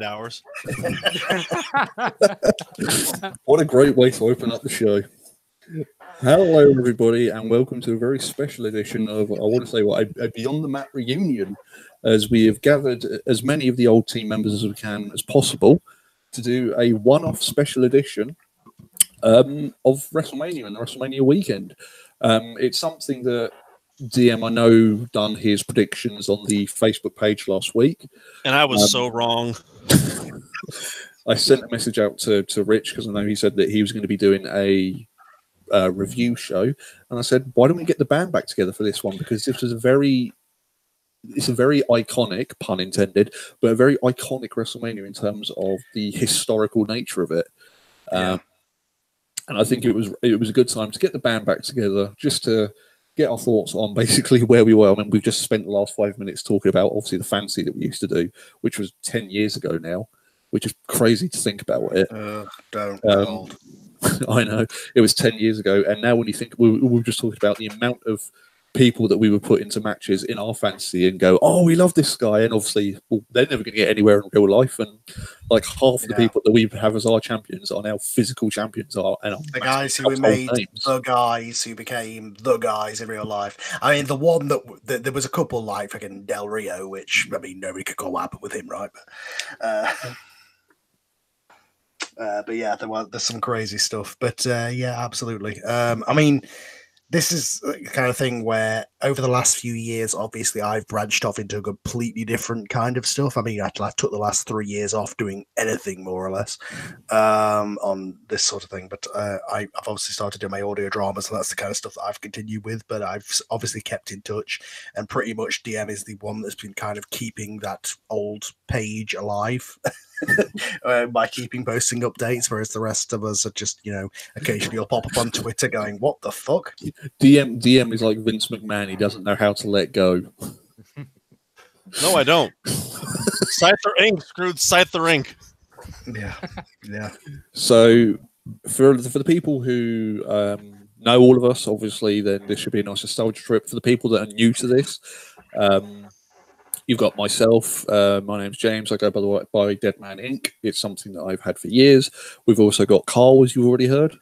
hours. What a great way to open up the show. Hello, everybody, and welcome to a very special edition of, I want to say, a Beyond the Mat reunion, as we have gathered as many of the old team members as we can as possible to do a one-off special edition of WrestleMania and the WrestleMania weekend. It's something that DM, I know, done his predictions on the Facebook page last week. And I was so wrong. I sent a message out to Rich because I know he said that he was going to be doing a review show, and I said, why don't we get the band back together for this one, because this was a very iconic, pun intended, but a very iconic WrestleMania in terms of the historical nature of it. And I think it was a good time to get the band back together, just to get our thoughts on basically where we were. I mean, we've just spent the last 5 minutes talking about obviously the fantasy that we used to do, which was 10 years ago now, which is crazy to think about it. Don't. I know, it was 10 years ago, and now when you think, we were just talking about the amount of people that we would put into matches in our fantasy and go, oh, we love this guy, and obviously, well, they're never going to get anywhere in real life, and like half of the people that we have as our champions are now physical champions. And the guys who we made names. The guys who became the guys in real life. I mean, the one that there was a couple like fucking Del Rio, which, I mean, nobody could go what happened with him, right? But yeah, there's some crazy stuff. But yeah, absolutely. I mean, this is the kind of thing where over the last few years, obviously, I've branched off into a completely different kind of stuff. I mean, I took the last 3 years off doing anything more or less on this sort of thing. But I've obviously started doing my audio dramas, and that's the kind of stuff that I've continued with. But I've obviously kept in touch, and pretty much DM is the one that's been kind of keeping that old page alive. By keeping posting updates, whereas the rest of us are just, you know, occasionally you'll pop up on Twitter going, what the fuck? DM is like Vince McMahon. He doesn't know how to let go. No, I don't. Scyther Inc. screwed Scyther Inc. Yeah. So for the people who know all of us, obviously, then this should be a nice nostalgia trip. For the people that are new to this, you've got myself. My name's James. I go by Deadman Inc. It's something that I've had for years. We've also got Carl, as you've already heard.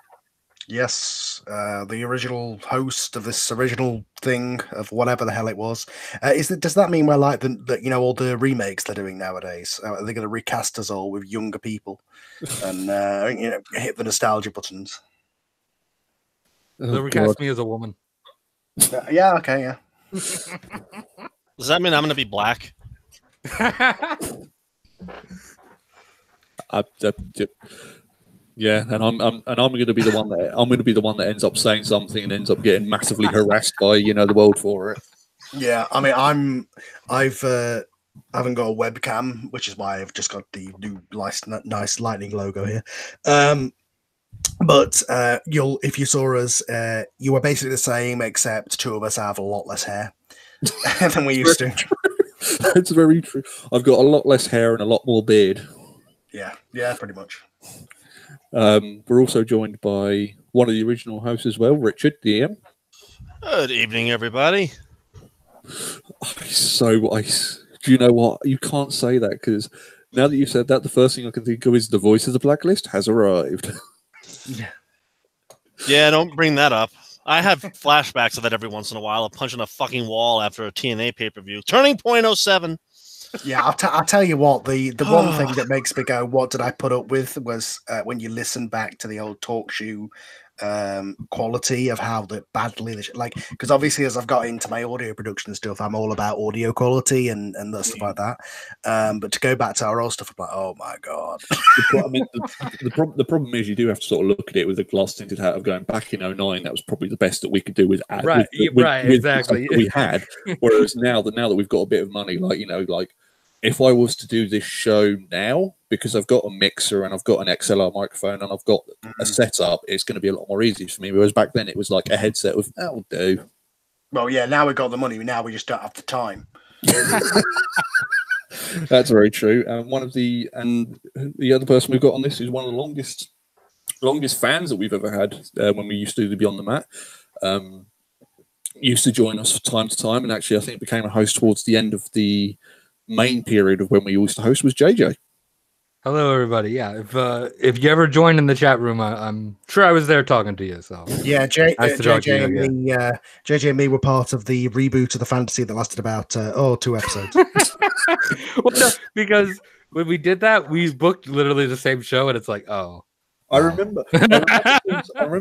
Yes, the original host of this original thing of whatever the hell it was. Does that mean we're like the you know, all the remakes they're doing nowadays? Are they going to recast us all with younger people and you know, hit the nostalgia buttons? They'll recast me as a woman. Yeah. Okay. Yeah. Does that mean I'm going to be black? Yeah, and I'm going to be the one that ends up saying something and ends up getting massively harassed by, you know, the world for it. Yeah, I mean, I haven't got a webcam, which is why I've just got the new nice lightning logo here. But if you saw us, you were basically the same, except two of us have a lot less hair than we used to. That's very true. I've got a lot less hair and a lot more beard. Yeah, pretty much. We're also joined by one of the original hosts as well, Richard, DM. Good evening, everybody. So ice. Do you know what? You can't say that, because now that you've said that, the first thing I can think of is the voice of the Blacklist has arrived. Yeah, don't bring that up. I have flashbacks of that every once in a while, of punching a fucking wall after a TNA pay-per-view. Turning Point 07. Yeah, I'll tell you what, the one thing that makes me go, what did I put up with, was when you listen back to the old talk show quality of how badly because obviously as I've got into my audio production and stuff, I'm all about audio quality and stuff like that. But to go back to our old stuff, I'm like, oh my god. The problem is you do have to sort of look at it with a glass tinted hat of going back in 09. That was probably the best that we could do with exactly we had. Whereas now that we've got a bit of money, like, you know, like if I was to do this show now, because I've got a mixer and I've got an XLR microphone and I've got a setup, it's going to be a lot more easy for me. Whereas back then it was like a headset with, that'll do. Well, yeah, now we've got the money. Now we just don't have the time. That's very true. The other person we've got on this is one of the longest fans that we've ever had when we used to do the Beyond the Mat. Used to join us from time to time, and actually I think became a host towards the end of the main period of when we used to host was JJ. Hello, everybody. Yeah, if you ever joined in the chat room, I'm sure I was there talking to you. So yeah, nice to talk to you JJ and JJ and me were part of the reboot of the fantasy that lasted about 2 episodes. Well, no, because when we did that, we booked literally the same show, and it's like, oh. I remember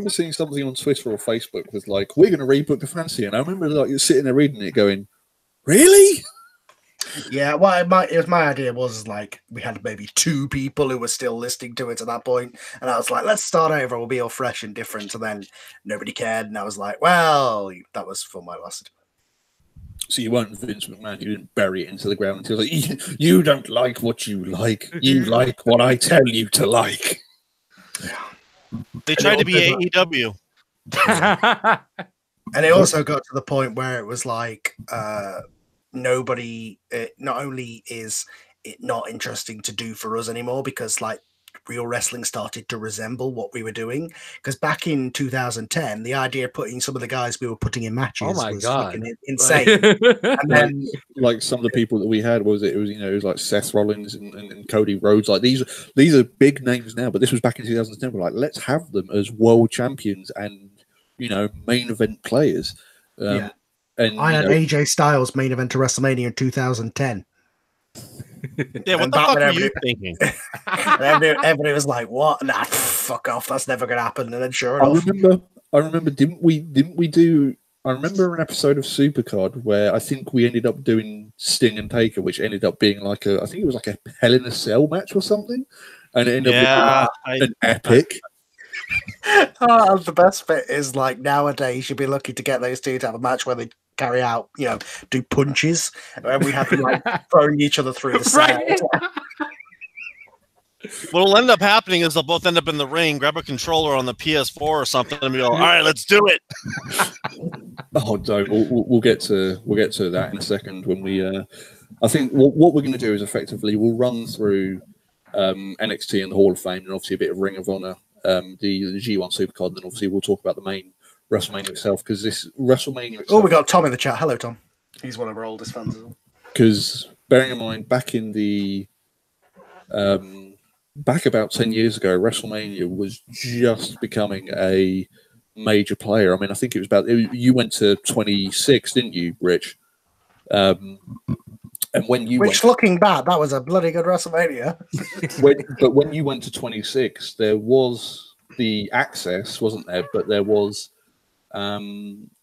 seeing something on Twitter or Facebook with like, we're going to rebook the fantasy, and I remember like you're sitting there reading it, going, really? Yeah, well, my idea was like we had maybe 2 people who were still listening to it at that point, and I was like, let's start over, we'll be all fresh and different, and then nobody cared, and I was like, well, that was fun while it lasted. So you weren't Vince McMahon, you didn't bury it into the ground until like, you don't like what you like, you like what I tell you to like. They tried to be AEW. And it also got to the point where it was like nobody, not only is it not interesting to do for us anymore, because like real wrestling started to resemble what we were doing, because back in 2010 the idea of putting some of the guys we were putting in matches was fucking insane. And then like some of the people that we had, it was like Seth Rollins and Cody Rhodes, like these are big names now, but this was back in 2010. We're like, let's have them as world champions and main event players. And I had AJ Styles main event to WrestleMania in 2010. Yeah, what the fuck were you thinking? Everybody was like, "What? Nah, fuck off! That's never gonna happen." And then, sure enough, I remember. Didn't we do? I remember an episode of Supercard where I think we ended up doing Sting and Taker, which ended up being like I think it was like a Hell in a Cell match or something, and it ended up being an epic. The best bit is like nowadays you'd be lucky to get those two to have a match where they carry out, do punches, and we have them like throwing each other through the set. What'll end up happening is they'll both end up in the ring, grab a controller on the PS4 or something, and be all right, let's do it. Oh, don't. We'll get to that in a second when we. I think what we're going to do is effectively we'll run through NXT and the Hall of Fame, and obviously a bit of Ring of Honor, the G1 Supercard, and then obviously we'll talk about the main WrestleMania itself, because this WrestleMania itself, oh, we got Tom in the chat. Hello, Tom. He's one of our oldest fans as well. Because bearing in mind, back in the back about 10 years ago, WrestleMania was just becoming a major player. I mean, I think it was you went to 26, didn't you, Rich? And when you looking back, that was a bloody good WrestleMania. But when you went to 26, there was the access, wasn't there? But there was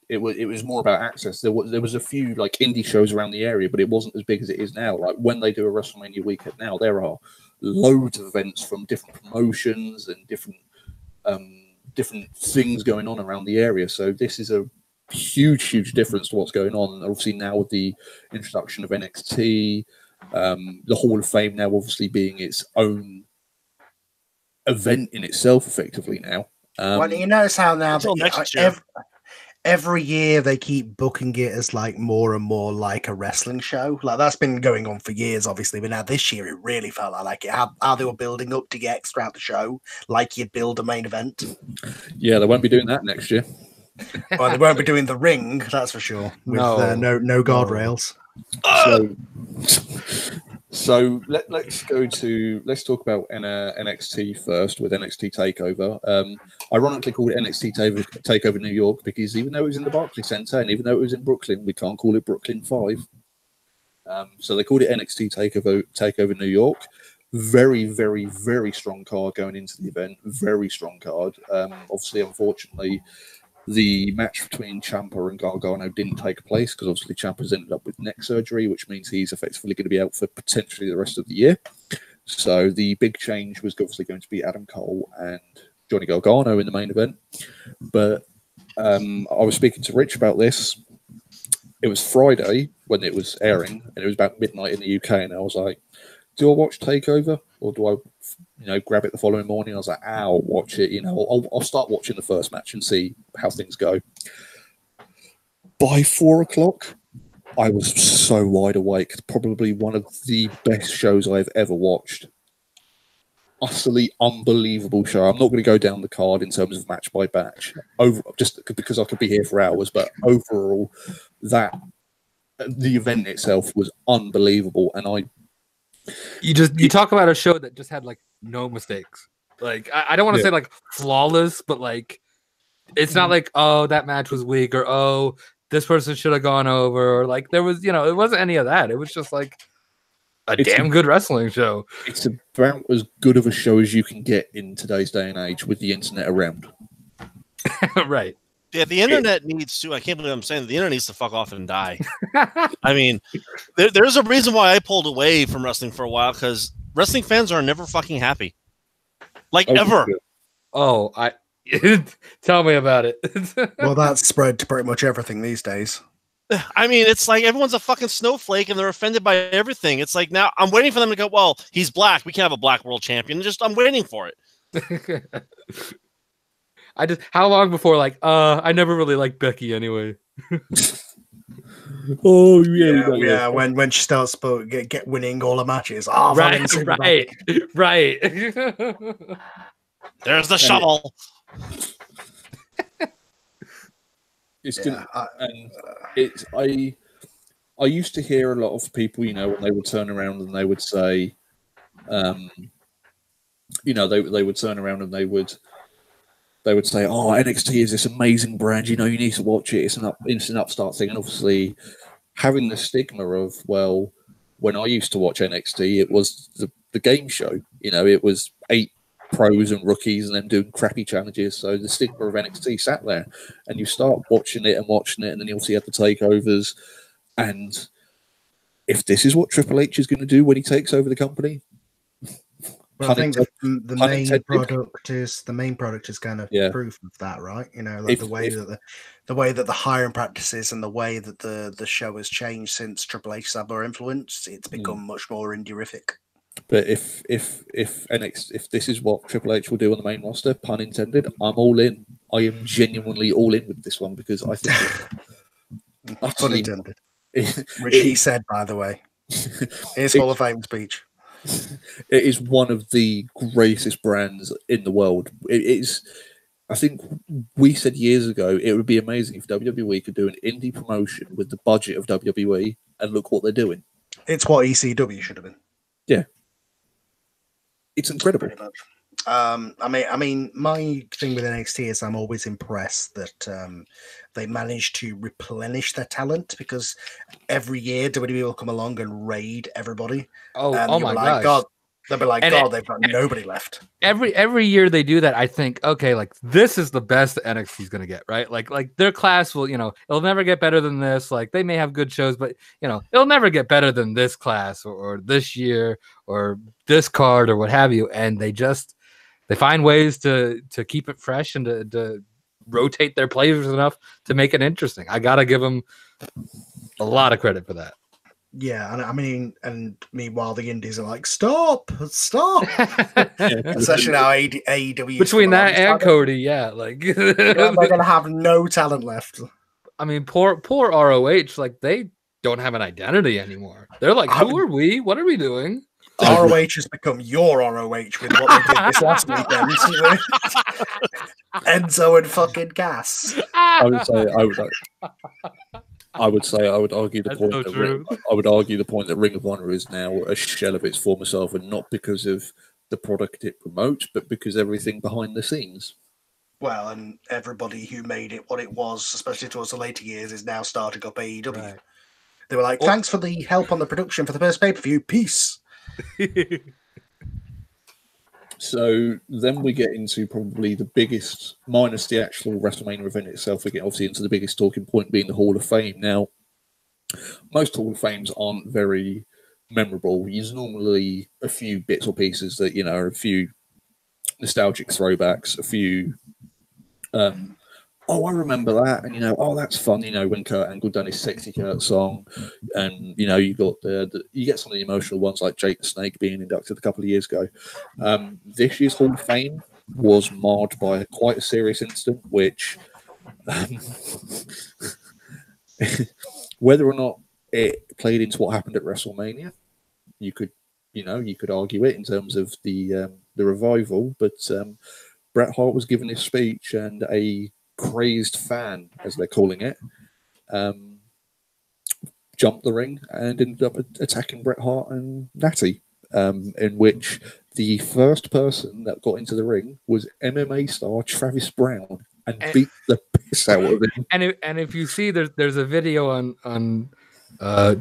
it was more about access. There was a few like indie shows around the area, but it wasn't as big as it is now. Like when they do a WrestleMania weekend now, there are loads of events from different promotions and different things going on around the area. So this is a huge difference to what's going on. Obviously now with the introduction of NXT, the Hall of Fame now obviously being its own event in itself, effectively now. Well, you notice how now every year they keep booking it as like more and more like a wrestling show. Like that's been going on for years, obviously, but now this year it really felt like it. How they were building up to get throughout the show, like you'd build a main event. Yeah, they won't be doing that next year. Well, they won't be doing the ring, that's for sure. With no guardrails. So let's talk about NXT first with NXT Takeover. Ironically called it NXT Takeover New York because even though it was in the Barclays Center and even though it was in Brooklyn, we can't call it Brooklyn 5. So they called it NXT Takeover New York. Very, very, very strong card going into the event. Very strong card. Obviously, unfortunately, the match between Ciampa and Gargano didn't take place because obviously Ciampa's ended up with neck surgery, which means he's effectively going to be out for potentially the rest of the year. So the big change was obviously going to be Adam Cole and Johnny Gargano in the main event. But I was speaking to Rich about this. It was Friday when it was airing, and it was about midnight in the UK, and I was like, do I watch Takeover or do I, grab it the following morning? I was like, I'll watch it. I'll start watching the first match and see how things go. By 4 o'clock, I was so wide awake. Probably one of the best shows I've ever watched. Utterly unbelievable show. I'm not going to go down the card in terms of match by match, just because I could be here for hours. But overall, the event itself was unbelievable, and You talk about a show that just had like no mistakes. Like I don't want to say like flawless, but like it's not like, oh, that match was weak, or oh, this person should have gone over, or like there was, it wasn't any of that. It was just like it's damn good wrestling show. It's about as good of a show as you can get in today's day and age with the internet around. Right. Yeah, the internet needs to. I can't believe I'm saying the internet needs to fuck off and die. I mean, there's a reason why I pulled away from wrestling for a while, because wrestling fans are never fucking happy. Like ever. Oh, tell me about it. Well, that's spread to pretty much everything these days. I mean, it's like everyone's a fucking snowflake and they're offended by everything. It's like, now I'm waiting for them to go, well, he's black, we can have a black world champion. I'm waiting for it. How long before, like, I never really liked Becky anyway. Oh yeah. When she starts get winning all the matches. Oh, right. There's the shovel. It's good, and it's I used to hear a lot of people, when they would turn around and they would say, they would turn around and they would say, "Oh, NXT is this amazing brand. You need to watch it. It's an upstart thing." And obviously, having the stigma of, well, when I used to watch NXT, it was the game show. It was 8 pros and rookies and them doing crappy challenges. So the stigma of NXT sat there, and you start watching it, and then you also had the takeovers. And if this is what Triple H is going to do when he takes over the company, well, I think the main product is kind of proof of that, right? The way that the hiring practices and the way that the show has changed since Triple H had more influence, it's become much more indie-rific. But if this is what Triple H will do on the main roster, pun intended, I'm all in. I am genuinely all in with this one, because I think pun intended. Which he said, by the way. His Hall of Fame speech. It is one of the greatest brands in the world. It is. I think we said years ago it would be amazing if WWE could do an indie promotion with the budget of WWE, and look what they're doing. It's what ECW should have been. Yeah. It's incredible. Pretty much. I mean, my thing with NXT is I'm always impressed that they manage to replenish their talent, because every year WWE will come along and raid everybody. Oh my gosh. God. They'll be like, God, they've got nobody left. Every year they do that, I think, okay, like this is the best that NXT is gonna get, right? Like their class will, it'll never get better than this. Like they may have good shows, but it'll never get better than this class or this year or this card or what have you. And they find ways to keep it fresh and to rotate their players enough to make it interesting. I gotta give them a lot of credit for that. Yeah, and I mean, meanwhile the indies are like, stop. Especially now AEW. Between that and Cody, like they're gonna have no talent left. I mean, poor ROH, like they don't have an identity anymore. They're like, who are we? What are we doing? ROH has become your ROH with what they did this last weekend. Enzo and fucking Gas. I would argue the point that Ring of Honor is now a shell of its former self, and not because of the product it promotes, but because everything behind the scenes. Well, and everybody who made it what it was, especially towards the later years, is now starting up AEW. Right. They were like, thanks for the help on the production for the first pay-per-view. Peace. So then we get into probably the biggest, minus the actual WrestleMania event itself, we get obviously into the biggest talking point being the Hall of Fame. Now, most Hall of Fames aren't very memorable. There's normally a few bits or pieces that, are a few nostalgic throwbacks, a few, I remember that, and that's fun. When Kurt Angle done his Sexy Kurt song, and you got you get some of the emotional ones like Jake the Snake being inducted a couple of years ago. This year's Hall of Fame was marred by quite a serious incident, which, whether or not it played into what happened at WrestleMania, you could argue it in terms of the revival, but Bret Hart was giving his speech, and a crazed fan, as they're calling it, jumped the ring and ended up attacking Bret Hart and Natty. in which the first person that got into the ring was MMA star Travis Brown and beat the piss out of him. And if you see, there's a video on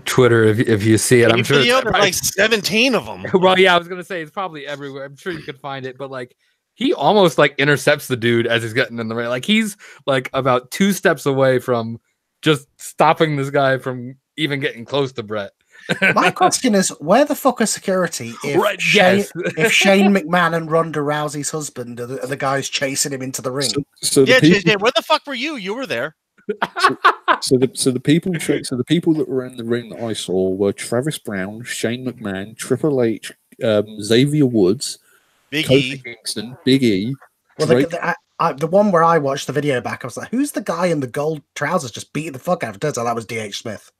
Twitter if you see it. I'm sure there's like 17 of them. Well, yeah, I was gonna say it's probably everywhere. I'm sure you could find it, but like he almost like intercepts the dude as he's getting in the ring. Like he's like about 2 steps away from just stopping this guy from even getting close to Brett. My question is, where the fuck are security if, if Shane McMahon and Ronda Rousey's husband are the guys chasing him into the ring? So JJ, where the fuck were you? You were there. So the people that were in the ring that I saw were Travis Brown, Shane McMahon, Triple H, Xavier Woods, Big Kofi E, Kingston, Big E. Well, the one where I watched the video back, I was like, "Who's the guy in the gold trousers just beating the fuck out of him?" Turns out that was D.H. Smith.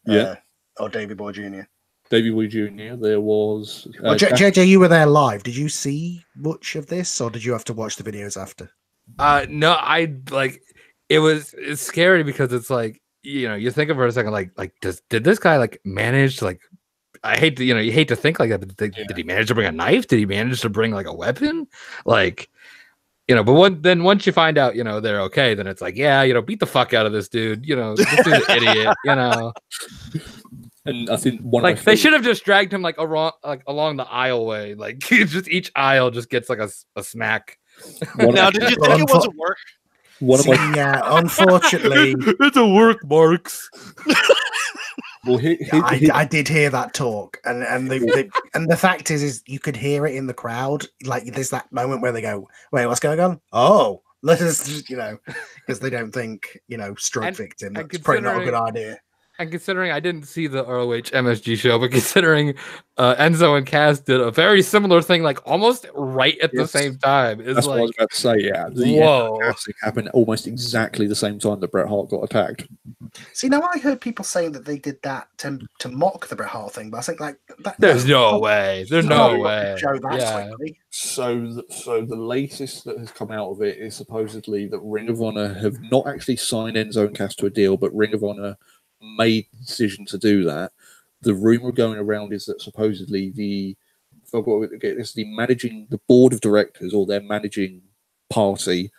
Yeah. Or Davey Boy Jr. Davey Boy Jr. There was JJ. You were there live. Did you see much of this, or did you have to watch the videos after? No, I like. It's scary because it's like, you know, you think of it for a second, like did this guy like manage to like, I hate to, you hate to think like that, but did he manage to bring a knife? Did he manage to bring like a weapon? Like, you know, but once you find out, you know, they're okay, then it's like, yeah, you know, beat the fuck out of this dude. You know, this dude's an idiot, you know. And I think they should have just dragged him like along the aisleway. Like just each aisle just gets like a smack. Now, did you think it wasn't work? Yeah, unfortunately, it's a work, Marks. Well, I did hear that talk, and the fact is you could hear it in the crowd. Like there's that moment where they go, "Wait, what's going on?" Oh, let us, you know, because they don't think, you know, stroke victim. That's probably not a good idea. And considering I didn't see the ROH MSG show, but considering Enzo and Cass did a very similar thing, like almost right at the same time. That's what I was about to say, yeah. Whoa. It happened almost exactly the same time that Bret Hart got attacked. See, now I heard people saying that they did that to mock the Bret Hart thing, but I think like there's no way. There's no way. So the latest that has come out of it is supposedly that Ring of Honor have not actually signed Enzo and Cass to a deal, but Ring of Honor made the decision to do that. The rumor going around is that supposedly the board of directors or their managing party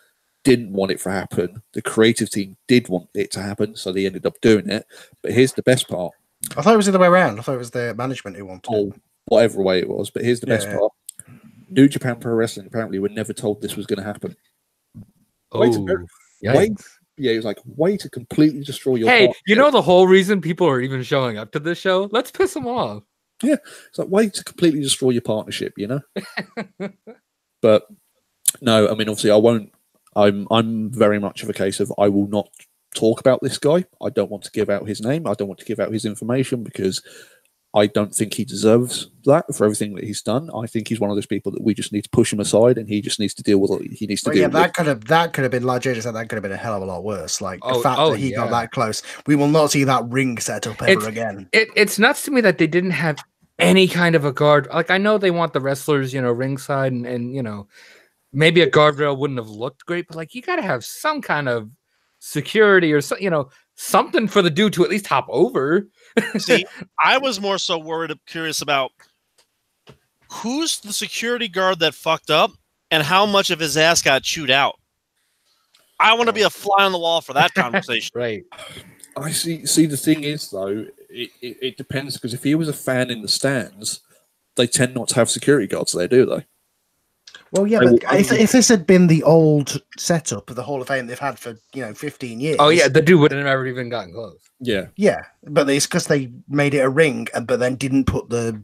didn't want it to happen. The creative team did want it to happen, so they ended up doing it. But here's the best part. I thought it was the other way around. I thought it was the management who wanted it. Whatever way it was. But here's the best part. New Japan Pro Wrestling apparently were never told this was going to happen. Yeah, it was like, way to completely destroy your partnership. You know the whole reason people are even showing up to this show? Let's piss them off. Yeah, it's like, way to completely destroy your partnership, you know? But, no, I mean, obviously, I won't. I'm very much of a case of I will not talk about this guy. I don't want to give out his name. I don't want to give out his information because I don't think he deserves that for everything that he's done. I think he's one of those people that we just need to push him aside, and he just needs to deal with what he needs to deal with. That could have been, like JJ said, that could have been a hell of a lot worse. Like the fact that he got that close, we will not see that ring set up ever again. It's nuts to me that they didn't have any kind of a guard. Like I know they want the wrestlers, you know, ringside, and you know, maybe a guardrail wouldn't have looked great, but like you got to have some kind of security or you know, something for the dude to at least hop over. See, I was more so curious about who's the security guard that fucked up and how much of his ass got chewed out. I want to be a fly on the wall for that conversation. Right. I see. The thing is, though, it depends, because if he was a fan in the stands, they tend not to have security guards there, do they? Well, yeah, but if this had been the old setup of the Hall of Fame they've had for 15 years. Oh yeah, the dude would have never even gotten close. Yeah, but it's because they made it a ring, but then didn't put the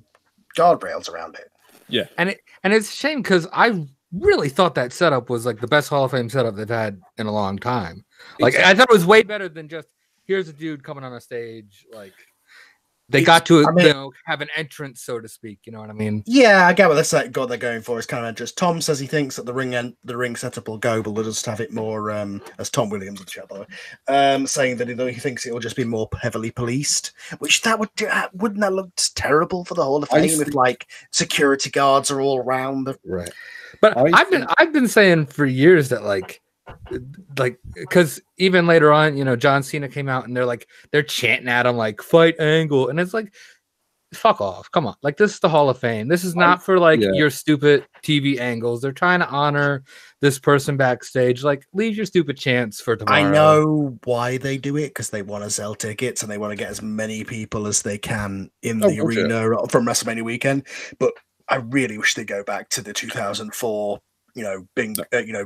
guardrails around it. Yeah, and it's a shame because I really thought that setup was like the best Hall of Fame setup they've had in a long time. Like I thought it was way better than just here's a dude coming on a stage like. They got to have an entrance, so to speak. You know what I mean? Yeah, I get what they're going for. It's kind of just Tom says he thinks that the ring setup will go, but they'll just have it more as Tom Williams, the show, by the way, saying that he thinks it will just be more heavily policed. Which wouldn't that look terrible for the Hall of Fame if like security guards are all around? Right. But I've been saying for years that like because even later on, you know, John Cena came out and they're chanting at him like fight Angle, and it's like fuck off. Come on. Like, this is the Hall of Fame. This is not for like Yeah. your stupid TV angles. They're trying to honor this person backstage. Like, leave your stupid chants for tomorrow. I know why they do it, because they want to sell tickets and they want to get as many people as they can in the arena from WrestleMania weekend. But I really wish they go back to the 2004,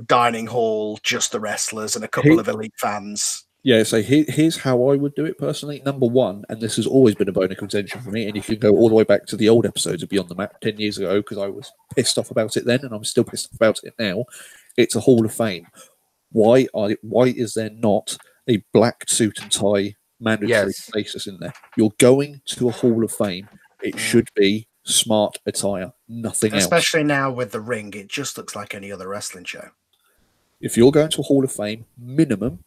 dining hall, just the wrestlers and a couple of elite fans. Yeah, so here's how I would do it personally. Number one, and this has always been a bone of contention for me, and you can go all the way back to the old episodes of Beyond the Map 10 years ago, because I was pissed off about it then, and I'm still pissed off about it now. It's a Hall of Fame. Why is there not a black suit and tie mandatory basis in there? You're going to a Hall of Fame. It should be smart attire, nothing else. Especially now with the ring, it just looks like any other wrestling show. If you're going to a Hall of Fame, minimum,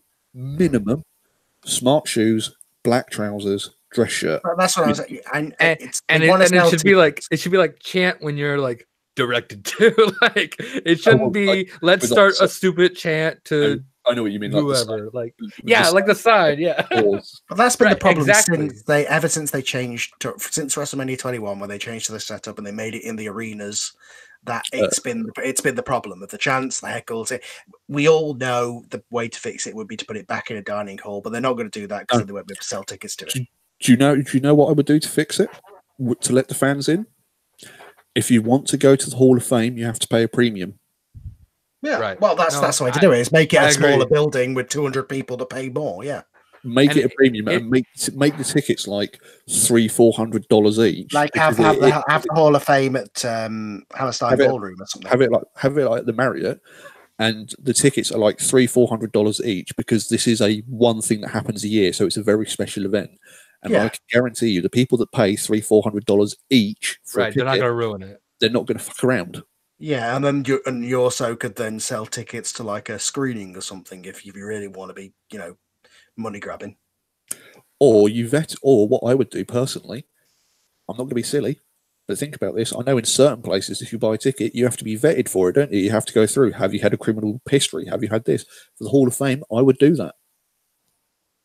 smart shoes, black trousers, dress shirt. Well, that's what I was saying. And it should be like chant when you're like directed to. Like, it shouldn't be let's start a stupid chant to I know what you mean, whoever. Like the side, yeah. But that's been the problem exactly. since they changed since WrestleMania 21, when they changed the setup and they made it in the arenas. That it's been the problem of the chants, the heckles. We all know the way to fix it would be to put it back in a dining hall, but they're not going to do that because they won't be able to sell tickets to it. Do you know what I would do to fix it? To let the fans in? If you want to go to the Hall of Fame, you have to pay a premium. Yeah, right. Well, that's the way to do it. Is make it a smaller building with 200 people to pay more. Yeah, make it a premium and make the tickets like $300-400 each. Like have the Hall of Fame at Hammerstein Ballroom or something. Have it like at the Marriott, and the tickets are like $300-400 each, because this is a one thing that happens a year, so it's a very special event. And I can guarantee you, the people that pay $300-400 each for a ticket, they're not going to ruin it. They're not going to fuck around. Yeah, and then you also could then sell tickets to like a screening or something if you really want to be, money grabbing. Or what I would do personally, I'm not going to be silly, but think about this. I know in certain places, if you buy a ticket, you have to be vetted for it, don't you? You have to go through. Have you had a criminal history? Have you had this? For the Hall of Fame, I would do that.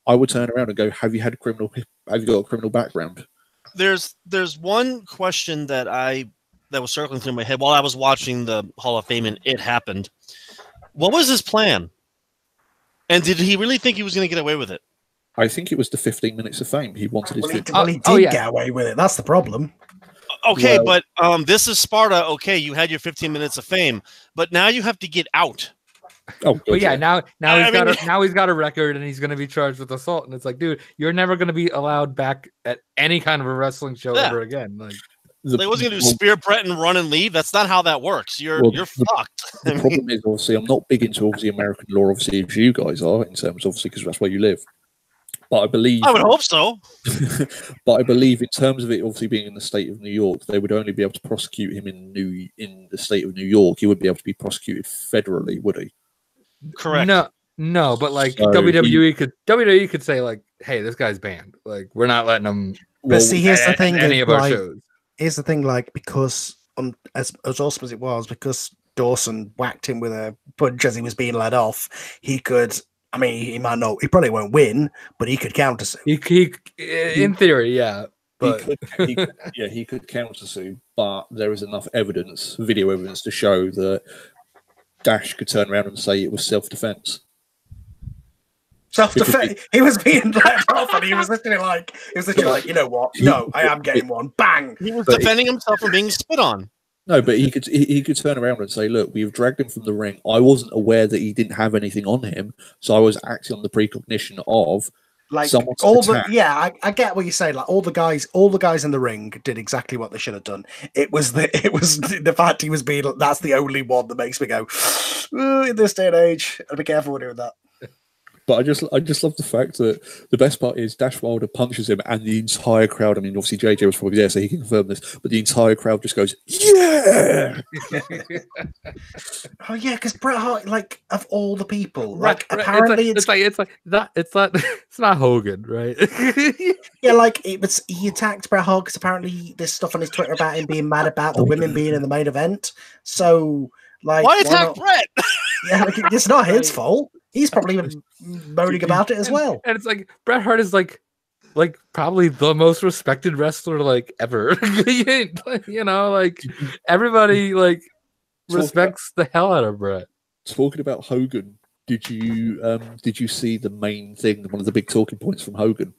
I would turn around and go, have you got a criminal background? There's one question that was circling through my head while I was watching the Hall of Fame and it happened. What was his plan? And did he really think he was going to get away with it? I think it was the 15 minutes of fame. He wanted his 15. Well, he did get away with it. That's the problem. Okay, but this is Sparta. Okay, you had your 15 minutes of fame, but now you have to get out. Oh, good. But yeah, now he's got a record and he's going to be charged with assault. And it's like, dude, you're never going to be allowed back at any kind of a wrestling show ever again. Like, they wasn't going to do spear Brett and run and leave. That's not how that works. You're fucked. The problem is, obviously, I'm not big into American law, obviously, as you guys are, in terms, obviously, because that's where you live. But I would hope so. But I believe, in terms of it, obviously being in the state of New York, they would only be able to prosecute him in the state of New York. He wouldn't be able to be prosecuted federally, would he? Correct. No, but like WWE could say like, hey, this guy's banned. Like, we're not letting him. But see, here's the thing. Any of our shows. Here's the thing, like, because as awesome as it was, because Dawson whacked him with a punch as he was being led off, he could. I mean, he might not. He probably won't win, but he could countersue. He in theory, yeah. But he could countersue, but there is enough evidence, video evidence, to show that Dash could turn around and say it was self-defense. Self-defense. He was being let off, and he was literally like, you know what? No, I am getting one. Bang. He was defending himself from being spit on. No, but he could turn around and say, "Look, we've dragged him from the ring. I wasn't aware that he didn't have anything on him, so I was acting on the precognition of like someone's attack." I get what you're saying. Like all the guys in the ring did exactly what they should have done. It was the fact he was being. That's the only one that makes me go, in this day and age, I'd be careful with doing that. But I just love the fact that the best part is Dash Wilder punches him and the entire crowd, I mean, obviously JJ was probably there, so he can confirm this, but the entire crowd just goes, yeah! Oh, yeah, because Bret Hart, like, of all the people, like, apparently it's not Hogan, right? Yeah, like, he attacked Bret Hart because apparently there's stuff on his Twitter about him being mad about the women being in the main event. So, like, why attack Bret? Yeah, like, it's not his fault. He's probably moaning about it as well. And it's like Bret Hart is like like probably the most respected wrestler like ever. You know, like everybody like respects the hell out of Brett. Talking about Hogan, did you see the main thing? One of the big talking points from Hogan.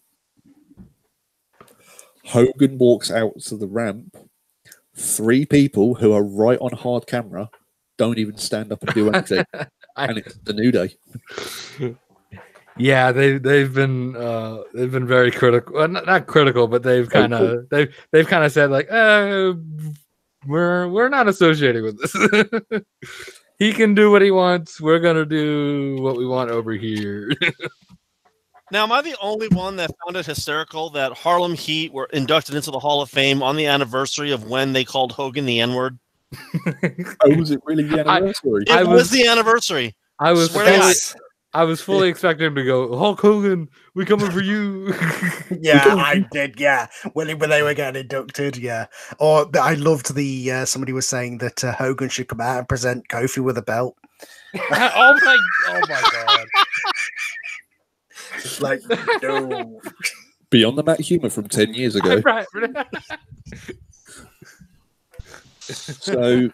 Hogan walks out to the ramp. 3 people who are right on hard camera don't even stand up and do anything, and it's the New Day. Yeah, they've been very critical. Well, not critical, but they've kind of said like, we're not associating with this. He can do what he wants. We're gonna do what we want over here. Now, am I the only one that found it hysterical that Harlem Heat were inducted into the Hall of Fame on the anniversary of when they called Hogan the N-word? Oh, was it really the anniversary? It was the anniversary. I was fully expecting him to go, Hulk Hogan, we coming for you. Yeah, I did. Yeah, when they were getting inducted. Yeah, or I loved the somebody was saying that Hogan should come out and present Kofi with a belt. Oh my god. It's like, no. Beyond the mat humor from 10 years ago. Right. So,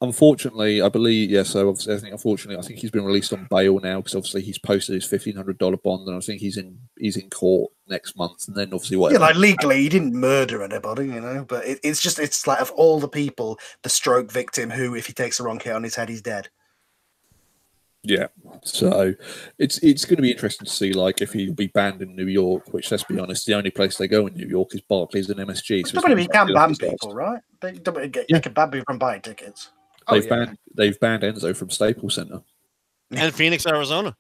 unfortunately, I believe, yeah. So, obviously, I think he's been released on bail now because obviously he's posted his $1,500 bond, and I think he's in court next month. And then obviously, yeah, like legally, he didn't murder anybody, you know. But it's like of all the people, the stroke victim who, if he takes the wrong hit on his head, he's dead. Yeah, so it's going to be interesting to see like if he'll be banned in New York, which let's be honest, the only place they go in New York is Barclays and MSG. So you can ban people, right? They can ban people from buying tickets. They've banned Enzo from Staples Center and Phoenix, Arizona.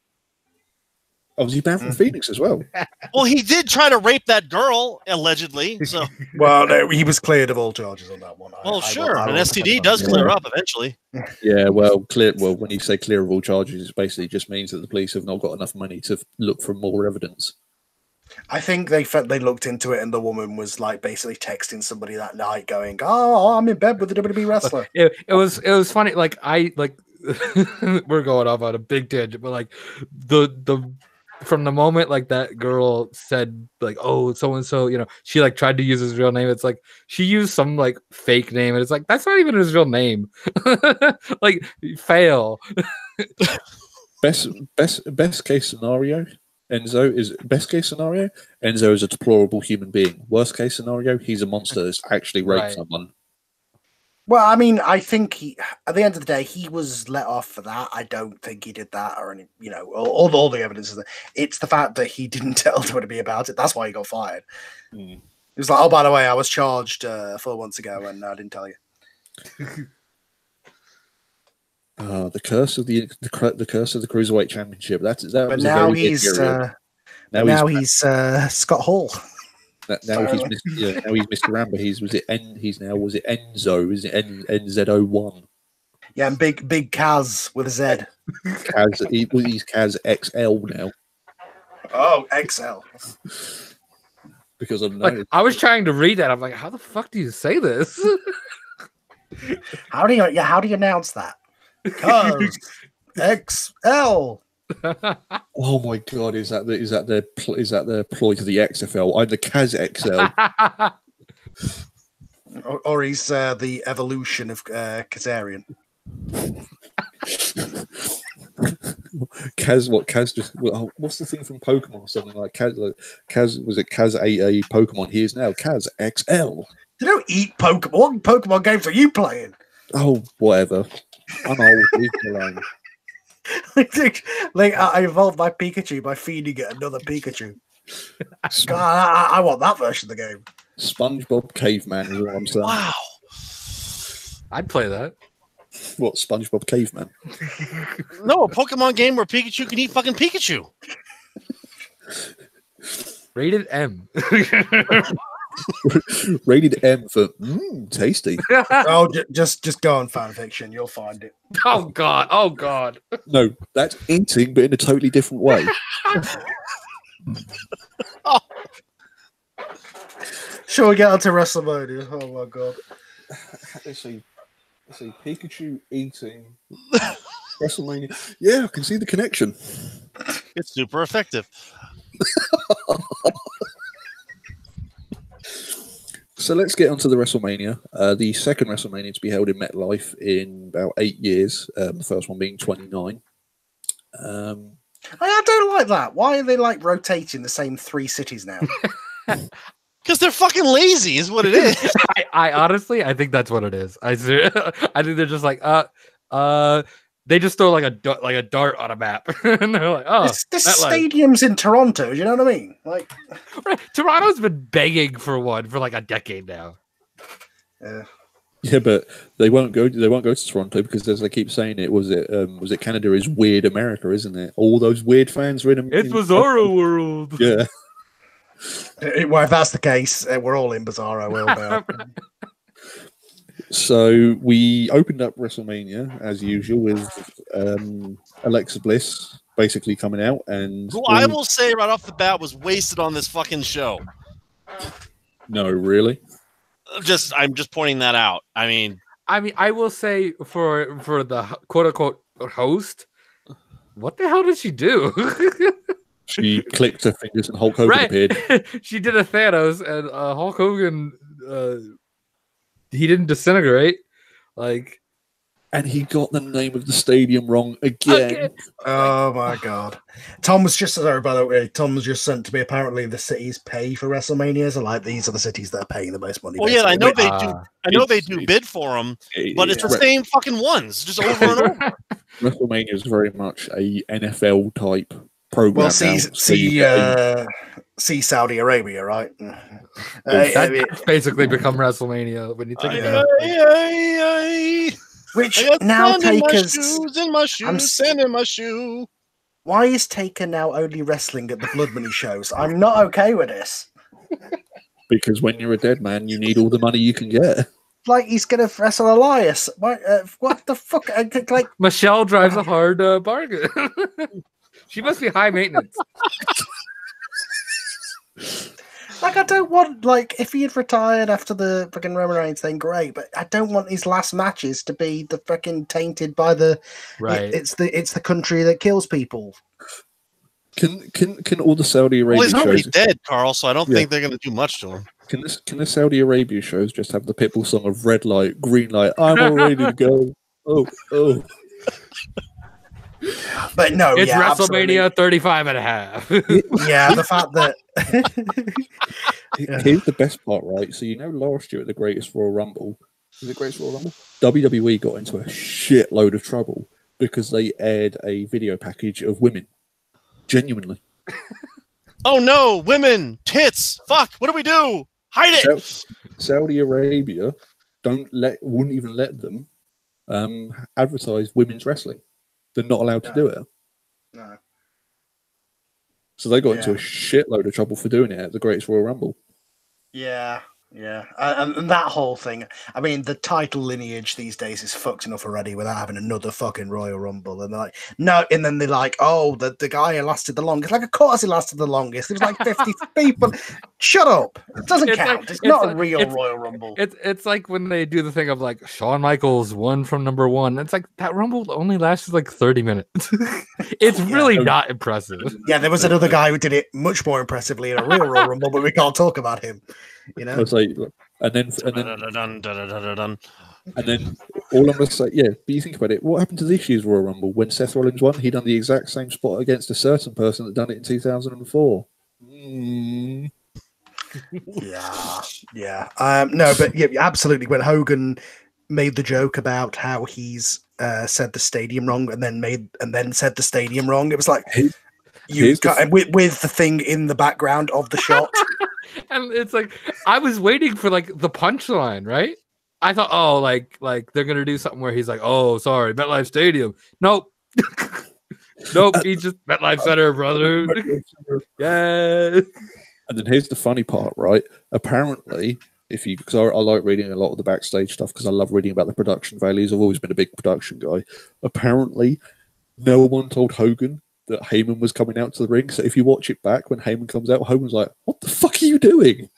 Oh, was he banned from Phoenix as well? Well, he did try to rape that girl allegedly. So, well, no, he was cleared of all charges on that one. Well, sure, an STD does clear up eventually. Yeah, well, when you say clear of all charges, it basically just means that the police have not got enough money to look for more evidence. I think they looked into it, and the woman was like basically texting somebody that night, going, "Oh, I'm in bed with the WWE wrestler." It was funny. Like we're going off on a big tangent, but like the from the moment like that girl said like, oh, so and so, you know, she like tried to use his real name. It's like she used some like fake name, and it's like that's not even his real name. Like fail. Best case scenario. Enzo is a deplorable human being. Worst case scenario, he's a monster that's actually raped someone. Well, I mean, I think at the end of the day, he was let off for that. I don't think he did that or any, you know, all the evidence is that it's the fact that he didn't tell anybody about it. That's why he got fired. It was like, oh, by the way, I was charged 4 months ago and I didn't tell you. The curse of the Cruiserweight Championship. But now he's Scott Hall. Now he's Mr. Rambo. Was it Enzo? Is it NZ01? Yeah, and big Kaz with a Z. He's Kaz XL now. Oh, XL. Because I was trying to read that. I'm like, how the fuck do you say this? How do you announce that? Kaz XL. Oh my god! Is that the ploy to the XFL? I'm the Kaz XL. or he's the evolution of Kazarian. What's the thing from Pokemon? Something like Kaz was it Kaz a Pokemon? He is now Kaz XL. You don't eat Pokemon. What Pokemon games are you playing? Oh, whatever. I'm old. Leave me alone. Like I evolved my Pikachu by feeding it another Pikachu. God, I want that version of the game. SpongeBob Caveman is what I'm saying. Wow, I'd play that. What, SpongeBob Caveman? No, a Pokemon game where Pikachu can eat fucking Pikachu. Rated M. Rated M for tasty. Oh, just go on fan fiction. You'll find it. Oh God. No, that's eating, but in a totally different way. Oh. Shall we get onto WrestleMania? Oh my God. Let's see. Pikachu eating WrestleMania. Yeah, I can see the connection. It's super effective. So let's get onto the WrestleMania. The second WrestleMania to be held in MetLife in about 8 years. The first one being 29. I don't like that. Why are they like rotating the same 3 cities now? Because they're fucking lazy, is what it is. I honestly, I think that's what it is. I think they're just like, they just throw like a dart on a map, and they're like, oh, this stadium's in Toronto. Do you know what I mean? Like, right. Toronto's been begging for one for like a decade now. Yeah, but they won't go. They won't go to Toronto because, as they keep saying, was it Canada is weird America, isn't it? All those weird fans are in. It's Bizarro World. Yeah. Well, if that's the case, we're all in Bizarro World now. So we opened up WrestleMania as usual with Alexa Bliss basically coming out, and who I will say right off the bat was wasted on this fucking show. No, really. I'm just pointing that out. I mean, I will say for the quote unquote host, what the hell did she do? She clicked her fingers and Hulk Hogan appeared. She did a Thanos, and Hulk Hogan, he didn't disintegrate. Like, and he got the name of the stadium wrong again. Oh my god! Tom was just sorry, by the way. Tom was just sent to me. Apparently, the cities pay for WrestleManias, and like these are the cities that are paying the most money. Well, yeah, I know they do. I know they do bid for them, but it's the same fucking ones, just over and over. WrestleMania is very much a NFL type program. Well, see Saudi Arabia, right? That's basically become WrestleMania when you think about it. Which now Taker's in my shoes, sand in my shoe. Why is Taker now only wrestling at the Blood Money shows? I'm not okay with this. Because when you're a dead man, you need all the money you can get. Like he's gonna wrestle Elias. What the fuck? Like Michelle drives a hard bargain. She must be high maintenance. Like, I don't want, like, if he had retired after the fucking Roman Reigns thing, great, but I don't want his last matches to be the fucking tainted by the right. It's the country that kills people. Can all the Saudi Arabia he's already shows dead, Carl? So I don't think they're going to do much to him. Can the Saudi Arabia shows just have the Pitbull song of red light, green light? I'm all ready to go. Oh. But no, it's WrestleMania absolutely. 35 and a half. Yeah, the fact that here's the best part, right? So last year at the Greatest Royal Rumble, WWE got into a shitload of trouble because they aired a video package of women. Genuinely. Oh no, women, tits, fuck! What do we do? Hide it. Saudi Arabia wouldn't even let them advertise women's wrestling. They're not allowed to do it. No. So they got into a shitload of trouble for doing it at the Greatest Royal Rumble. Yeah. And that whole thing, I mean, the title lineage these days is fucked enough already without having another fucking Royal Rumble. And they're like, no, and then they're like, oh, the guy who lasted the longest. Like, of course he lasted the longest. It was like 50 people. Shut up. It doesn't count. It's not a real Royal Rumble. It's like when they do the thing of like Shawn Michaels won from number 1. It's like that Rumble only lasted like 30 minutes. It's really not impressive. Yeah, there was another guy who did it much more impressively in a real Royal Rumble, but we can't talk about him. You know, it's like, and then all I'm gonna say, but you think about it. What happened to this year's Royal Rumble when Seth Rollins won? He done the exact same spot against a certain person that done it in 2004. No, but yeah, absolutely. When Hogan made the joke about how he's said the stadium wrong and then said the stadium wrong, it was like with the thing in the background of the shot. And it's like I was waiting for like the punchline, right? I thought, oh, like they're gonna do something where he's like, oh, sorry, MetLife Stadium. Nope. Nope, he's just MetLife Center, brother. Yeah. And then here's the funny part, right? Apparently, because I like reading a lot of the backstage stuff because I love reading about the production values. I've always been a big production guy. Apparently, no one told Hogan that Heyman was coming out to the ring. So if you watch it back, when Heyman comes out, Hogan's like, what the fuck are you doing?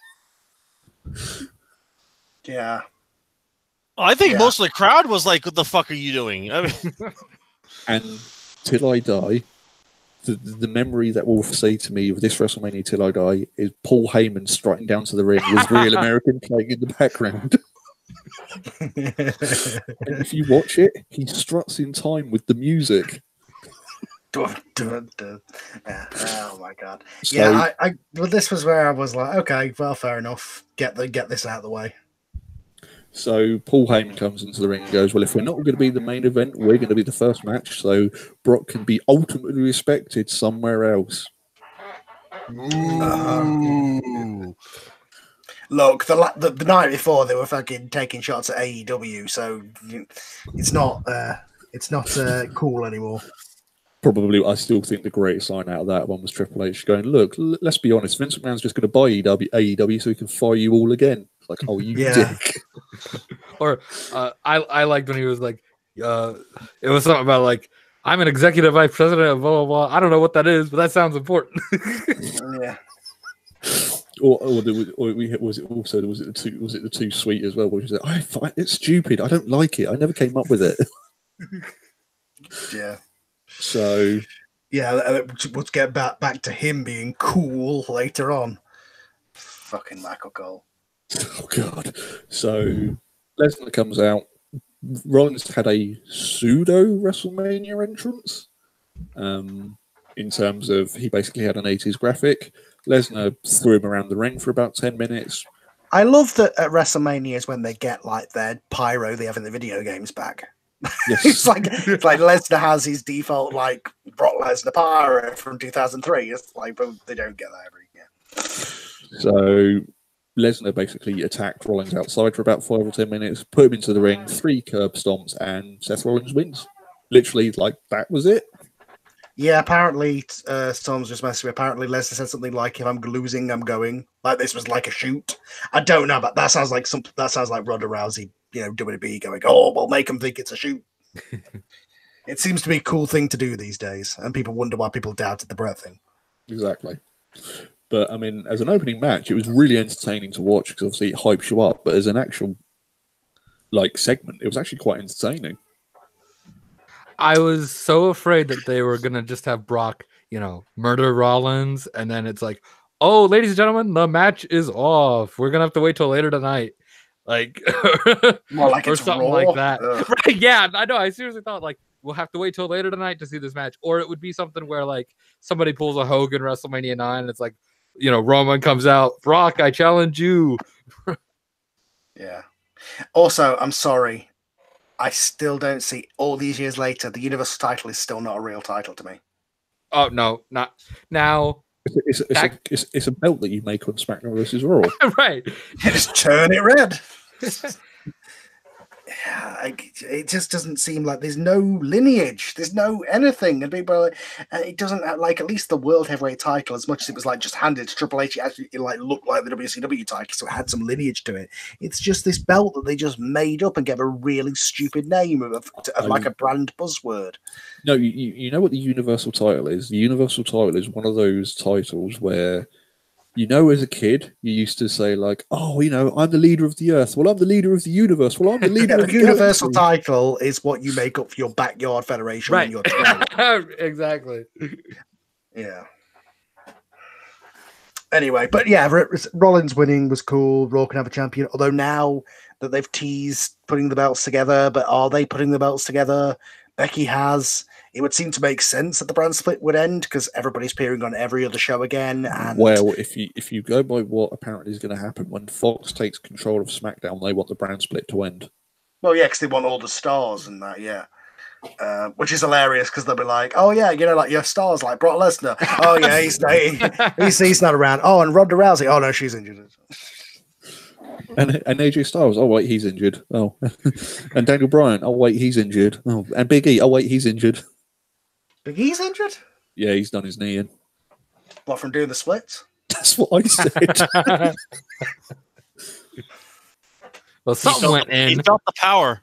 Yeah. I think most of the crowd was like, what the fuck are you doing? I mean... And till I die, the memory that will say to me of this WrestleMania till I die is Paul Heyman striding down to the ring with Real American playing in the background. And if you watch it, he struts in time with the music. Dun, dun, dun. Yeah. Oh my god! So, Yeah, well, this was where I was like, okay, well, fair enough. Get this out of the way. So Paul Heyman comes into the ring and goes, well, if we're not going to be the main event, we're going to be the first match, so Brock can be ultimately respected somewhere else. Ooh. Look, the night before they were fucking taking shots at AEW, so it's not cool anymore. Probably, I still think the greatest line out of that one was Triple H going, look, let's be honest, Vince McMahon's just going to buy AEW so he can fire you all again. It's like, oh, you dick. Or I liked when he was like, it was something about like, I'm an executive vice president of blah, blah, blah. I don't know what that is, but that sounds important. Yeah. Or was it the too sweet as well? Where he said, it's stupid. I don't like it. I never came up with it. Yeah. So yeah, let's get back to him being cool later on. Fucking Michael Cole. Oh god. So Lesnar comes out. Rollins had a pseudo WrestleMania entrance. In terms of he basically had an 80s graphic. Lesnar threw him around the ring for about 10 minutes. I love that at WrestleMania is when they get like their pyro they have in the video games back. Yes. it's like Lesnar has his default like Brock Lesnar pyro from 2003. It's like, but they don't get that every year. So Lesnar basically attacked Rollins outside for about 5 or 10 minutes, put him into the ring, 3 curb stomps, and Seth Rollins wins. Literally, like, that was it. Yeah, apparently, Storm's just messing with. Apparently, Lesnar said something like, "If I'm losing, I'm going." Like this was like a shoot. I don't know, but that sounds like Ronda Rousey, WWE going, "Oh, we'll make them think it's a shoot." It seems to be a cool thing to do these days, and people wonder why people doubted the Brett thing. Exactly. But I mean, as an opening match, it was really entertaining to watch because obviously it hypes you up. But as an actual segment, it was actually quite entertaining. I was so afraid that they were gonna just have Brock, murder Rollins, and then it's like, oh, ladies and gentlemen, the match is off. We're gonna have to wait till later tonight, like, more like or it's something Raw. like that. Ugh. Right? Yeah, I know. I seriously thought like we'll have to wait till later tonight to see this match, or it would be something where like somebody pulls a Hogan WrestleMania 9, and it's like, Roman comes out, Brock, I challenge you. Yeah. Also, I'm sorry. I still don't see, all these years later, the Universal title is still not a real title to me. Oh, no, not now. It's a belt that you make on SmackDown vs. Raw. Right. You just turn it red. It just doesn't seem like there's no lineage, there's no anything, and people are like, it doesn't have, like, at least the World Heavyweight title, as much as it was like just handed to Triple H, it actually looked like the WCW title, so it had some lineage to it. It's just this belt that they just made up and gave a really stupid name of like a brand buzzword. No, you know what the Universal title is? The Universal title is one of those titles where, as a kid, you used to say, like, oh, I'm the leader of the earth. Well, I'm the leader of the universe. Well, I'm the leader of the Universal title is what you make up for your backyard federation right. when you're 12. Exactly. Yeah. Anyway, but yeah, Rollins winning was cool. Raw can have a champion. Although now that they've teased putting the belts together, but are they putting the belts together? Becky has. It would seem to make sense that the brand split would end because everybody's appearing on every other show again. And well, if you go by what apparently is going to happen when Fox takes control of SmackDown, they want the brand split to end. Well, yeah, because they want all the stars and that, yeah. Which is hilarious because they'll be like, oh yeah, like your stars like Brock Lesnar. Oh yeah, he's not around. Oh, and Ronda Rousey. Oh no, she's injured. And AJ Styles, oh wait, he's injured. Oh, and Daniel Bryan, oh wait, he's injured. Oh, and Big E, oh wait, he's injured. Big E's injured? Yeah, he's done his knee in. What, from doing the splits? That's what I said. Well, something went in. He felt the power.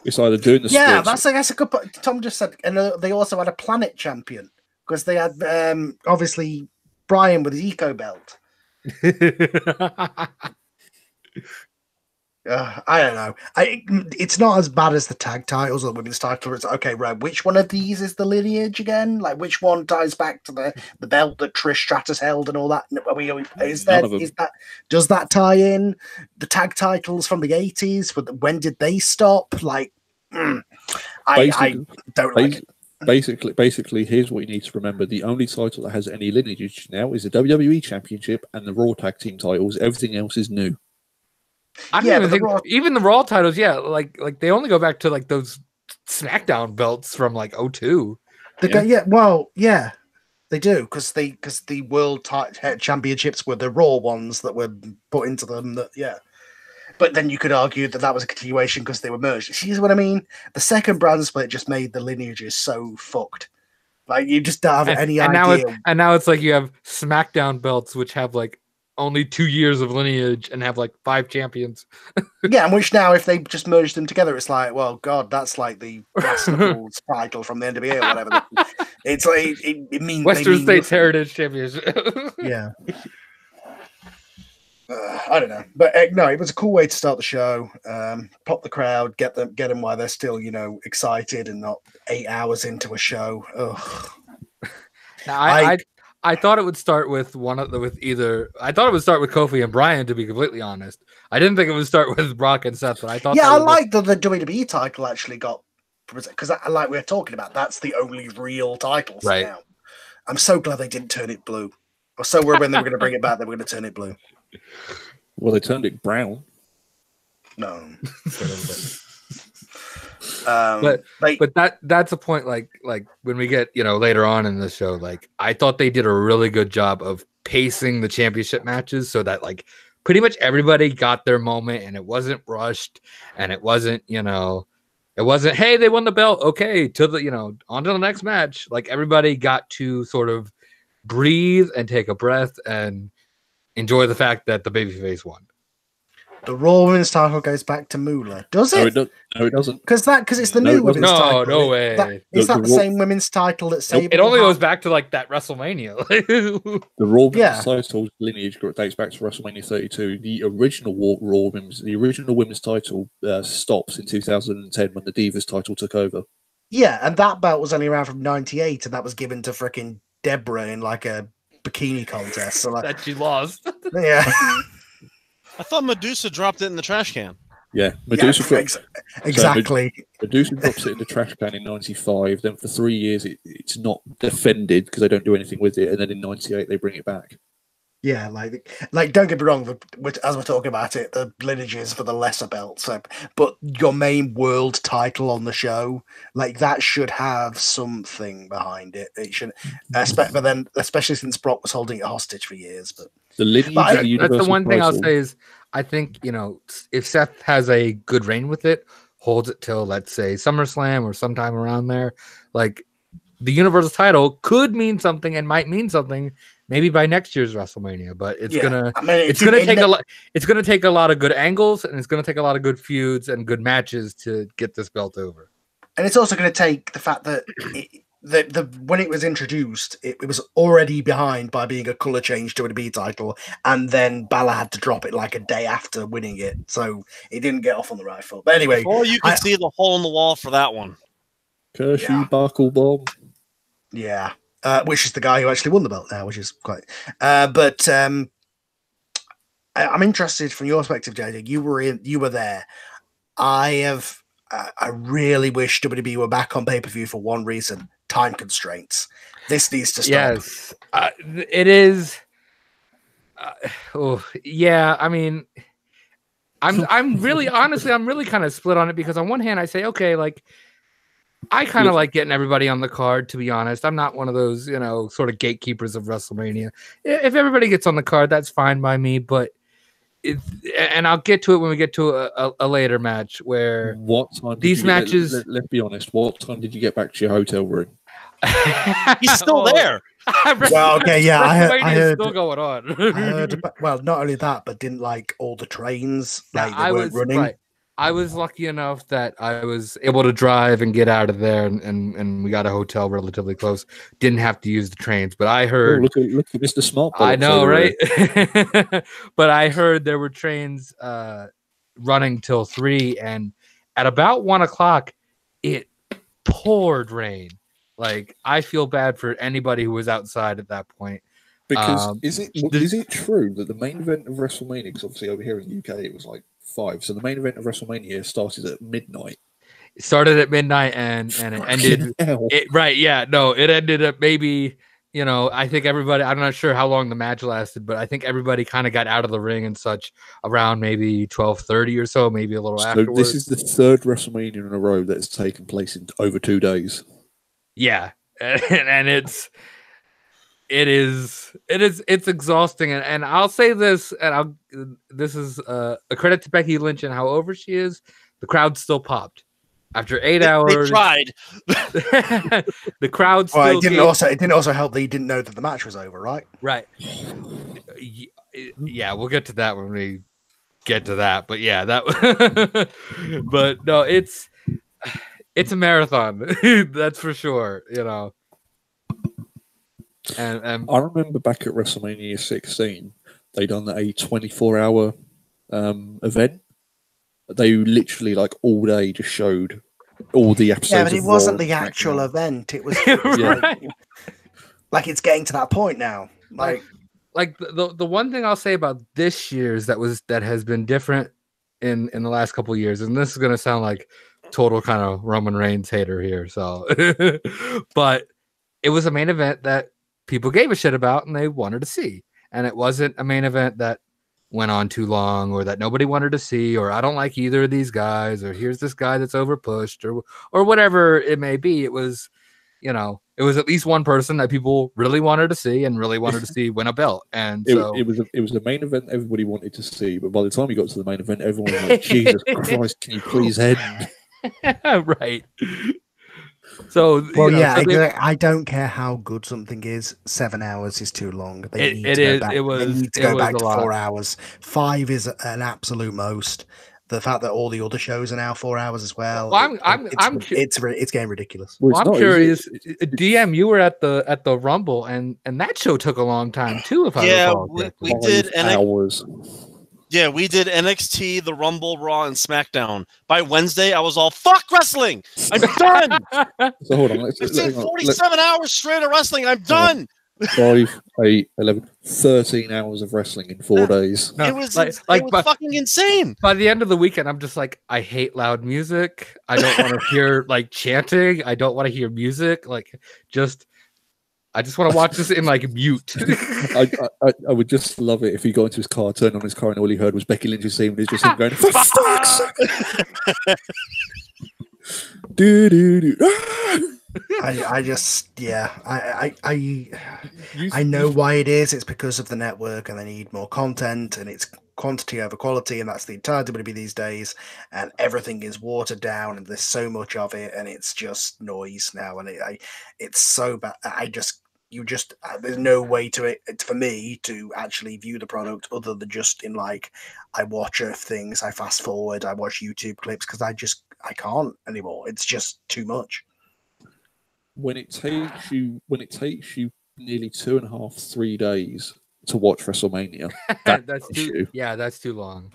It's either doing the splits. That's a good point. Tom just said, and they also had a Planet champion because they had obviously Brian with his Eco belt. I don't know. It's not as bad as the tag titles or the women's title. It's okay, right? Which one of these is the lineage again? Like, which one ties back to the belt that Trish Stratus held and all that? Does that tie in the tag titles from the 80s? When did they stop? Like, I don't like it. Basically, here's what you need to remember: the only title that has any lineage now is the WWE Championship and the Raw Tag Team titles. Everything else is new. I don't even think even the Raw titles, like they only go back to like those SmackDown belts from like 2002. They do because the World Championships were the Raw ones that were put into them. But then you could argue that was a continuation because they were merged. See what I mean? The second brand split just made the lineages so fucked. Like you just don't have any idea. Now it's like you have SmackDown belts which have like only 2 years of lineage and have like 5 champions. Yeah, and which now, if they just merge them together, it's like, well, God, that's like the Wrestlemania title from the NWA or whatever. It's like it means Western States Heritage Championship. Yeah. I don't know, but no, it was a cool way to start the show. Pop the crowd, get them while they're still, excited and not 8 hours into a show. Ugh. Now, I thought it would start with I thought it would start with Kofi and Bryan, to be completely honest. I didn't think it would start with Brock and Seth, but I thought. Yeah, I like that the WWE title actually got, because like we were talking about, that's the only real title now. I'm so glad they didn't turn it blue. I was so worried when they were going to bring it back, they were going to turn it blue. Well, they turned it brown. No. But that's a point. Like when we get later on in the show, like I thought they did a really good job of pacing the championship matches so that like pretty much everybody got their moment and it wasn't rushed and it wasn't hey, they won the belt, okay, to the on to the next match. Like everybody got to sort of breathe and take a breath and enjoy the fact that the babyface won. The Raw Women's title goes back to Moolah. Does it? No, it doesn't. Because it's the new women's title. No way. Is that the same women's title that Sable? It only goes back to like that WrestleMania. The Raw Women's title lineage dates back to WrestleMania 32. The original women's title stops in 2010 when the Divas title took over. Yeah, and that belt was only around from 98, and that was given to frickin' Deborah in like a bikini contest. So that she lost. Yeah. I thought Medusa dropped it in the trash can. Yeah, Medusa drops exactly. Medusa drops it in the trash can in 95. Then for 3 years, it's not defended because they don't do anything with it. And then in 98, they bring it back. Yeah, like don't get me wrong. As we're talking about it, the lineages for the lesser belts. But your main world title on the show, like that should have something behind it. It should, but then especially since Brock was holding it hostage for years. But the lineage that's the one thing I'll say is I think if Seth has a good reign with it, holds it till let's say SummerSlam or sometime around there, like the Universal title could mean something and might mean something. Maybe by next year's WrestleMania, but it's gonna take a lot of good angles and it's gonna take a lot of good feuds and good matches to get this belt over. And it's also gonna take the fact that when it was introduced, it was already behind by being a color change to a WWE title, and then Balor had to drop it like a day after winning it, so it didn't get off on the right foot. But anyway, or you can see the hole in the wall for that one. Kershaw buckle bomb. Yeah. Which is the guy who actually won the belt now, which is quite. But I'm interested from your perspective, JJ. You were there. I really wish WWE were back on pay-per-view for one reason: time constraints. This needs to stop. Yes, it is. Yeah. I mean, I'm really kind of split on it because on one hand I say, okay, like. I kind of like getting everybody on the card, to be honest. I'm not one of those, sort of gatekeepers of WrestleMania. If everybody gets on the card, that's fine by me. But and I'll get to it when we get to a later match where what time these matches. Let's be honest. What time did you get back to your hotel room? He's still there. Well, okay, yeah, I heard still going on. I heard well, not only that, but didn't like all the trains they weren't running. Right. I was lucky enough that I was able to drive and get out of there, and we got a hotel relatively close. Didn't have to use the trains, but I heard. Look at Mr. Smart. I know, right? But I heard there were trains running till 3, and at about 1 o'clock, it poured rain. Like, I feel bad for anybody who was outside at that point. Because is it true that the main event of WrestleMania, because obviously over here in the UK it was like 5, so the main event of WrestleMania started at midnight. It started at midnight and it ended. It ended up maybe, I think everybody, I'm not sure how long the match lasted, but I think everybody kind of got out of the ring and such around maybe 12:30 or so, maybe a little afterwards. This is the 3rd WrestleMania in a row that's taken place in over 2 days. Yeah, and it's exhausting, and I'll say this, and this is a credit to Becky Lynch and how over she is. The crowd still popped after 8 hours. They tried. The crowd still. Well, it didn't also help that you didn't know that the match was over, right? Right. Yeah, we'll get to that when we get to that. But yeah, that. But no, it's a marathon. That's for sure. And I remember back at WrestleMania 16, they done a 24-hour event. They literally like all day just showed all the episodes. Yeah, but it of wasn't Raw the actual event. It was right. Like it's getting to that point now. Like the one thing I'll say about this year's that has been different in the last couple of years, and this is gonna sound like total kind of Roman Reigns hater here, so but it was a main event that people gave a shit about and they wanted to see, and it wasn't a main event that went on too long or that nobody wanted to see, or I don't like either of these guys, or here's this guy that's over pushed, or whatever it may be. It was, it was at least one person that people really wanted to see and really wanted to see win a belt. And it was the main event everybody wanted to see, but by the time we got to the main event, everyone was like, Jesus Christ, can you please end? Right. So, I don't care how good something is. 7 hours is too long. They need to go back to 4 hours. 5 is an absolute most. The fact that all the other shows are now 4 hours as well. It's getting ridiculous. Well, I'm curious. DM, you were at the Rumble, and that show took a long time too. If I recall, we did hours. Yeah, we did NXT, the Rumble, Raw, and SmackDown. By Wednesday, I was all, fuck wrestling! I'm done! So hold on. 47 hours straight of wrestling, I'm done! 5, 8, 11, 13 hours of wrestling in 4 days. No, it was fucking insane. By the end of the weekend, I'm just like, I hate loud music. I don't want to hear chanting. I don't want to hear music. I just want to watch this in mute. I would just love it if he got into his car, turned on his car, and all he heard was Becky Lynch's theme. It's just him going, "For fuck's sake!" I know why it is. It's because of the network, and they need more content, and it's quantity over quality, and that's the entire WWE these days. And everything is watered down, and there's so much of it, and it's just noise now. And it's so bad. There's no way for me to actually view the product other than just in I watch things, I fast forward, I watch YouTube clips because I can't anymore. It's just too much. When it takes you nearly 2.5, 3 days to watch WrestleMania, that's too long.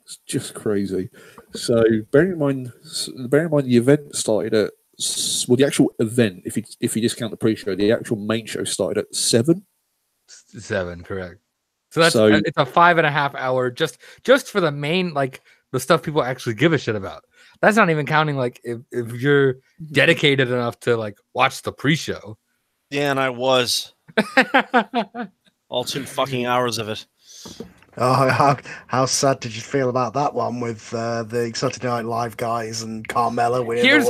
It's just crazy. So bearing in mind the event started at the actual event, if you discount the pre-show, the actual main show started at 7. 7, correct. So it's a 5.5 hour just for the main, the stuff people actually give a shit about. That's not even counting if you're dedicated enough to watch the pre-show. Yeah, and I was all 2 fucking hours of it. Oh, how sad did you feel about that one with the Saturday Night Live guys and Carmella winning? Here's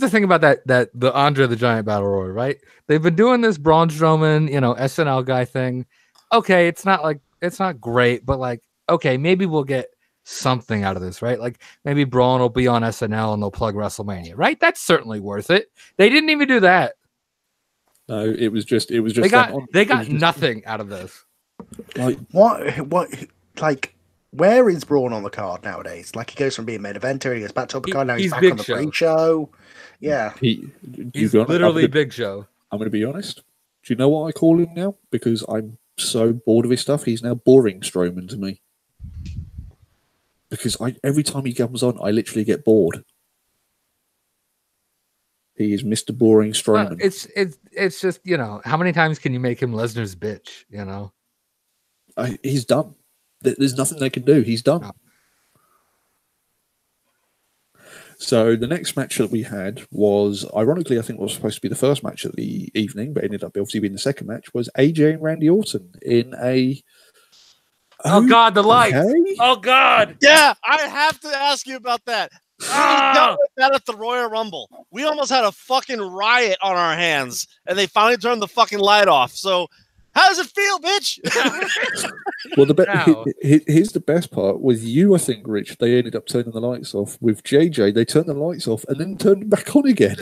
the thing about that the Andre the Giant Battle Royal, right? They've been doing this Braun Strowman, SNL guy thing. Okay, it's not great, but okay, maybe we'll get something out of this, right? Maybe Braun will be on SNL and they'll plug WrestleMania, right? That's certainly worth it. They didn't even do that. No, it was just they got nothing out of this. Where is Braun on the card nowadays? He goes from being main eventer, he goes back to upper card, now he's back on the pre-show. Yeah. He's literally Big Show. I'm going to be honest. Do you know what I call him now? Because I'm so bored of his stuff. He's now boring Strowman to me. Because every time he comes on, I literally get bored. He is Mr. Boring Strowman. Well, it's just, you know, how many times can you make him Lesnar's bitch, you know? He's done. There's nothing they can do. He's done. No. So the next match that we had was, ironically, I think was supposed to be the first match of the evening, but ended up obviously being the second match, was AJ and Randy Orton in a... Oh, God, the lights! Okay. Oh, God! Yeah, I have to ask you about that. We dealt with that at the Royal Rumble. We almost had a fucking riot on our hands, and they finally turned the fucking light off. So, how does it feel, bitch? Well, here's the best part. With you, I think, Rich, they ended up turning the lights off. With JJ, they turned the lights off and then turned them back on again.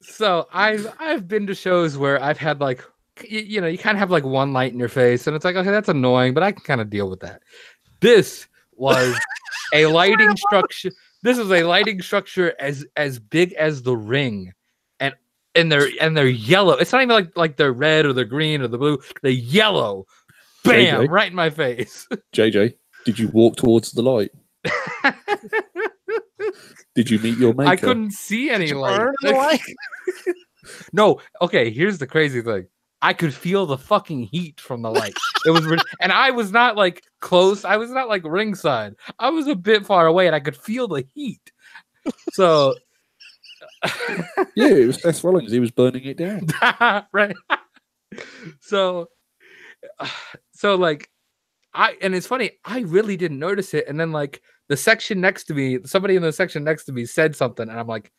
So I've been to shows where I've had like, you know, you kind of have like one light in your face, and it's like, okay, that's annoying, but I can kind of deal with that. This was a lighting structure. This is a lighting structure as big as the ring, and they're yellow. It's not even like they're red or they're green or the blue. They're yellow. Bam! JJ, right in my face. JJ, did you walk towards the light? Did you meet your maker? I couldn't see any light. Burn the light? No. Okay. Here's the crazy thing. I could feel the fucking heat from the light. It was, and I was not like close. I was not like ringside. I was a bit far away, and I could feel the heat. So, yeah, it was Seth Rollins. He was burning it down. Right. So like, and it's funny. I really didn't notice it, and then like the section next to me, somebody in the section next to me said something, and I'm like,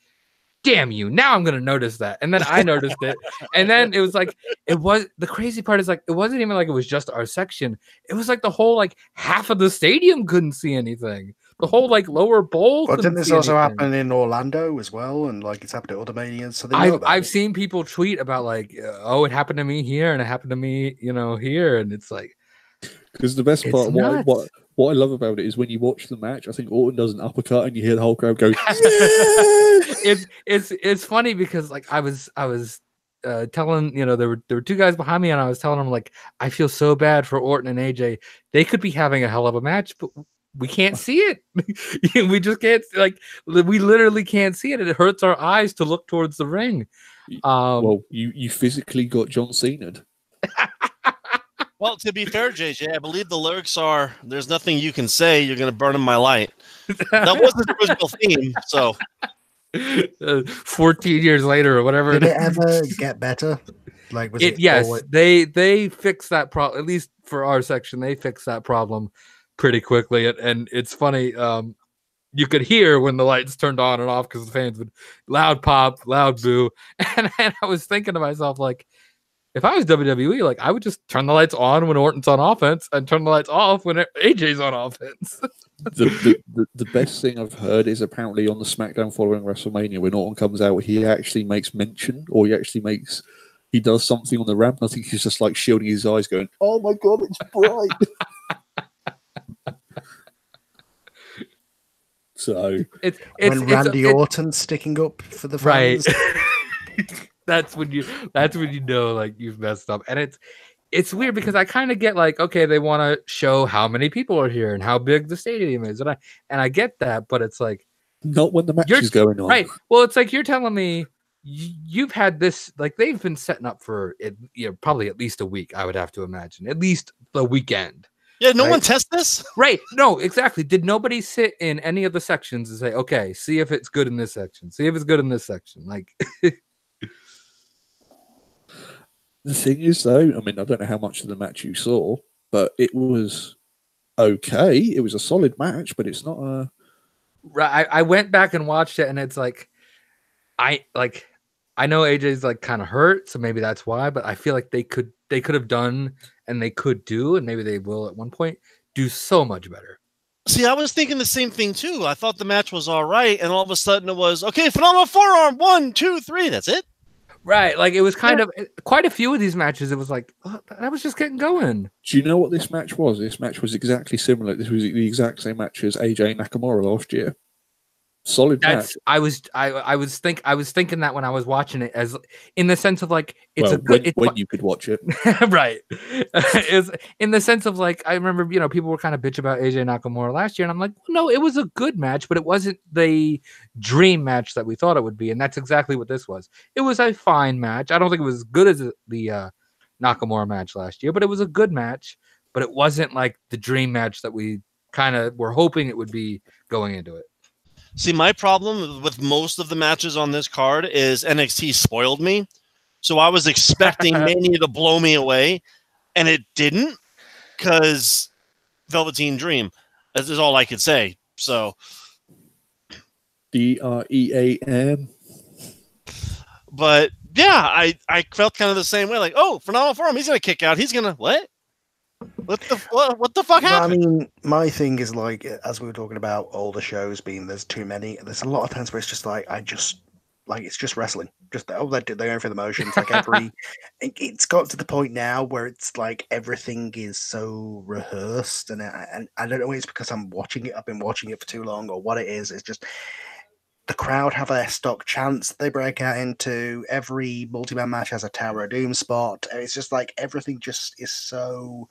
damn you, now I'm gonna notice that. And then I noticed it, and then it was like, the crazy part is like, it wasn't even like it was just our section. It was like the whole like half of the stadium couldn't see anything. The whole like lower bowl. But didn't this also happen in Orlando as well? And like it's happened at other Manias. So I've seen people tweet about like, oh, it happened to me here and it happened to me, you know, here, and it's like, because the best part, what I love about it is when you watch the match, I think Orton does an uppercut and you hear the whole crowd go, yeah! It's funny because like I was telling, you know, there were two guys behind me, and I was telling them like, I feel so bad for Orton and AJ. They could be having a hell of a match, but we can't see it. We just can't, like, we literally can't see it. It hurts our eyes to look towards the ring. Well, you physically got John Cena'd. Well, to be fair, JJ, I believe the lyrics are, there's nothing you can say, you're going to burn in my light. That wasn't the original theme, so. 14 years later or whatever. Did it ever get better? Like, was it yes, always... they fixed that problem, at least for our section. They fixed that problem pretty quickly. And it's funny, you could hear when the lights turned on and off because the fans would loud pop, loud boo. And I was thinking to myself, like, if I was WWE, like, I would just turn the lights on when Orton's on offense and turn the lights off when AJ's on offense. The best thing I've heard is apparently on the SmackDown following WrestleMania, when Orton comes out, he actually makes mention, or he does something on the ramp, and I think he's just like shielding his eyes going, oh my God, it's bright. So it's Randy Orton sticking up for the fans. Right. That's when you know, like, you've messed up. And it's weird because I kind of get like, okay, they want to show how many people are here and how big the stadium is, and I get that, but it's like, not when the match is going on, right? Well, it's like you're telling me you've had this, like, they've been setting up for it, you know, probably at least a week. I would have to imagine at least the weekend. Yeah, no one tests this, right? No, exactly. Did nobody sit in any of the sections and say, okay, see if it's good in this section, see if it's good in this section, like. The thing is, though, I mean, I don't know how much of the match you saw, but it was okay. It was a solid match, but it's not a. Right. I went back and watched it, and it's like, I know AJ's like kind of hurt, so maybe that's why. But I feel like they could have done, and they could do, and maybe they will at one point do so much better. See, I was thinking the same thing too. I thought the match was all right, and all of a sudden it was okay. Phenomenal forearm, 1, 2, 3. That's it. Right, like it was kind of quite a few of these matches. It was like, oh, that was just getting going. Do you know what this match was? This match was exactly similar. This was the exact same match as AJ Nakamura last year. Solid match. I was thinking that when I was watching it, as in the sense of like it's well, a good when you could watch it. right. Is in the sense of like I remember, people were kind of bitch about AJ Nakamura last year, and I'm like, no, it was a good match, but it wasn't the dream match that we thought it would be, and that's exactly what this was. It was a fine match. I don't think it was as good as the Nakamura match last year, but it was a good match. But it wasn't like the dream match that we kind of were hoping it would be going into it. See, my problem with most of the matches on this card is NXT spoiled me. So I was expecting Mania to blow me away, and it didn't, because Velveteen Dream. That is all I could say. So DREAM. But yeah, I felt kind of the same way. Like, oh, phenomenal for him. He's gonna kick out. He's gonna what? What the fuck happened? I mean, my thing is like, as we were talking about all the shows being there's too many. There's a lot of times where it's just like it's just wrestling. Just they're going through the motions. Like it's got to the point now where it's like everything is so rehearsed, and I don't know if it's because I'm watching it. I've been watching it for too long, or what it is. It's just the crowd have their stock chants they break out into. Every multi-man match has a Tower of Doom spot. It's just like everything just is so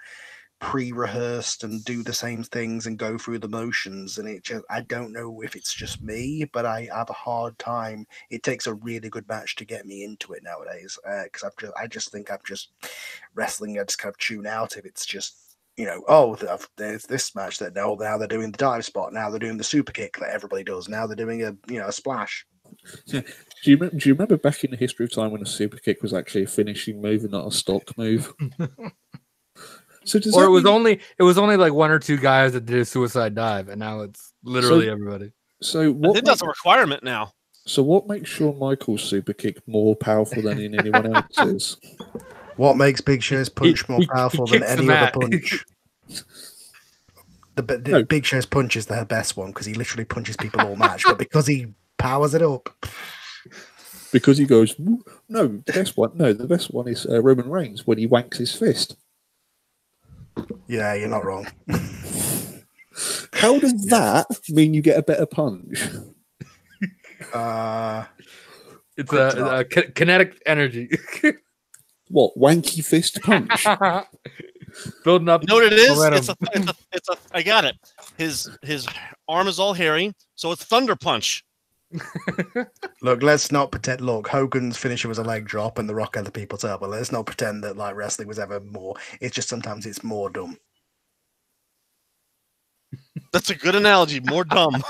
pre-rehearsed and do the same things and go through the motions, and I don't know if it's just me, but I have a hard time. It takes a really good match to get me into it nowadays, because I just think I'm just wrestling. I just kind of tune out if it's just there's this match that now they're doing the dive spot, now they're doing the super kick that everybody does, now they're doing a splash. Do you remember back in the history of time when a super kick was actually a finishing move and not a stock move? So or it was only like one or two guys that did a suicide dive, and now it's literally everybody. So I think that's a requirement now. So what makes Shawn Michaels' super kick more powerful than in anyone else's? What makes Big Show's punch more powerful than any other punch? The Big Show's punch is the best one because he literally punches people all match, but because he powers it up. Because he goes, no, the best one is Roman Reigns when he wanks his fist. Yeah, you're not wrong. How does that mean you get a better punch? It's a kinetic energy. What, wanky fist punch? Building up. You know what it is? It's a. I got it. His arm is all hairy, so it's thunder punch. Look, let's not pretend. Look, Hogan's finisher was a leg drop, and The Rock had the people's elbow. Let's not pretend that like wrestling was ever more. It's just sometimes it's more dumb. That's a good analogy. More dumb.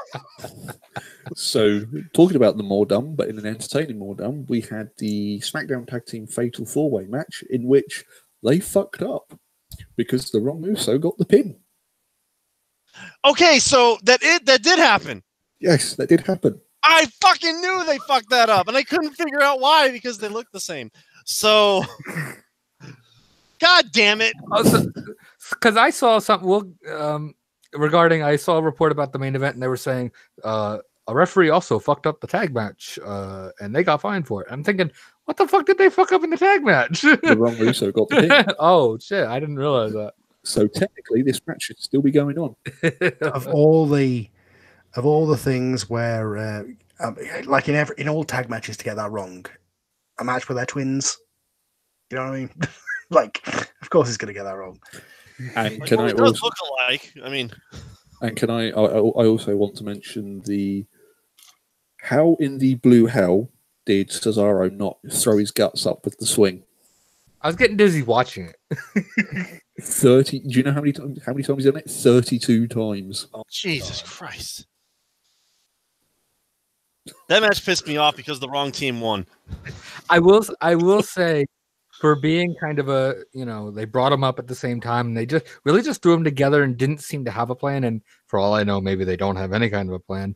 So, talking about the more dumb, but in an entertaining more dumb, we had the SmackDown Tag Team Fatal 4-Way match in which they fucked up because the wrong Uso got the pin. Okay, so that did happen. Yes, that did happen. I fucking knew they fucked that up, and I couldn't figure out why because they looked the same. So, God damn it! Because I saw something. Regarding, I saw a report about the main event, and they were saying a referee also fucked up the tag match, and they got fined for it. I'm thinking, what the fuck did they fuck up in the tag match? The wrong Uso got the pin. Oh shit! I didn't realize that. So technically, this match should still be going on. Of all the things where, like in all tag matches, to get that wrong, a match where they're twins, you know what I mean? Like, of course, he's gonna get that wrong. And can I also look alike? I mean, and can I also want to mention how in the blue hell did Cesaro not throw his guts up with the swing? I was getting dizzy watching it. 30. Do you know how many times he's done it? 32 times. Oh, Jesus Christ! That match pissed me off because the wrong team won. I will say, for being kind of they brought them up at the same time, and they just threw them together and didn't seem to have a plan. And for all I know, maybe they don't have any kind of a plan.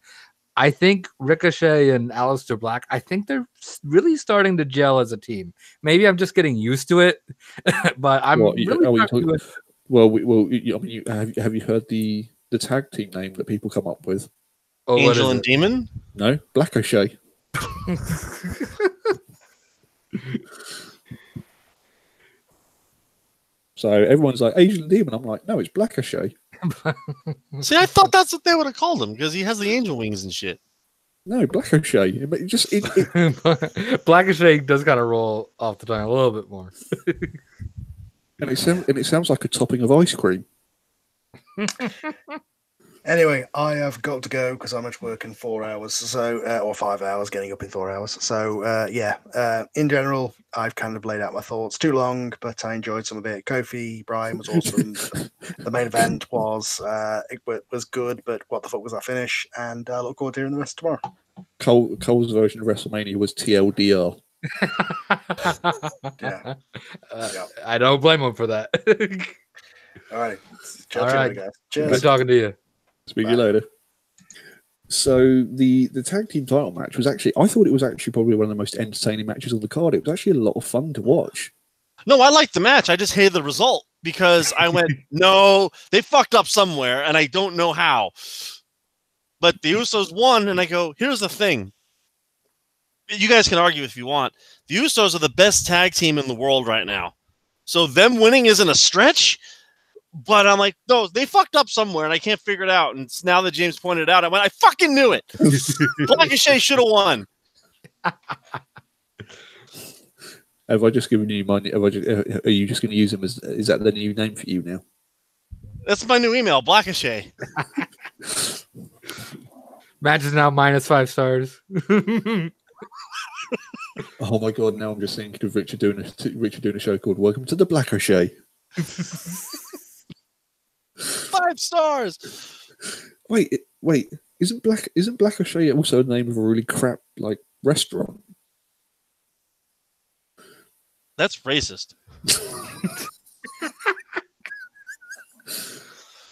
I think Ricochet and Aleister Black, I think they're really starting to gel as a team. Maybe I'm just getting used to it, but I'm have you heard the tag team name that people come up with? Oh, Angel and Demon? No, Black O'Shea. So everyone's like, Angel and Demon. I'm like, no, it's Black O'Shea. See, I thought that's what they would have called him because he has the angel wings and shit. No, Black O'Shea. Black and Shake does kind of roll off the tongue a little bit more. And it sounds like a topping of ice cream. Anyway, I have got to go because I'm at work in 4 hours, so or 5 hours, getting up in 4 hours. So in general, I've kind of laid out my thoughts. Too long, but I enjoyed some of it. Kofi, Brian was awesome. The main event was good, but what the fuck was that finish? And I look forward to hearing the rest tomorrow. Cole's version of WrestleMania was TLDR. Yeah. I don't blame him for that. All right. All right. Guys. Good Cheers. talking to you. Speak to you later. So the tag team title match was I thought it was actually probably one of the most entertaining matches on the card. It was actually a lot of fun to watch. No, I liked the match. I just hated the result because I went, no, they fucked up somewhere, and I don't know how. But the Usos won, and I go, here's the thing. You guys can argue if you want. The Usos are the best tag team in the world right now. So them winning isn't a stretch. But I'm like, no, they fucked up somewhere, and I can't figure it out. And now that James pointed it out, I went, I fucking knew it. Black and Shea should have won. Have I just given you my? Are you just going to use them as? Is that the new name for you now? That's my new email, Black and Shea. Match is now -5 stars. Oh my god! Now I'm just thinking of Richard doing a show called "Welcome to the Black O'Shea." 5 stars. Wait! Isn't Black O'Shea also the name of a really crap restaurant? That's racist.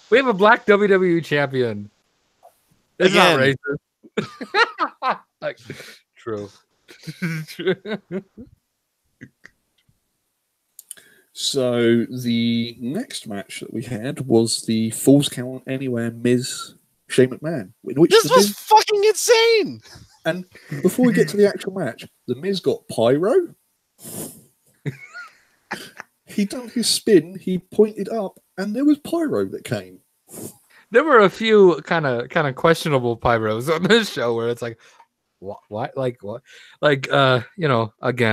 We have a black WWE champion. It's not racist. True. So the next match that we had was the Falls Count Anywhere Miz Shane McMahon. This was fucking insane. And before we get to the actual match, the Miz got pyro. He done his spin. He pointed up, and there was pyro that came. There were a few kind of questionable pyros on this show where it's like, what? Again,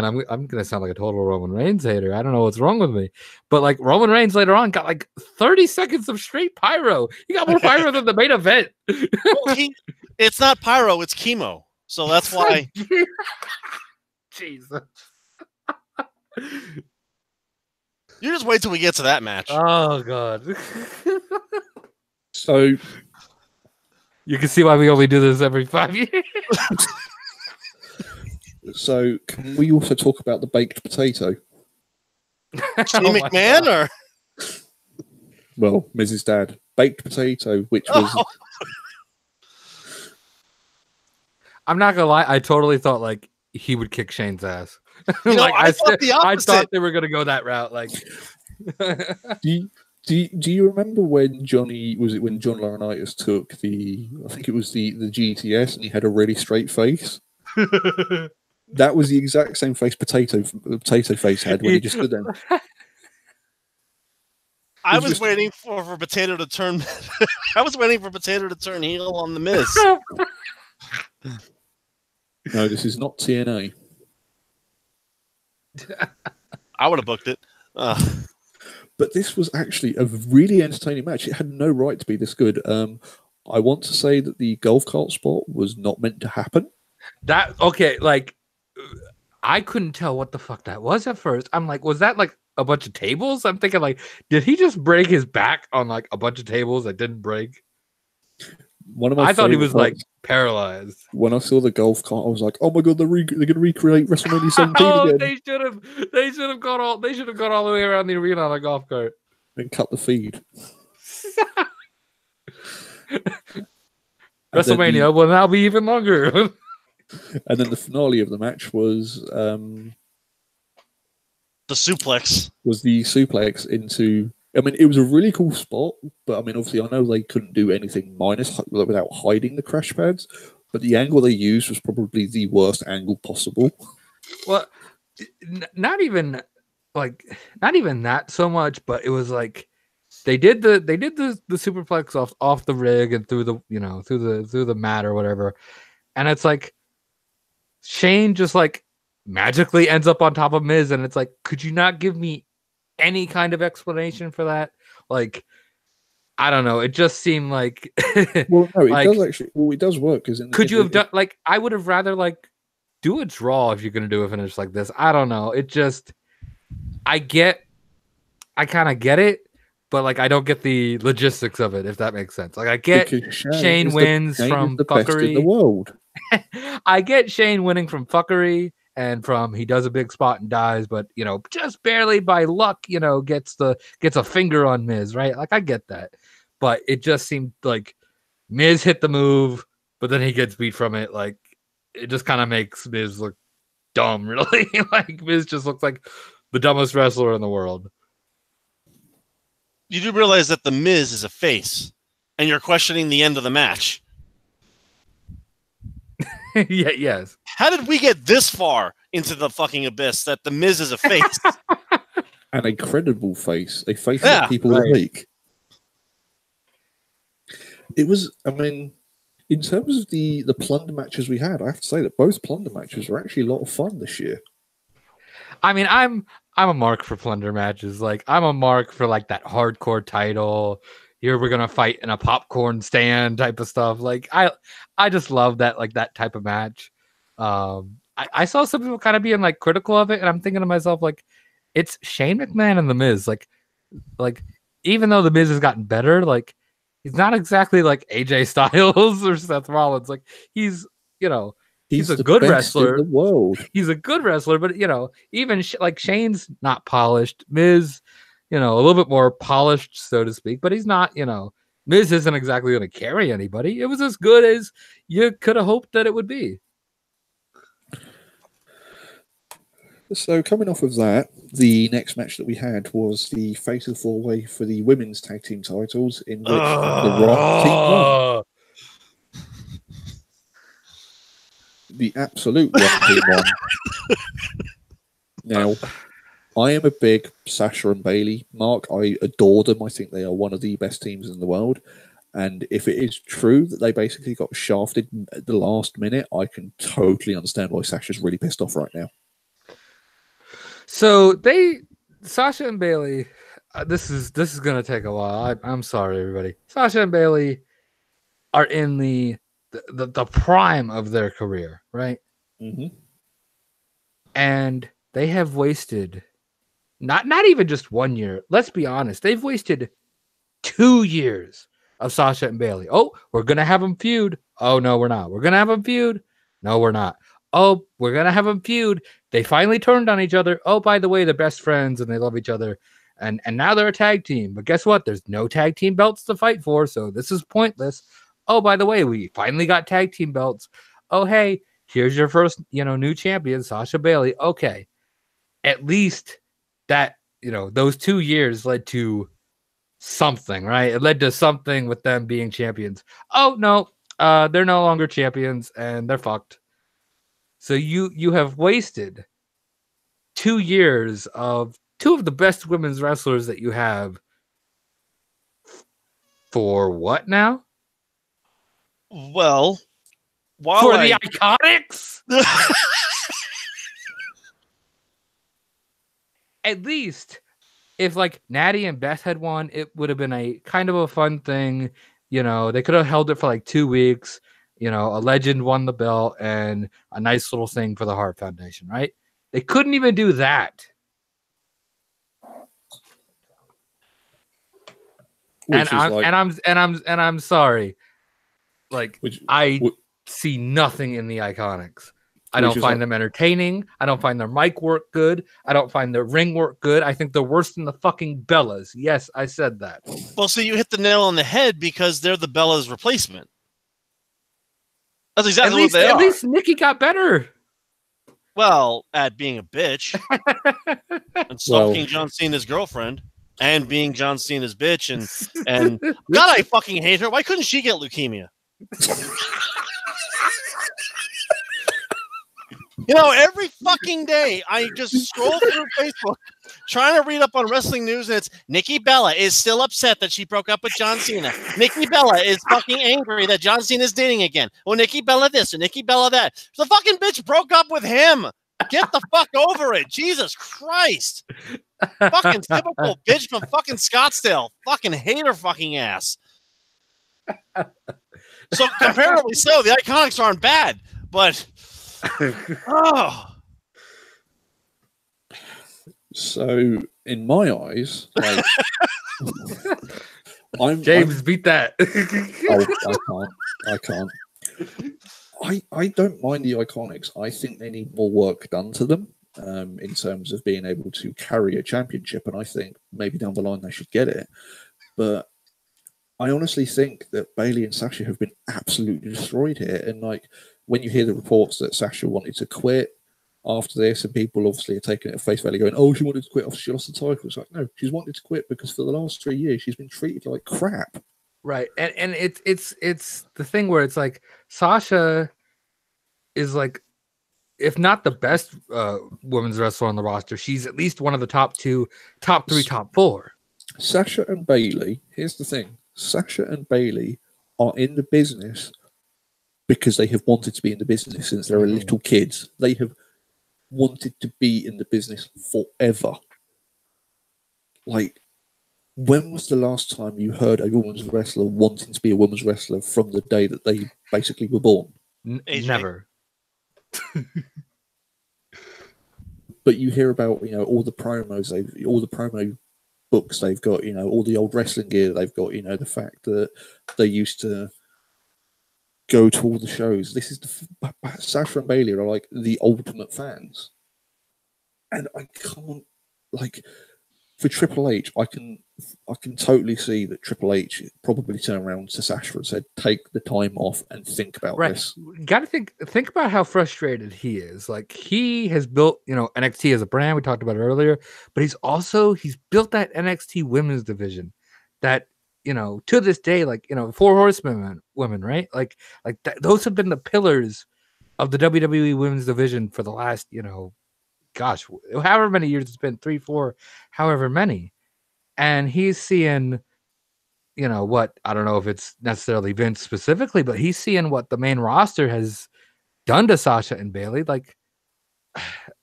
I'm gonna sound like a total Roman Reigns hater. I don't know what's wrong with me, but Roman Reigns later on got 30 seconds of straight pyro. He got more pyro than the main event. Well, it's not pyro, it's chemo. So that's why. Jesus. You just wait till we get to that match. Oh god. So you can see why we only do this every 5 years. So can we also talk about the baked potato? Shane McMahon or? Well, Mrs. Dad. Baked potato, which was... I'm not gonna lie, I totally thought he would kick Shane's ass. I thought the opposite. I thought they were gonna go that route. Do you remember when John Laurinaitis took I think it was the GTS, and he had a really straight face? That was the exact same face potato face had when he just stood there. I was waiting for Potato to turn. I was waiting for Potato to turn heel on the Miz. No, this is not TNA. I would have booked it. But this was actually a really entertaining match. It had no right to be this good. I want to say that the golf cart spot was not meant to happen. I couldn't tell what the fuck that was at first. I'm like, was that a bunch of tables? I'm thinking did he just break his back on a bunch of tables that didn't break? I thought he was paralyzed. When I saw the golf cart, I was like, "Oh my god, they're going to recreate WrestleMania 17 again." They should have gone all the way around the arena on a golf cart and cut the feed. WrestleMania will now be even longer. And then the finale of the match was the suplex. Was the suplex into? I mean, it was a really cool spot, but I mean, obviously, I know they couldn't do anything without hiding the crash pads. But the angle they used was probably the worst angle possible. Well, not even that so much, but it was they did the superplex off the rig and through the mat or whatever. And it's like Shane just like magically ends up on top of Miz, and it's like, could you not give me any kind of explanation for that? Like, I don't know. It just seemed like Well, no, it like, does actually. Well, it does work because could you have done like I would have rather like do a draw if you're gonna do a finish like this. I don't know. It just I kind of get it, but like I don't get the logistics of it, if that makes sense. Like I get Shane wins from the best in the fuckery. world. I get Shane winning from fuckery and from he does a big spot and dies, but you know, just barely by luck, you know, gets a finger on Miz, right? Like I get that. But it just seemed like Miz hit the move, but then he gets beat from it. Like it just kind of makes Miz look dumb, really. Like Miz just looks like the dumbest wrestler in the world. You do realize that the Miz is a face, and you're questioning the end of the match. Yeah, yes. How did we get this far into the fucking abyss that the Miz is a face? And a credible face, a face that people like. It was, I mean, in terms of the plunder matches we had, I have to say that both plunder matches were actually a lot of fun this year. I mean, I'm a mark for plunder matches. Like I'm a mark for like that hardcore title. Here we're gonna fight in a popcorn stand type of stuff. Like I just love that, like that type of match. I saw some people kind of being like critical of it, and I'm thinking to myself, like, it's Shane McMahon and The Miz. Like even though The Miz has gotten better, like he's not exactly like AJ Styles or Seth Rollins. Like he's, you know, he's a good wrestler. In the world. He's a good wrestler, but you know, even like Shane's not polished. Miz, you know, a little bit more polished, so to speak, but he's not, you know, Miz isn't exactly going to carry anybody. It was as good as you could have hoped that it would be. So coming off of that, the next match that we had was the Fatal 4-Way for the women's tag team titles, in which the Rock team won. The absolute Rock team won. Now, I am a big Sasha and Bailey mark. I adore them. I think they are one of the best teams in the world. And if it is true that they basically got shafted at the last minute, I can totally understand why Sasha's really pissed off right now. So Sasha and Bailey, this is gonna take a while. I'm sorry, everybody. Sasha and Bailey are in the prime of their career, right? Mm-hmm. And they have wasted not even just 1 year. Let's be honest. They've wasted 2 years of Sasha and Bailey. Oh, we're gonna have them feud. Oh no, we're not. We're gonna have them feud. No, we're not. Oh, we're gonna have them feud. They finally turned on each other. Oh, by the way, they're best friends and they love each other. And now they're a tag team. But guess what? There's no tag team belts to fight for, so this is pointless. Oh, by the way, we finally got tag team belts. Oh, hey, here's your first, you know, new champion, Sasha Bailey. Okay. At least that, you know, those 2 years led to something, right? It led to something with them being champions. Oh, no, they're no longer champions and they're fucked. So you have wasted 2 years of two of the best women's wrestlers that you have for what now? Well, for the Iconics? At least if like Natty and Beth had won, it would have been a kind of a fun thing. You know, they could have held it for like 2 weeks. You know, a legend won the belt and a nice little thing for the Hart Foundation, right? They couldn't even do that. And I'm sorry. Like I see nothing in the Iconics. I don't find them entertaining. I don't find their mic work good. I don't find their ring work good. I think they're worse than the fucking Bellas. Yes, I said that. Well, so you hit the nail on the head because they're the Bellas' replacement. That's exactly what they are. At least Nikki got better. Well, at being a bitch and stalking John Cena's girlfriend and being John Cena's bitch and God, I fucking hate her. Why couldn't she get leukemia? You know, every fucking day I just scroll through Facebook trying to read up on wrestling news, and it's Nikki Bella is still upset that she broke up with John Cena. Nikki Bella is fucking angry that John Cena is dating again. Well, Nikki Bella this and Nikki Bella that. The fucking bitch broke up with him. Get the fuck over it. Jesus Christ. Fucking typical bitch from fucking Scottsdale. Fucking hate her fucking ass. So comparatively so, the Iconics aren't bad, but oh. So in my eyes, like, James, beat that. I can't. I don't mind the Iconics. I think they need more work done to them in terms of being able to carry a championship, and I think maybe down the line they should get it. But I honestly think that Bayley and Sasha have been absolutely destroyed here. And like when you hear the reports that Sasha wanted to quit after this, and people obviously are taking it at face value, going, "Oh, she wanted to quit after she lost the title." It's like, no, she's wanted to quit because for the last 3 years she's been treated like crap. Right, and it's the thing where it's like Sasha is like, if not the best women's wrestler on the roster, she's at least one of the top 2, top 3, top 4. Sasha and Bayley, here's the thing. Sasha and Bayley are in the business because they have wanted to be in the business since they were little kids. They have wanted to be in the business forever. Like, when was the last time you heard a women's wrestler wanting to be a women's wrestler from the day that they basically were born? Never. But you hear about, you know, all the promos, all the promo books they've got, you know, all the old wrestling gear they've got, you know, the fact that they used to go to all the shows. This is Sasha and Bayley are like the ultimate fans. And I can't, like, for Triple H, I can totally see that Triple H probably turned around to Sasha and said, "Take the time off and think about this." You got to think about how frustrated he is. Like, he has built, you know, NXT as a brand. We talked about it earlier, but he's built that NXT women's division that, you know, to this day, like, you know, 4 Horsemen women, right? Like that, those have been the pillars of the WWE women's division for the last, you know, gosh, however many years it's been, 3, 4, however many. And he's seeing, you know, what, I don't know if it's necessarily Vince specifically, but he's seeing what the main roster has done to Sasha and Bayley. Like,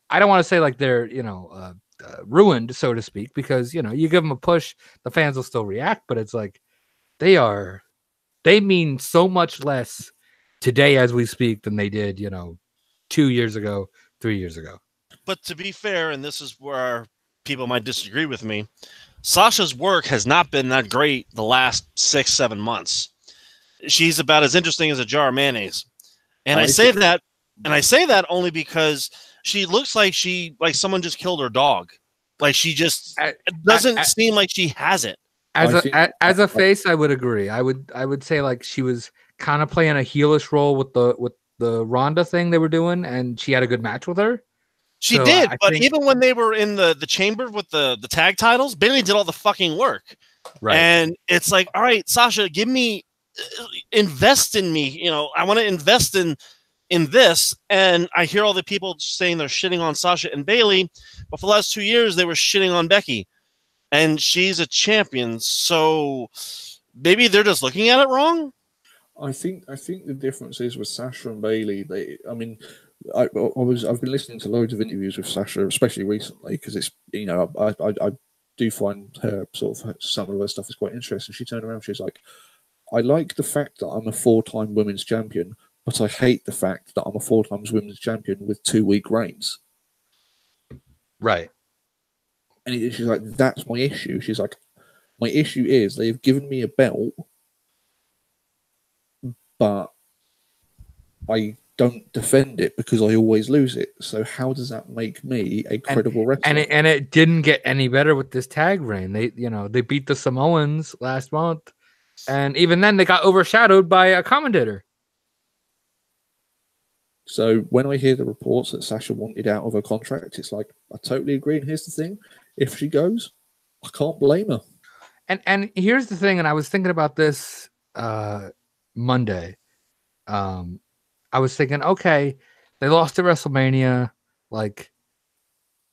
I don't want to say like they're, you know, ruined, so to speak, because, you know, you give them a push, the fans will still react, but it's like they mean so much less today as we speak than they did, you know, 2 years ago, 3 years ago. But to be fair, and this is where people might disagree with me, Sasha's work has not been that great the last 6-7 months. She's about as interesting as a jar of mayonnaise. And I say that only because she looks like someone just killed her dog. Like, she just doesn't seem like she has it. As a face, I would agree. I would say like she was kind of playing a heelish role with the Ronda thing they were doing, and she had a good match with her. She did, but even when they were in the chamber with the tag titles, Bayley did all the fucking work. Right. And it's like, all right, Sasha, invest in me. You know, I want to invest in this. And I hear all the people saying they're shitting on Sasha and Bayley, but for the last 2 years, they were shitting on Becky. And she's a champion, so maybe they're just looking at it wrong. I think the difference is with Sasha and Bayley. I've been listening to loads of interviews with Sasha, especially recently, because it's, you know, I do find her some of her stuff is quite interesting. She turned around, she's like, "I like the fact that I'm a 4-time women's champion, but I hate the fact that I'm a 4 times women's champion with 2-week reigns." Right. And she's like, "That's my issue." She's like, "My issue is they've given me a belt, but I don't defend it because I always lose it. So how does that make me a credible wrestler?" And it didn't get any better with this tag reign. They beat the Samoans last month, and even then they got overshadowed by a commentator. So when I hear the reports that Sasha wanted out of her contract, it's like, I totally agree. And here's the thing: if she goes, I can't blame her. And here's the thing, and I was thinking about this Monday. I was thinking, okay, they lost to WrestleMania. Like,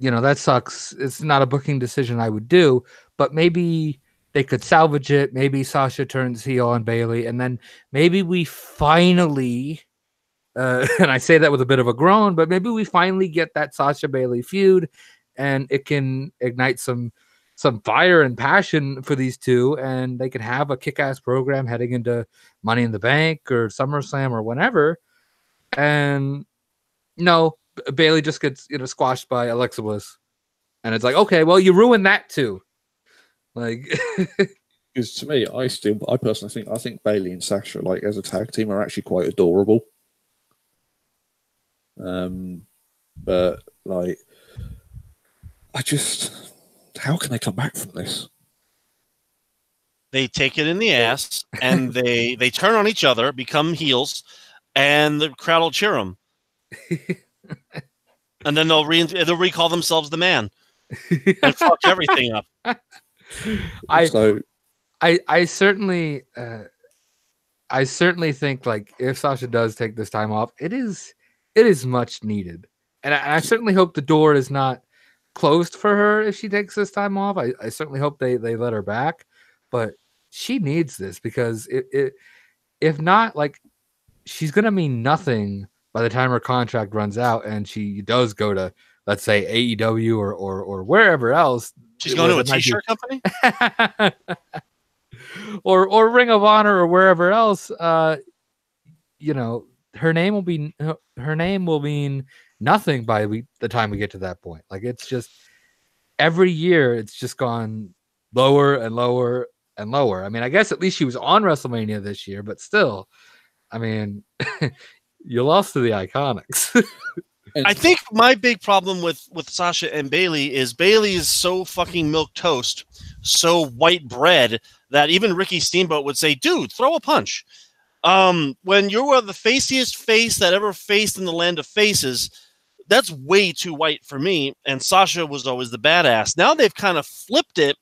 that sucks. It's not a booking decision I would do, but maybe they could salvage it. Maybe Sasha turns heel on Bayley, and then maybe we finally, and I say that with a bit of a groan, but maybe we finally get that Sasha Bayley feud, and it can ignite some fire and passion for these two, and they can have a kick-ass program heading into Money in the Bank or SummerSlam or whenever. And no, Bayley just gets squashed by Alexa Bliss, and it's like, okay, well, you ruined that too. Like, because to me, I personally think Bayley and Sasha, like as a tag team, are actually quite adorable. But like, how can they come back from this? They take it in the ass, and they turn on each other, become heels, and the crowd will cheer them. And then they'll recall themselves the man and fuck everything up. I certainly think, like, if Sasha does take this time off, it is much needed, and I certainly hope the door is not closed for her if she takes this time off. I certainly hope they let her back, but she needs this, because if not, like, she's gonna mean nothing by the time her contract runs out and she does go to, let's say, AEW or wherever else. She's going to a t-shirt company, or Ring of Honor or wherever else. Her name will mean nothing by the time we get to that point. Like, it's just every year it's just gone lower and lower and lower. I mean, I guess at least she was on WrestleMania this year, but still, I mean, you lost to the Iconics. I think my big problem with Sasha and Bayley is so fucking milk toast, so white bread, that even Ricky Steamboat would say, dude, throw a punch. When you are the faciest face that ever faced in the land of faces, that's way too white for me. And Sasha was always the badass. Now they've kind of flipped it,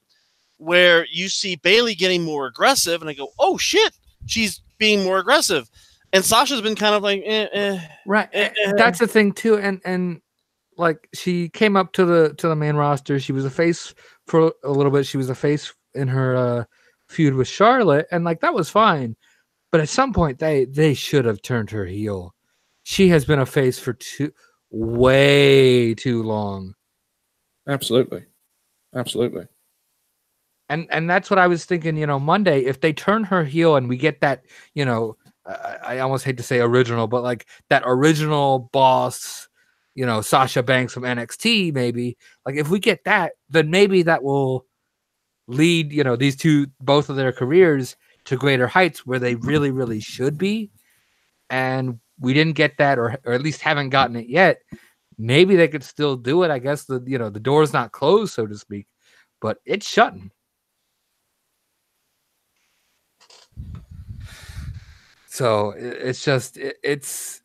where you see Bayley getting more aggressive, and I go, oh shit, she's being more aggressive. And Sasha's been kind of like, right. That's the thing too. And like, she came up to the main roster. She was a face for a little bit. She was a face in her feud with Charlotte, and like, that was fine. But at some point, they should have turned her heel. She has been a face for way too long. Absolutely. And that's what I was thinking, Monday, if they turn her heel and we get that, I almost hate to say original, but like that original boss, Sasha Banks from NXT, maybe, like, if we get that, then maybe that will lead, these two, both of their careers, to greater heights where they really, really should be. And we didn't get that, or at least haven't gotten it yet. Maybe they could still do it. I guess the door's not closed, so to speak, but it's shutting. So it's just, it's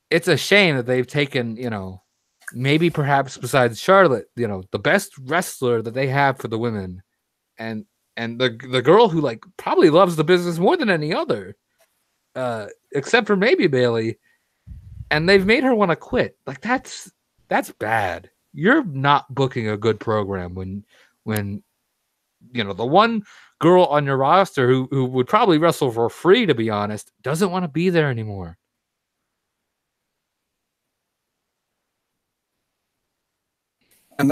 a shame that they've taken, maybe perhaps besides Charlotte, the best wrestler that they have for the women, and the girl who, like, probably loves the business more than any other, except for maybe Bayley, and they've made her want to quit. Like, that's bad. You're not booking a good program when the one girl on your roster who would probably wrestle for free, to be honest, doesn't want to be there anymore. And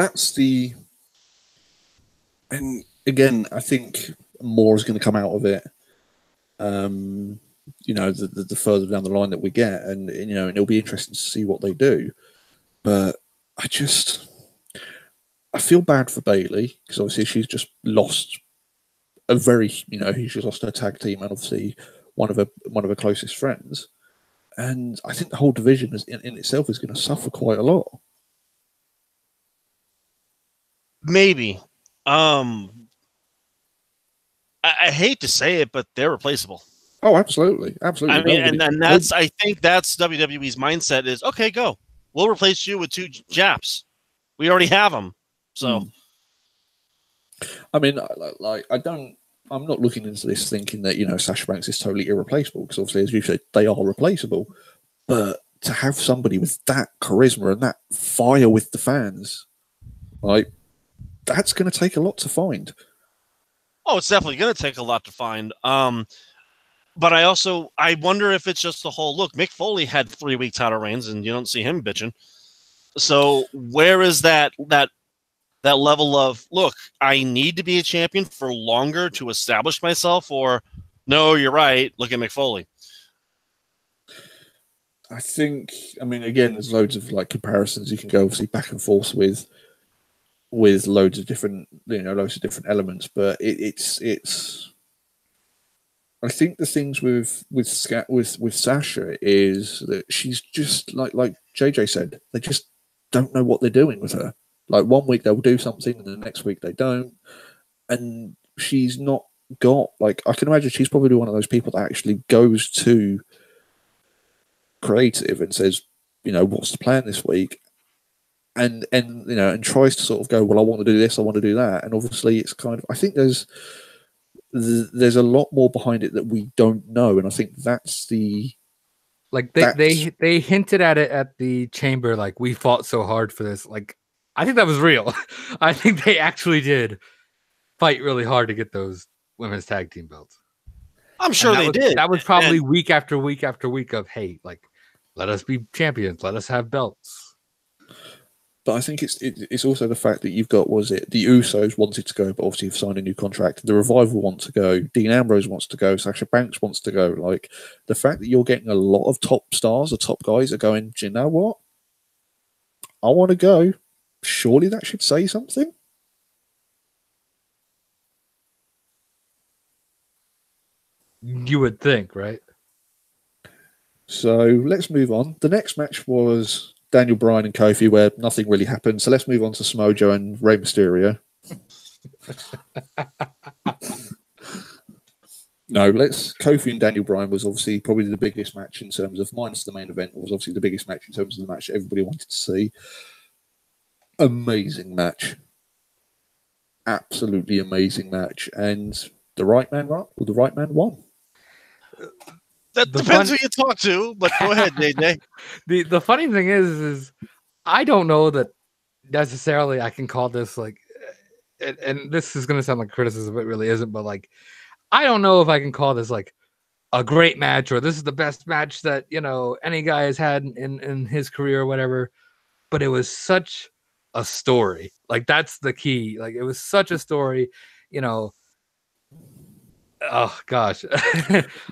and again, I think more is going to come out of it. The further down the line that we get, and it'll be interesting to see what they do. But I feel bad for Bayley, because obviously she's just lost she's lost her tag team, and obviously one of her closest friends. And I think the whole division in itself is going to suffer quite a lot. maybe. I hate to say it, but they're replaceable. Oh, absolutely. Absolutely. I mean, and I think that's WWE's mindset is, okay, go. We'll replace you with two Japs. We already have them. So, I mean, I'm not looking into this thinking that, Sasha Banks is totally irreplaceable, because obviously, as you said, they are replaceable. But to have somebody with that charisma and that fire with the fans, Like, that's going to take a lot to find. Oh, it's definitely going to take a lot to find. But I wonder if it's just the whole look. Mick Foley had 3-week title reigns, and you don't see him bitching. So where is that level of look? I need to be a champion for longer to establish myself, or no, you're right. Look at Mick Foley. I think. I mean, again, there's loads of like comparisons you can go obviously back and forth with loads of different elements, but it's. I think the things with Sasha is that she's just like JJ said, they just don't know what they're doing with her. Like, one week they'll do something and the next week they don't. And she's not got, like, I can imagine she's probably one of those people that actually goes to creative and says, what's the plan this week? And tries to sort of go, well, I want to do this, I want to do that. And obviously it's kind of, I think there's a lot more behind it that we don't know. And I think that's the... Like, they hinted at it at the chamber, like, we fought so hard for this. Like, I think that was real. I think they actually did fight really hard to get those women's tag team belts. I'm sure they did. That was probably week after week after week of, hey, like, let us be champions. Let us have belts. But I think it's also the fact that you've got, the Usos wanted to go, but obviously have signed a new contract. The Revival want to go. Dean Ambrose wants to go. Sasha Banks wants to go. Like, the fact that you're getting a lot of top stars or top guys are going, do you know what? I want to go. Surely that should say something. You would think, right? So let's move on. The next match was Daniel Bryan and Kofi, where nothing really happened. So let's move on to Samoa Joe and Rey Mysterio. Kofi and Daniel Bryan was obviously probably the biggest match in terms of, minus the main event, was obviously the biggest match in terms of the match everybody wanted to see. Amazing match. Absolutely amazing match. And the right man won. That depends who you talk to, but go ahead, JJ. The funny thing is I don't know that necessarily I can call this like, and this is going to sound like criticism, but it really isn't. But like, I don't know if I can call this like a great match, or this is the best match that any guy has had in his career or whatever. But it was such a story. Like, that's the key. Like, it was such a story. Oh gosh.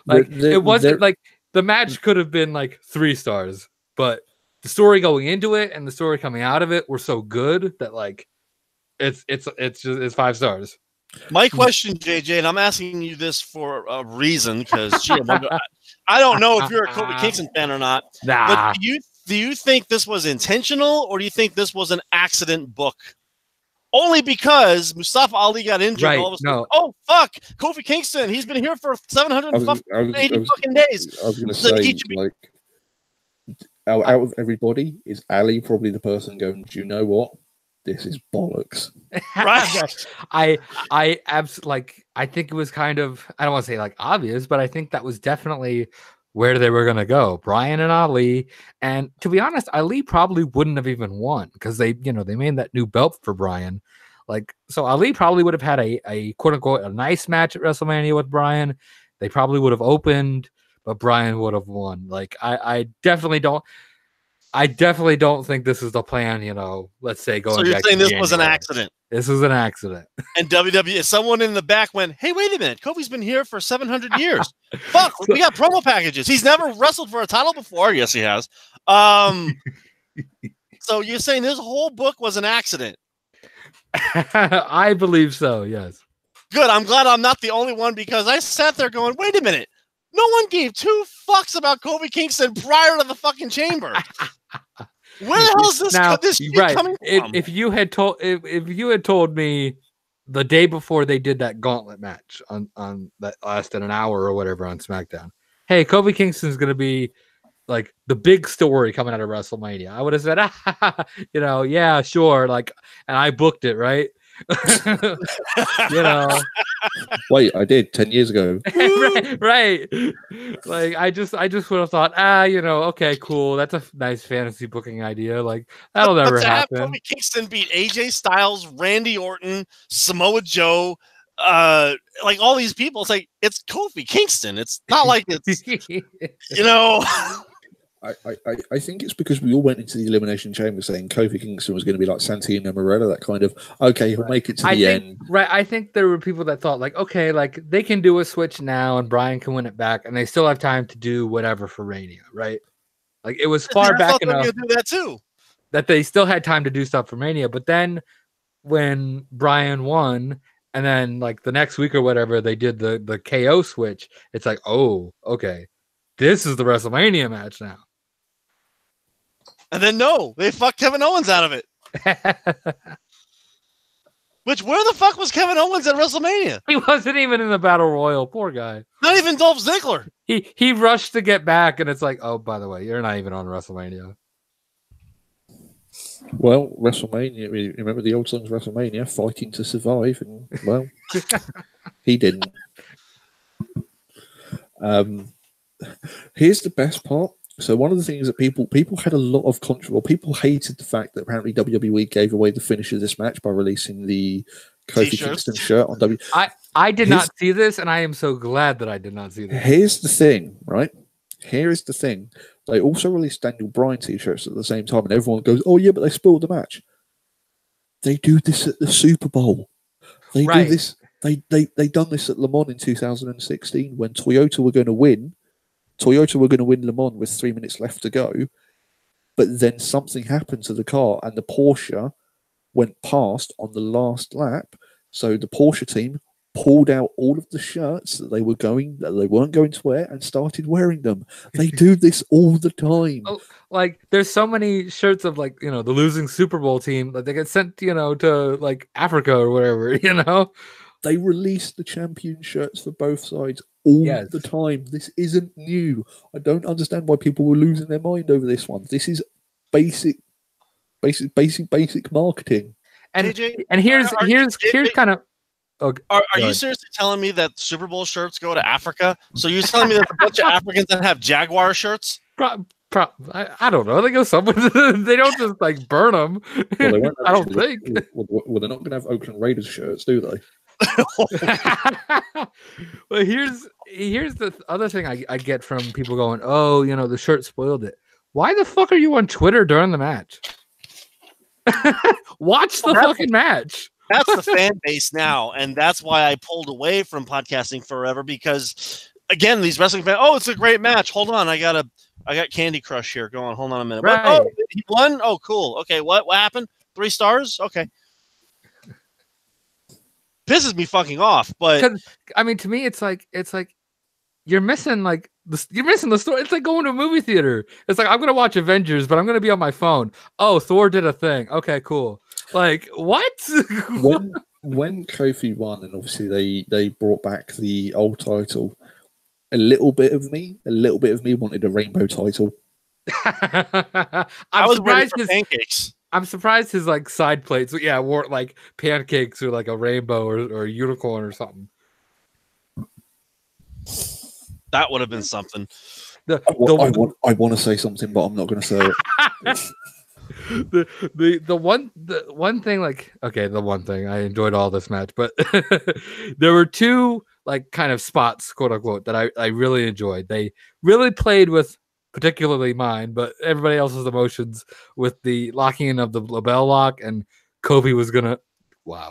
It wasn't like the match could have been like 3 stars, but the story going into it and the story coming out of it were so good that like it's 5 stars. My question, JJ, and I'm asking you this for a reason, because I don't know if you're a Kofi Kingston fan or not. Nah. But do you think this was intentional, or do you think this was an accident book? Only because Mustafa Ali got injured. Right, All of a sudden, oh fuck, Kofi Kingston, he's been here for 780 fucking days. I was going to say, like, out of everybody, is Ali probably the person going, do you know what? This is bollocks. Right. I absolutely, like, I think it was kind of, I don't want to say like obvious, but I think that was definitely where they were going to go. Bryan and Ali. And to be honest, Ali probably wouldn't have even won, because they made that new belt for Bryan. Like, so Ali probably would have had a quote unquote, a nice match at WrestleMania with Bryan. They probably would have opened, but Bryan would have won. Like, I definitely don't think this is the plan, let's say going. So you're saying this was an accident? This was an accident. And WWE, someone in the back went, hey, wait a minute. Kofi's been here for 700 years. Fuck, we got promo packages. He's never wrestled for a title before. Yes, he has. So you're saying this whole book was an accident? I believe so, yes. Good. I'm glad I'm not the only one, because I sat there going, wait a minute. No one gave 2 fucks about Kofi Kingston prior to the fucking chamber. Where the hell is this shit coming from? If you had told me the day before they did that gauntlet match on that lasted an hour or whatever on SmackDown, hey, Kofi Kingston's gonna be like the big story coming out of WrestleMania, I would have said, yeah, sure, like, and I booked it, right? You know. Wait, I did 10 years ago. right. Like I just would have thought, okay, cool. That's a nice fantasy booking idea. Like that'll never to happen. have Kofi Kingston beat AJ Styles, Randy Orton, Samoa Joe, like all these people, it's Kofi Kingston. It's not like it's I think it's because we all went into the Elimination Chamber saying Kofi Kingston was going to be like Santino Marella, that kind of, okay, he'll make it to the end. Right. I think there were people that thought like, okay, like they can do a switch now and Brian can win it back and they still have time to do whatever for Mania, right? Like it was far back enough do that too. That they still had time to do stuff for Mania. But then when Brian won and then like the next week or whatever, they did the KO switch, it's like, oh, okay, this is the WrestleMania match now. And then they fucked Kevin Owens out of it. Which, where the fuck was Kevin Owens at WrestleMania? He wasn't even in the Battle Royal. Poor guy. Not even Dolph Ziggler. He rushed to get back, and it's like, oh, by the way, you're not even on WrestleMania. Well, WrestleMania, remember the old songs WrestleMania, fighting to survive, and well, he didn't. Here's the best part. So one of the things that people had a lot of people hated the fact that apparently WWE gave away the finish of this match by releasing the Kofi Kingston shirt on WWE. I did not see this, and I am so glad that I did not see this. Here's the thing, right? Here is the thing. They also released Daniel Bryan t-shirts at the same time, and everyone goes, "Oh yeah, but they spoiled the match." They do this at the Super Bowl. They do this. They done this at Le Mans in 2016 when Toyota were going to win. Toyota were going to win Le Mans with 3 minutes left to go, but then something happened to the car and the Porsche went past on the last lap. So the Porsche team pulled out all of the shirts that they weren't going to wear and started wearing them. They do this all the time. Oh, like there's so many shirts of like, the losing Super Bowl team that they get sent, to like Africa or whatever, They release the champion shirts for both sides all the time. This isn't new. I don't understand why people were losing their mind over this one. This is basic marketing. And AJ, and here's kind of. Are you seriously telling me that Super Bowl shirts go to Africa? So you're telling me there's a bunch of Africans that have Jaguar shirts? I don't know. They go somewhere. They don't just like burn them. Well, I don't think. Well, they're not going to have Oakland Raiders shirts, do they? Well, here's the other thing I get from people going, oh, the shirt spoiled it. Why the fuck are you on Twitter during the match? Watch the fucking match. That's the fan base now, and that's why I pulled away from podcasting forever, because again, these wrestling fans, it's a great match. Hold on, I got Candy Crush here. Go on, hold on a minute. Right. Oh, he won? Oh, cool. Okay, what happened? 3 stars? Okay. Pisses me fucking off, but I mean, to me, it's like you're missing the story. It's like going to a movie theater. It's like I'm gonna watch Avengers, but I'm gonna be on my phone. Oh, Thor did a thing. Okay, cool. Like what? when Kofi won, and obviously they brought back the old title, a little bit of me wanted a rainbow title. I was ready for pancakes. I'm surprised his like side plates, wore like pancakes or like a rainbow or a unicorn or something. That would have been something. I want to say something, but I'm not going to say it. the one thing, like, okay, the one thing I enjoyed all this match, but there were 2 like kind of spots, quote unquote, that I really enjoyed. They really played with, particularly mine, but everybody else's emotions, with the locking in of the label lock, and Kofi was gonna oh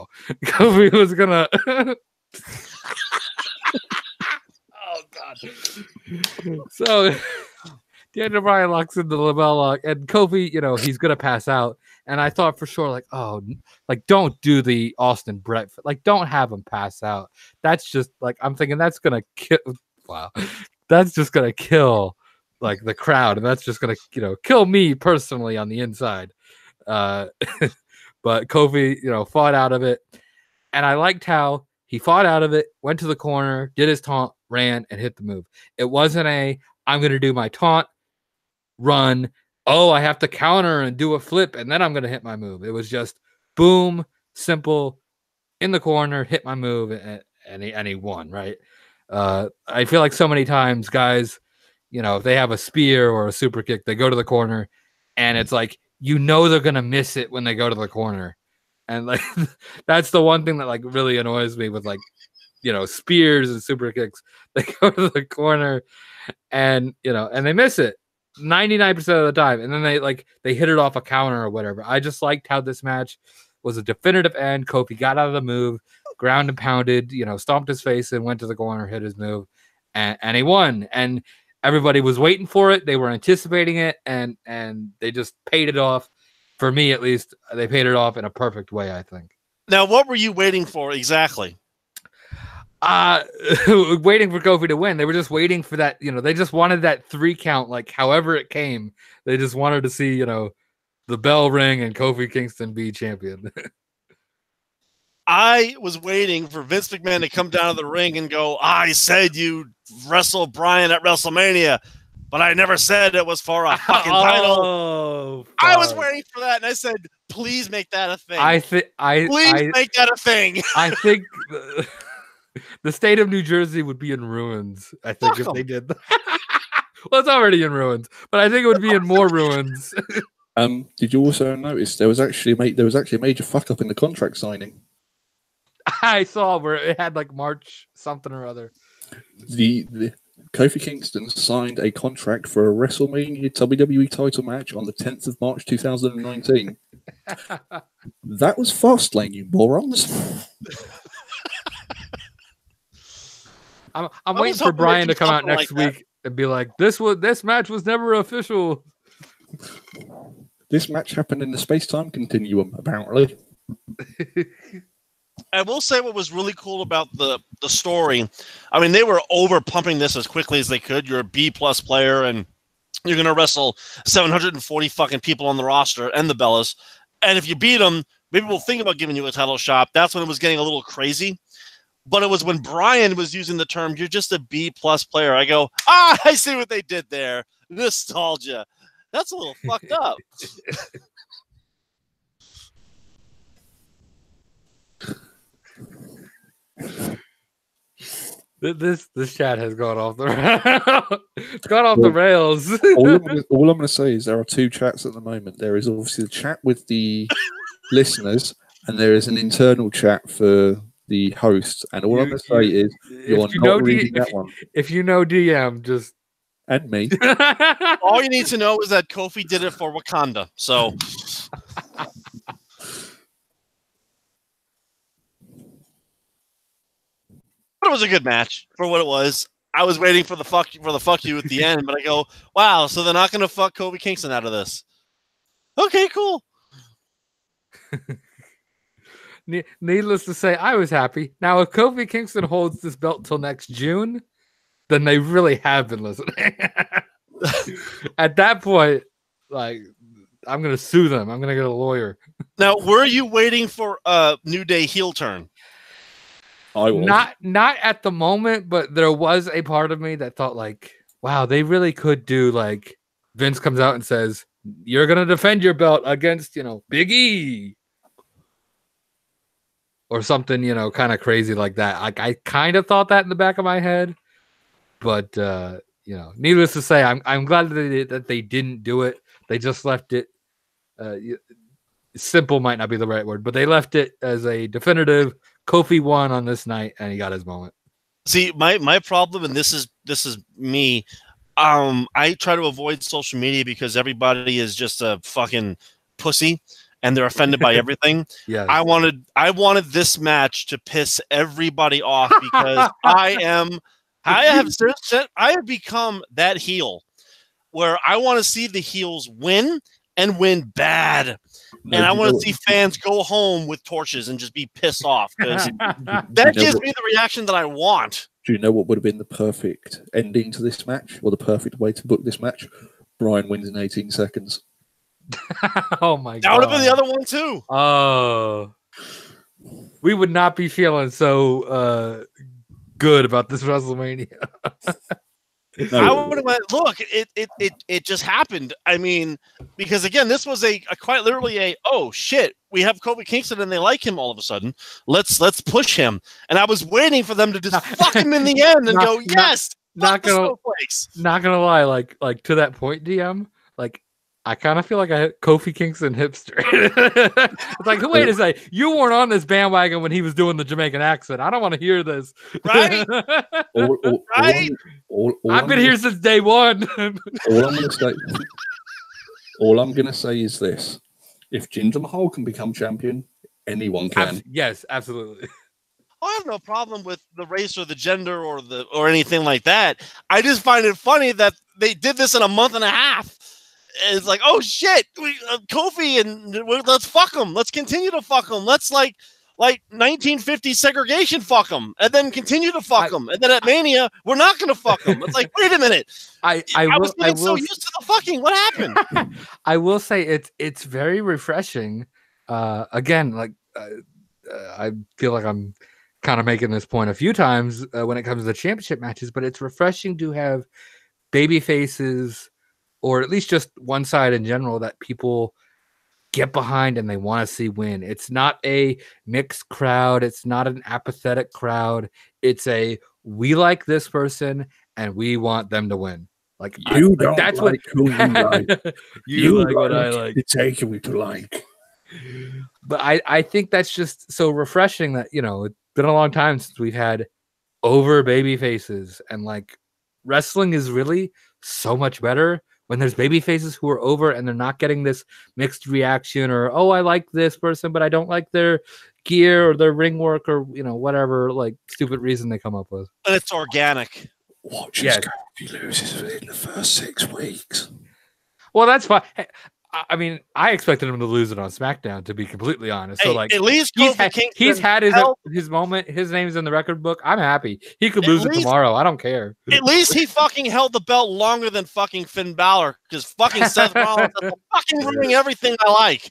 god. So Daniel Bryan locks in the label lock, and Kofi, he's gonna pass out. And I thought for sure, like, oh, like don't do the Austin Brett, like don't have him pass out. That's just like, I'm thinking that's gonna kill. Wow, that's just gonna kill like the crowd, and that's just gonna kill me personally on the inside. But Kofi fought out of it, and I liked how he fought out of it, went to the corner, did his taunt, ran, and hit the move. It wasn't I'm gonna do my taunt, run, I have to counter and do a flip, and then I'm gonna hit my move. It was just boom, simple, in the corner, hit my move, and he won, right? I feel like so many times guys, if they have a spear or a super kick, they go to the corner, and it's like, they're going to miss it when they go to the corner. And like, that's the one thing that like really annoys me with like, spears and super kicks. They go to the corner and they miss it 99% of the time. And then they hit it off a counter or whatever. I just liked how this match was a definitive end. Kofi got out of the move, ground and pounded, stomped his face and went to the corner, hit his move, and he won. And everybody was waiting for it. They were anticipating it, and they just paid it off. For me, at least, they paid it off in a perfect way, I think. Now, what were you waiting for exactly? Waiting for Kofi to win. They were just waiting for that, they just wanted that 3 count, like however it came. They just wanted to see, the bell ring and Kofi Kingston be champion. I was waiting for Vince McMahon to come down to the ring and go, I said you wrestle Bryan at WrestleMania, but I never said it was for a fucking title. I was waiting for that, and I said, please make that a thing. Please make that a thing. I think the state of New Jersey would be in ruins, I think, if they did that. Well, it's already in ruins, but I think it would be in more ruins. Did you also notice there was actually a major fuck up in the contract signing? I saw where it had like March something or other. The Kofi Kingston signed a contract for a WrestleMania WWE title match on the 10th of March 2019. That was Fastlane, you morons. I'm waiting for Bryan to come out next week and be like, this match was never official. This match happened in the space-time continuum, apparently. I will say what was really cool about the story. I mean, they were over pumping this as quickly as they could. You're a B+ player, and you're going to wrestle 740 fucking people on the roster and the Bellas. And if you beat them, maybe we'll think about giving you a title shot. That's when it was getting a little crazy. But it was when Bryan was using the term, you're just a B+ player. I go, I see what they did there. Nostalgia. That's a little fucked up. This chat has gone off the it's gone off the rails. all I'm going to say is there are 2 chats at the moment. There is obviously the chat with the listeners, and there is an internal chat for the host. And all I'm going to say is you're not reading that one. If you know DM, just and me. All you need to know is that Kofi did it for Wakanda. So. But it was a good match for what it was. I was waiting for the fuck you at the end, but I go, wow, so they're not going to fuck Kofi Kingston out of this. Okay, cool. Needless to say, I was happy. Now, if Kofi Kingston holds this belt till next June, then they really have been listening. At that point, like, I'm going to sue them. I'm going to get a lawyer. Now, were you waiting for a New Day heel turn? I was. Not at the moment, but there was a part of me that thought like, wow, they really could do like Vince comes out and says, you're going to defend your belt against, Big E. Or something, kind of crazy like that. Like I kind of thought that in the back of my head. But needless to say, I'm glad that they didn't do it. They just left it. Simple might not be the right word, but they left it as a definitive. Kofi won on this night, and he got his moment. See, my problem, and this is me. I try to avoid social media because everybody is just a fucking pussy, and they're offended by everything. Yeah, I wanted this match to piss everybody off because I have become that heel where I want to see the heels win and win bad. And I want to see fans go home with torches and just be pissed off because that gives me the reaction that I want. Do you know what would have been the perfect ending to this match, or the perfect way to book this match? Bryan wins in 18 seconds. Oh my god! That would have been the other one too. Oh, we would not be feeling so good about this WrestleMania. I would have went, look, it just happened. I mean, because again, this was a quite literally a, oh shit, we have Kofi Kingston and they like him all of a sudden. Let's push him. And I was waiting for them to just fuck him in the end and go, yes, not gonna lie, like to that point, DM, like I kind of feel like a Kofi Kingston hipster. It's like, wait a second, you weren't on this bandwagon when he was doing the Jamaican accent. I don't want to hear this. Right? Right? I've been here since day one. All I'm gonna say is this: if Jinder Mahal can become champion, anyone can. Yes, absolutely. I have no problem with the race or the gender or anything like that. I just find it funny that they did this in a month and a half. It's like, oh shit, Kofi, and let's fuck them. Let's continue to fuck them. Let's like 1950 segregation fuck them, and then continue to fuck them, and then at Mania we're not going to fuck them. It's like, wait a minute, I was getting so used to the fucking. What happened? I will say it's very refreshing. Again, like I feel like I'm kind of making this point a few times when it comes to the championship matches, but it's refreshing to have baby faces, or at least just one side in general, that people get behind and they want to see win. It's not a mixed crowd. It's not an apathetic crowd. It's a, we like this person and we want them to win. Like, that's what who you like. You like what I like. It's taking to like. But I think that's just so refreshing that, you know, it's been a long time since we've had over baby faces, and like wrestling is really so much better when there's baby faces who are over and they're not getting this mixed reaction, or, oh, I like this person, but I don't like their gear or their ring work, or, you know, whatever, like stupid reason they come up with. And it's organic. Watch his if he loses within the first 6 weeks. Well, that's fine. I mean, I expected him to lose it on SmackDown, to be completely honest. So, like, at least he's had his moment. His name's in the record book. I'm happy. He could lose it tomorrow. I don't care. At least he fucking held the belt longer than fucking Finn Balor, because fucking Seth Rollins is fucking ruining everything I like.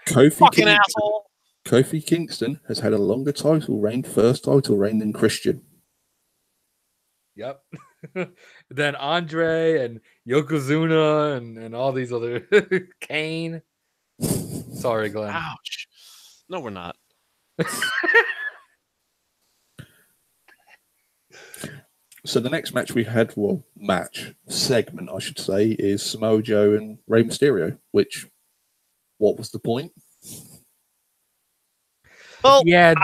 Fucking asshole. Kofi Kingston has had a longer first title reign than Christian. Yep. Then Andre and Yokozuna and all these other Kane. Sorry, Glenn. Ouch. No, we're not. So the next match we had, segment, I should say, is Samoa Joe and Rey Mysterio, which, what was the point? Well, yeah,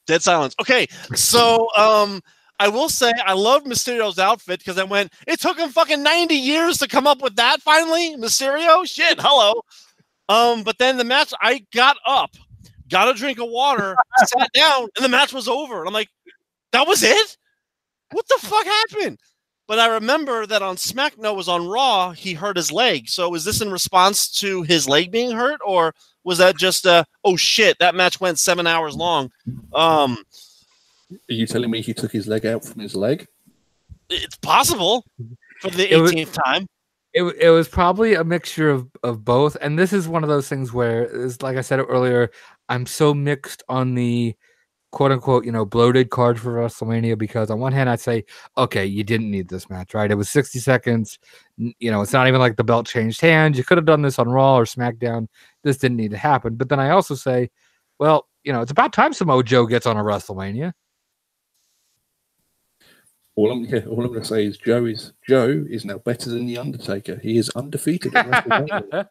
Dead silence. Okay, so I will say I love Mysterio's outfit, because I went, it took him fucking 90 years to come up with that finally. Mysterio? Shit, hello. But then the match, I got up, got a drink of water, sat down, and the match was over. And I'm like, that was it? What the fuck happened? But I remember that on SmackDown, was on Raw, he hurt his leg. So is this in response to his leg being hurt, or was that just oh shit, that match went 7 hours long? Are you telling me he took his leg out from his leg? It's possible for the 18th time. It was probably a mixture of both. And this is one of those things where, like I said earlier, I'm so mixed on the quote unquote, you know, bloated card for WrestleMania, because on one hand I'd say, okay, you didn't need this match, right? It was 60 seconds. You know, it's not even like the belt changed hands. You could have done this on Raw or SmackDown. This didn't need to happen. But then I also say, well, you know, it's about time Samoa Joe gets on a WrestleMania. All I'm going to say is Joe is now better than The Undertaker. He is undefeated at WrestleMania.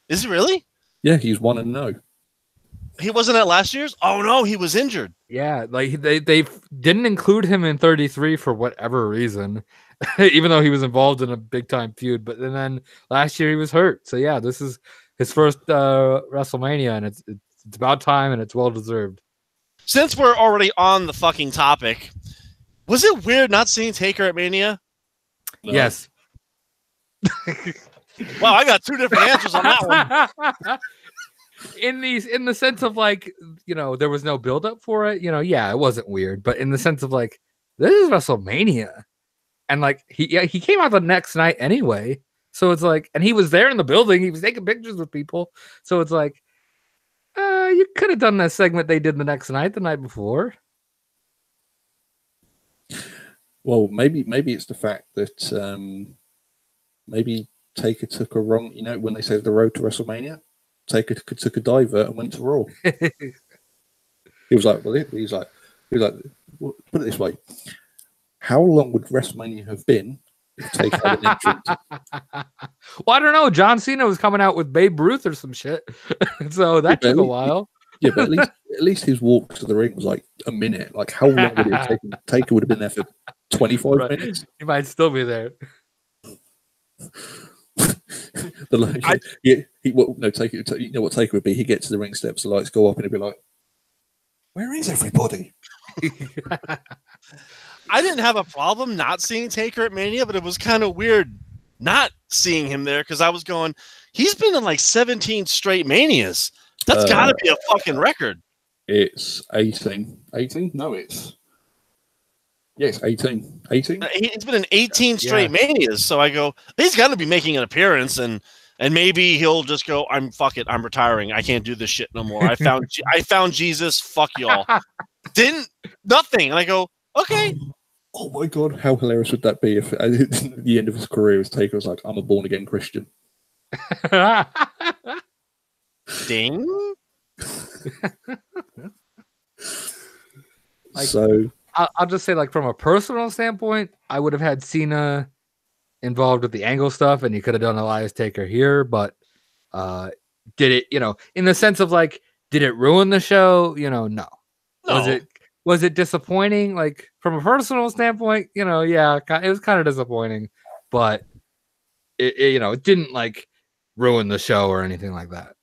Is he really? Yeah, he's 1-0. He wasn't at last year's? Oh no, he was injured. Yeah, like they didn't include him in 33 for whatever reason, even though he was involved in a big time feud. But then last year he was hurt. So yeah, this is his first WrestleMania, and it's about time, and it's well deserved. Since we're already on the fucking topic, was it weird not seeing Taker at Mania? No. Yes. Wow, I got 2 different answers on that one. In the sense of, like, you know, there was no build up for it, you know. Yeah, it wasn't weird, but in the sense of, like, this is WrestleMania, and like he came out the next night anyway, so it's like, and he was there in the building, he was taking pictures with people, so it's like, You could have done that segment they did the night before. Well, maybe it's the fact that maybe Taker took a wrong. You know, when they said the road to WrestleMania, Taker took a divert and went to Raw. He was like, well, put it this way: how long would WrestleMania have been if Taker had an entrance? Well, I don't know. John Cena was coming out with Babe Ruth or some shit, so that took a while. Yeah, but at least his walk to the ring was like a minute. Like, how long would it have taken? Taker would have been there for 25 minutes. He might still be there. Taker. You know what Taker would be? He gets to the ring steps, the lights go up, and he'd be like, "Where is everybody?" I didn't have a problem not seeing Taker at Mania, but it was kind of weird not seeing him there because I was going, he's been in like 17 straight Manias. That's got to be a fucking record. It's 18. 18? No, it's 18. 18? He's been in 18 straight Manias. So I go, he's got to be making an appearance and maybe he'll just go, I'm retiring. I can't do this shit no more. I found Jesus. Fuck y'all. Nothing. And I go, okay. Oh my God, how hilarious would that be if at the end of his career his Taker was like, I'm a born again Christian. Ding. So I'll just say, like, from a personal standpoint, I would have had Cena involved with the angle stuff, and you could have done Elias Taker here, but did it, in the sense of like, did it ruin the show? No. Was it disappointing? Like, from a personal standpoint, yeah, it was kind of disappointing, but it didn't like ruin the show or anything like that.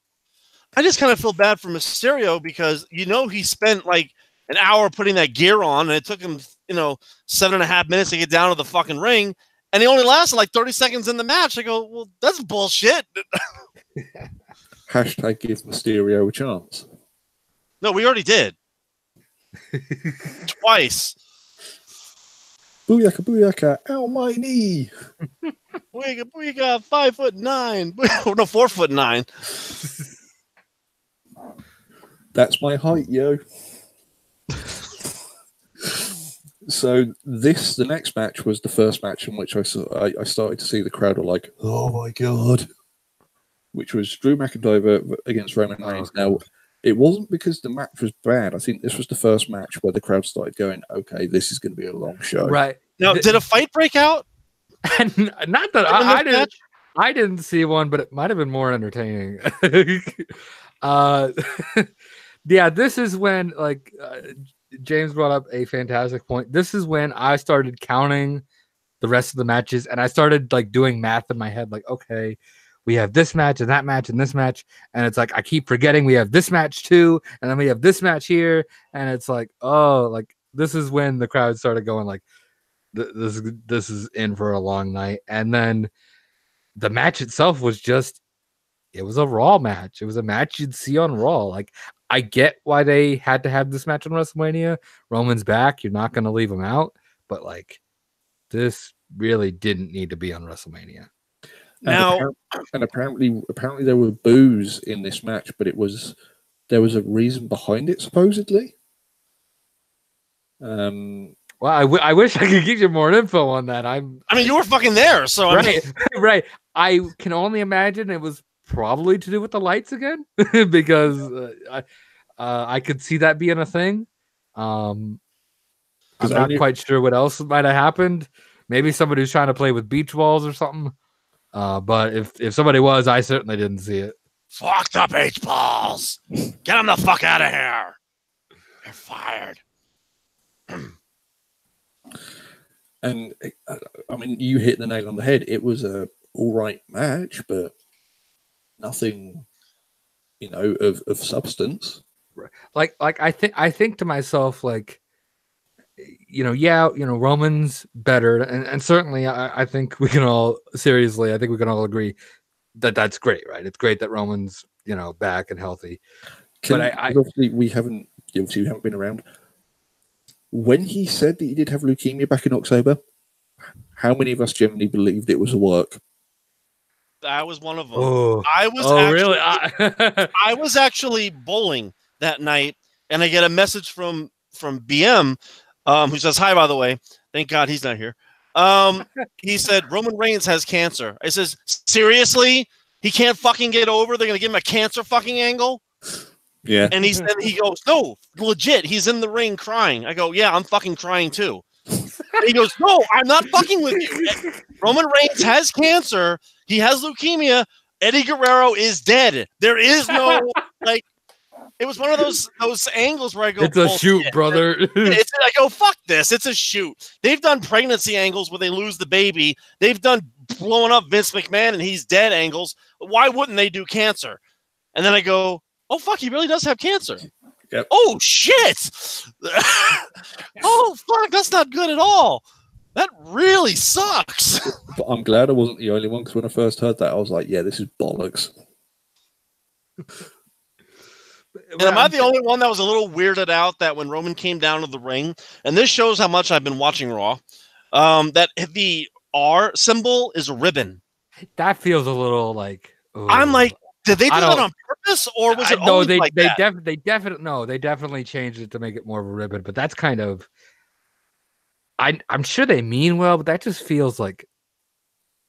I just kind of feel bad for Mysterio because he spent like an hour putting that gear on, and it took him 7.5 minutes to get down to the fucking ring, and he only lasted like 30 seconds in the match. I go, well, that's bullshit. Hashtag give Mysterio a chance. No, we already did. Twice. Booyaka, booyaka, ow my knee. Booyaka, booyaka, 5'9". No, 4'9". That's my height, yo. So the next match was the first match in which I started to see the crowd were like, oh my God, which was Drew McIntyre against Roman Reigns. Now, it wasn't because the match was bad. I think this was the first match where the crowd started going, okay, this is going to be a long show. Right. Now, did a fight break out? Not that I didn't see one, but it might have been more entertaining. Yeah, this is when, like, James brought up a fantastic point. This is when I started counting the rest of the matches, and I started like doing math in my head, like, okay, we have this match and that match and this match, and it's like I keep forgetting we have this match too, and then we have this match here, and it's like, oh, like this is when the crowd started going like, this is in for a long night. And then the match itself was just, it was a Raw match. It was a match you'd see on Raw. Like, I get why they had to have this match on WrestleMania. Roman's back. You're not going to leave him out. But, like, this really didn't need to be on WrestleMania. Now, apparently there were boos in this match, but there was a reason behind it, supposedly. Well, I wish I could give you more info on that. I mean, you were fucking there, so right. I can only imagine it was probably to do with the lights again, because I could see that being a thing. I'm not quite sure what else might have happened. Maybe somebody was trying to play with beach balls or something. But if somebody was, I certainly didn't see it. Fuck the beach balls! Get them the fuck out of here! You're fired. And I mean, you hit the nail on the head. It was a all right match, but nothing, of substance. Like I think to myself, like, Roman's better, and certainly I think we can all agree that that's great, right? It's great that Roman's back and healthy. Obviously we haven't been around. When he said that he did have leukemia back in October, how many of us generally believed it was a work? I was one of them. Oh, I was really? I was actually bowling that night, and I get a message from BM, who says hi. By the way, thank God he's not here. He said Roman Reigns has cancer. I says, seriously? He can't fucking get over? They're gonna give him a cancer fucking angle? Yeah. And he goes, no, legit. He's in the ring crying. I go, yeah, I'm fucking crying too. And he goes, no, I'm not fucking with you. Roman Reigns has cancer. He has leukemia. Eddie Guerrero is dead. There is no like. It was one of those angles where I go, it's a shoot, brother. I go, fuck this. It's a shoot. They've done pregnancy angles where they lose the baby. They've done blowing up Vince McMahon and he's dead angles. Why wouldn't they do cancer? And then I go, oh, fuck, he really does have cancer. Yep. Oh, shit. Oh, fuck, that's not good at all. That really sucks. But I'm glad I wasn't the only one, because when I first heard that, I was like, yeah, this is bollocks. And am I the only one that was a little weirded out that when Roman came down to the ring, and this shows how much I've been watching Raw, that the R symbol is a ribbon. That feels a little like... Ugh. I'm like, did they do that on purpose, or was it no? always like that? They definitely changed it to make it more of a ribbon. But that's kind of... I'm sure they mean well, but that just feels like...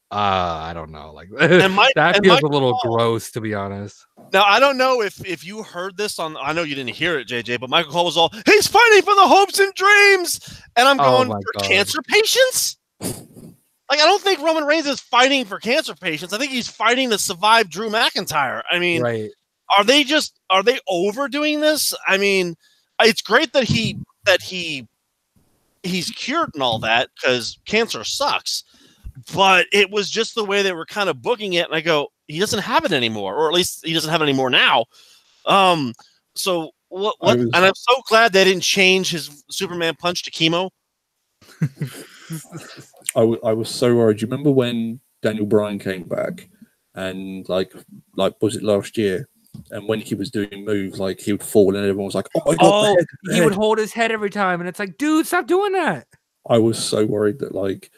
I don't know. Like that feels a little gross, to be honest. Now I don't know if you heard this on. I know you didn't hear it, JJ, but Michael Cole was all, "He's fighting for the hopes and dreams," and I'm going, for cancer patients. Like I don't think Roman Reigns is fighting for cancer patients. I think he's fighting to survive Drew McIntyre. I mean, right? Are they overdoing this? I mean, it's great that he's cured and all that because cancer sucks. But it was just the way they were kind of booking it, and I go, he doesn't have it anymore, or at least he doesn't have it anymore now. So what? And I'm so glad they didn't change his Superman punch to chemo. I was so worried. You remember when Daniel Bryan came back, and like was it last year? And when he was doing moves, like he would fall, and everyone was like, "Oh my god!" He would hold his head every time, and it's like, dude, stop doing that. I was so worried that like.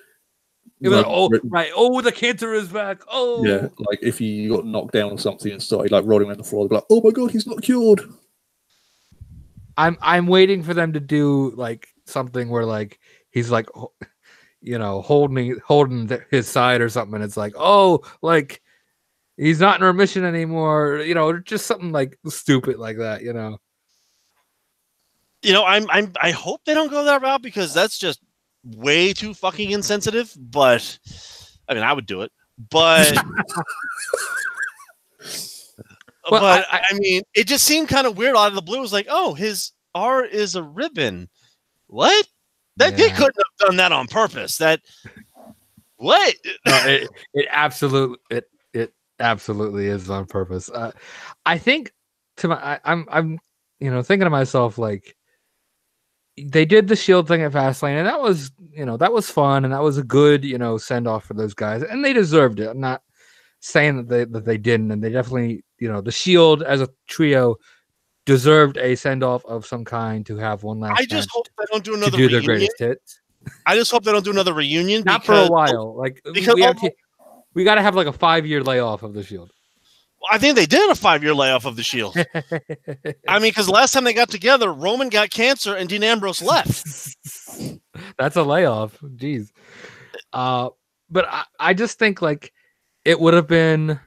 It was right. Oh, the cancer is back. Oh, yeah. Like if he got knocked down or something and started like rolling around the floor, they'd be like, "Oh my god, he's not cured." I'm waiting for them to do like something where like he's like, holding his side or something, and it's like, oh, like he's not in remission anymore. Just something like stupid like that. I hope they don't go that route because that's just way too fucking insensitive, but I mean I would do it, but but I mean it just seemed kind of weird out of the blue. It was like, oh, his R is a ribbon. What? They couldn't have done that on purpose. That what? No, it absolutely is on purpose. I think I'm thinking to myself like, they did the Shield thing at Fastlane, and that was fun, and that was a good send off for those guys, and they deserved it. I'm not saying that they didn't, and they definitely the Shield as a trio deserved a send off of some kind to have one last. I just hope they don't do another to do reunion. Their greatest hits. I just hope they don't do another reunion. Not for a while. Like because we got to have like a 5-year layoff of the Shield. I think they did a 5-year layoff of the Shield. I mean, because the last time they got together, Roman got cancer and Dean Ambrose left. That's a layoff. Jeez. But I just think like it would have been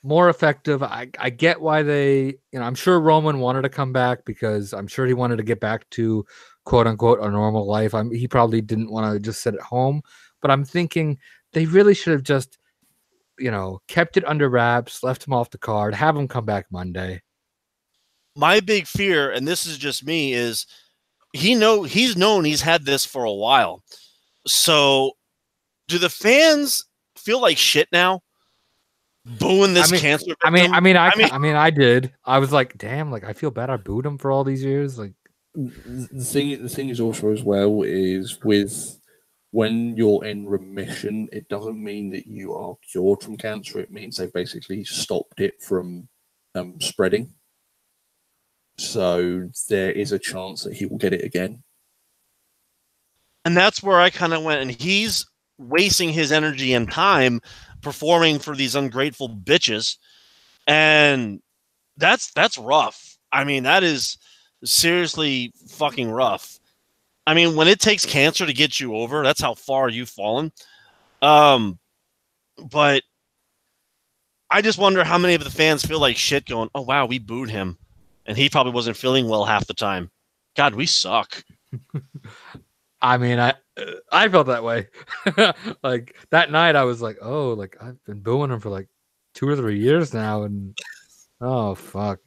more effective. I get why they, I'm sure Roman wanted to come back because I'm sure he wanted to get back to quote unquote a normal life. He probably didn't want to just sit at home, but I'm thinking they really should have just kept it under wraps, left him off the card, have him come back Monday. My big fear, and this is just me, is he's known he's had this for a while. So do the fans feel like shit now? Booing this cancer victim? I did. I was like, damn, like I feel bad I booed him for all these years. Like the thing is also as well is with when you're in remission, it doesn't mean that you are cured from cancer. It means they've basically stopped it from spreading. So there is a chance that he will get it again. And that's where I kind of went. And he's wasting his energy and time performing for these ungrateful bitches. And that's rough. I mean, that is seriously fucking rough. I mean, when it takes cancer to get you over, that's how far you've fallen. But I just wonder how many of the fans feel like shit going, oh, wow, we booed him. And he probably wasn't feeling well half the time. God, we suck. I mean, I felt that way. Like that night I was like, oh, like I've been booing him for like 2 or 3 years now. And oh, fuck.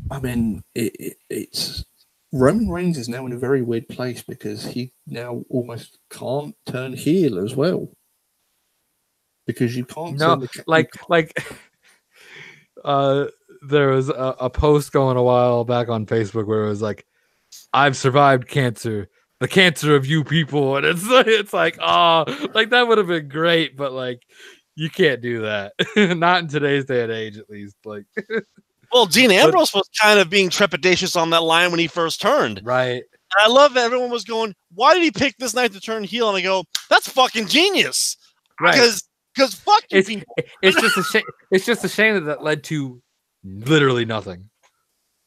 I mean, it's Roman Reigns is now in a very weird place because he now almost can't turn heel as well. Because you can't no, there was a post going a while back on Facebook where it was like, I've survived cancer, the cancer of you people, and it's like, oh, like that would have been great, but like you can't do that. Not in today's day and age, at least. Like, well, Dean Ambrose was kind of being trepidatious on that line when he first turned. Right. And I love that everyone was going, why did he pick this night to turn heel? And I go, that's fucking genius. Right. Because fuck you people. It's just a shame. It's just a shame that led to literally nothing.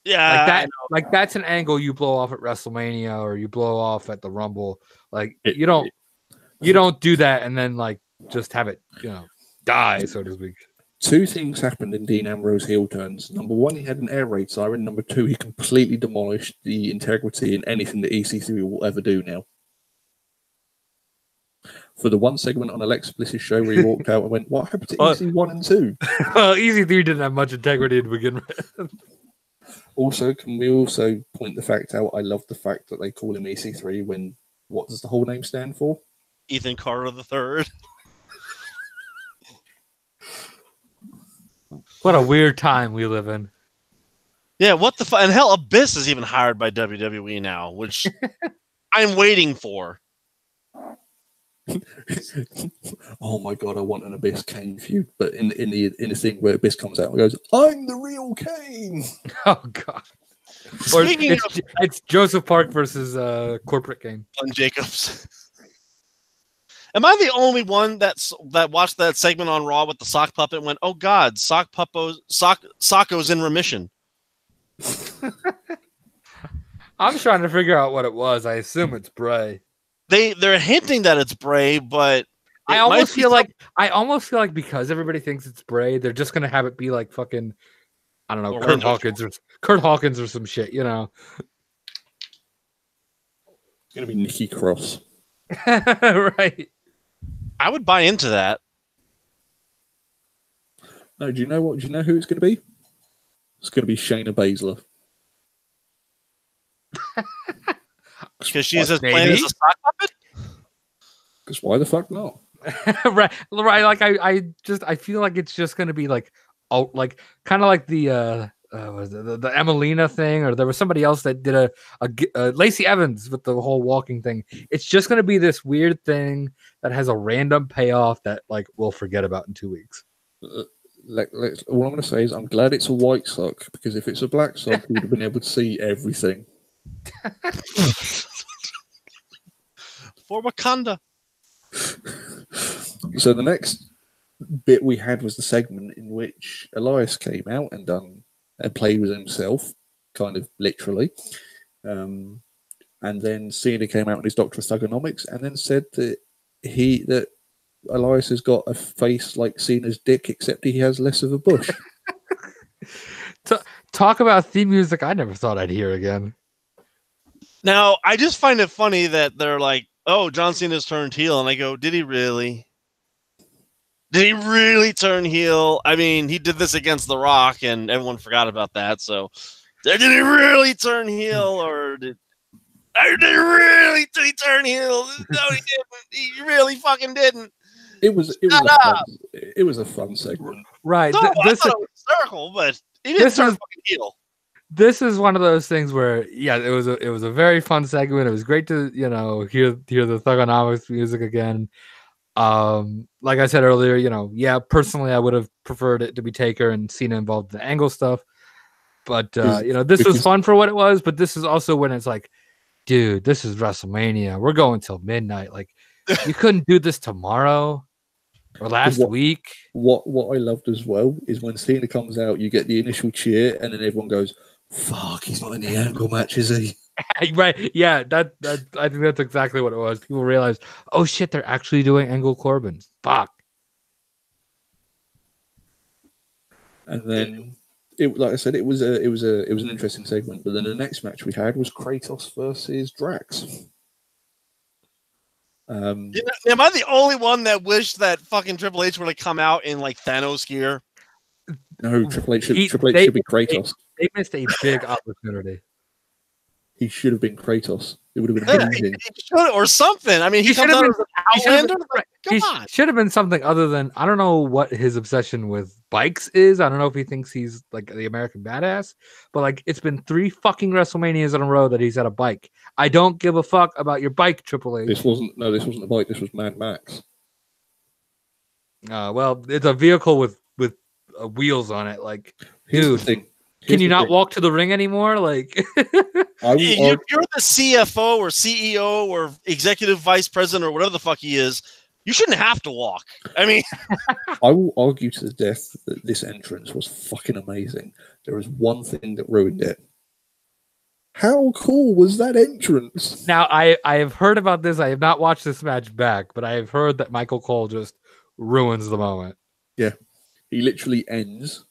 Yeah, like that. Like that's an angle you blow off at WrestleMania or you blow off at the Rumble. Like you don't do that and then like just have it, die, so to speak. 2 things happened in Dean Ambrose heel turns. Number 1, he had an air raid siren. Number 2, he completely demolished the integrity in anything that EC3 will ever do now. For the one segment on Alexa Bliss's show where he walked out and went, what happened to EC1 and 2? Well, EC3 didn't have much integrity to begin with. Also, can we also point the fact out? I love the fact that they call him EC3 when, what does the whole name stand for? Ethan Carter III. What a weird time we live in. Yeah, what the fuck? And hell, Abyss is even hired by WWE now, which I'm waiting for. Oh my god, I want an Abyss Kane feud, but in the thing where Abyss comes out and goes, I'm the real Kane. Oh god. Or it's Joseph Park versus Corporate Kane. Jacobs. Am I the only one that watched that segment on Raw with the sock puppet and went, oh god, Socko's in remission? I'm trying to figure out what it was. I assume it's Bray. They're hinting that it's Bray, but I almost feel like because everybody thinks it's Bray, they're just gonna have it be like fucking, I don't know, Kurt Hawkins or some shit, It's gonna be Nikki Cross. Right. I would buy into that. No, do you know what? Do you know who it's gonna be? It's gonna be Shayna Baszler. Because she's as plain as a sock puppet? Because why the fuck not? Right. Like I feel like it's just gonna be like, oh, like kind of like the Emelina thing, or there was somebody else that did a Lacey Evans with the whole walking thing. It's just gonna be this weird thing that has a random payoff that like we'll forget about in 2 weeks. All I'm gonna say is I'm glad it's a white sock, because if it's a black sock, we would have been able to see everything. For Wakanda. So the next bit we had was the segment in which Elias came out and played with himself, kind of literally. And then Cena came out with his Doctor of Thugonomics and then said that Elias has got a face like Cena's dick, except he has less of a bush. Talk about theme music I never thought I'd hear again. Now, I just find it funny that they're like, oh, John Cena's turned heel. And I go, did he really? Did he really turn heel? I mean, he did this against The Rock, and everyone forgot about that. So, did he really turn heel, or did he really turn heel? No, he didn't. He really fucking didn't. It was a fun segment, right? No, I thought it was hysterical, but he didn't turn fucking heel. This is one of those things where, yeah, it was a very fun segment. It was great to hear the Thugonomics music again. Like I said earlier, yeah, personally I would have preferred it to be Taker and Cena involved in the angle stuff. But this was fun for what it was. But this is also when it's like, dude, this is WrestleMania. We're going till midnight. Like, you couldn't do this tomorrow or last week. What I loved as well is when Cena comes out, you get the initial cheer, and then everyone goes, "Fuck, he's not in the angle match, is he?" Right? Yeah, that I think that's exactly what it was. People realized, oh shit, they're actually doing Angle Corbin. Fuck. And then, like I said, it was an interesting segment. But then the next match we had was Kratos versus Drax. Am I the only one that wished that fucking Triple H would have come out in like Thanos gear? No, Triple H should be Kratos. They missed a big opportunity. He should have been Kratos. It would have been amazing. He should, or something. I mean, he comes out as an Outlander. Come on. Should have been something other than, I don't know what his obsession with bikes is. I don't know if he thinks he's like the American badass, but like it's been 3 fucking WrestleManias in a row that he's had a bike. I don't give a fuck about your bike, Triple H. This wasn't a bike. This was Mad Max. Well, it's a vehicle with wheels on it. Like, dude. Can you not walk to the ring anymore? Like, you're the CFO or CEO or executive vice president or whatever the fuck he is. You shouldn't have to walk. I mean, I will argue to the death that this entrance was fucking amazing. There was one thing that ruined it. How cool was that entrance? Now, I have heard about this. I have not watched this match back, but I have heard that Michael Cole just ruins the moment. Yeah, he literally ends.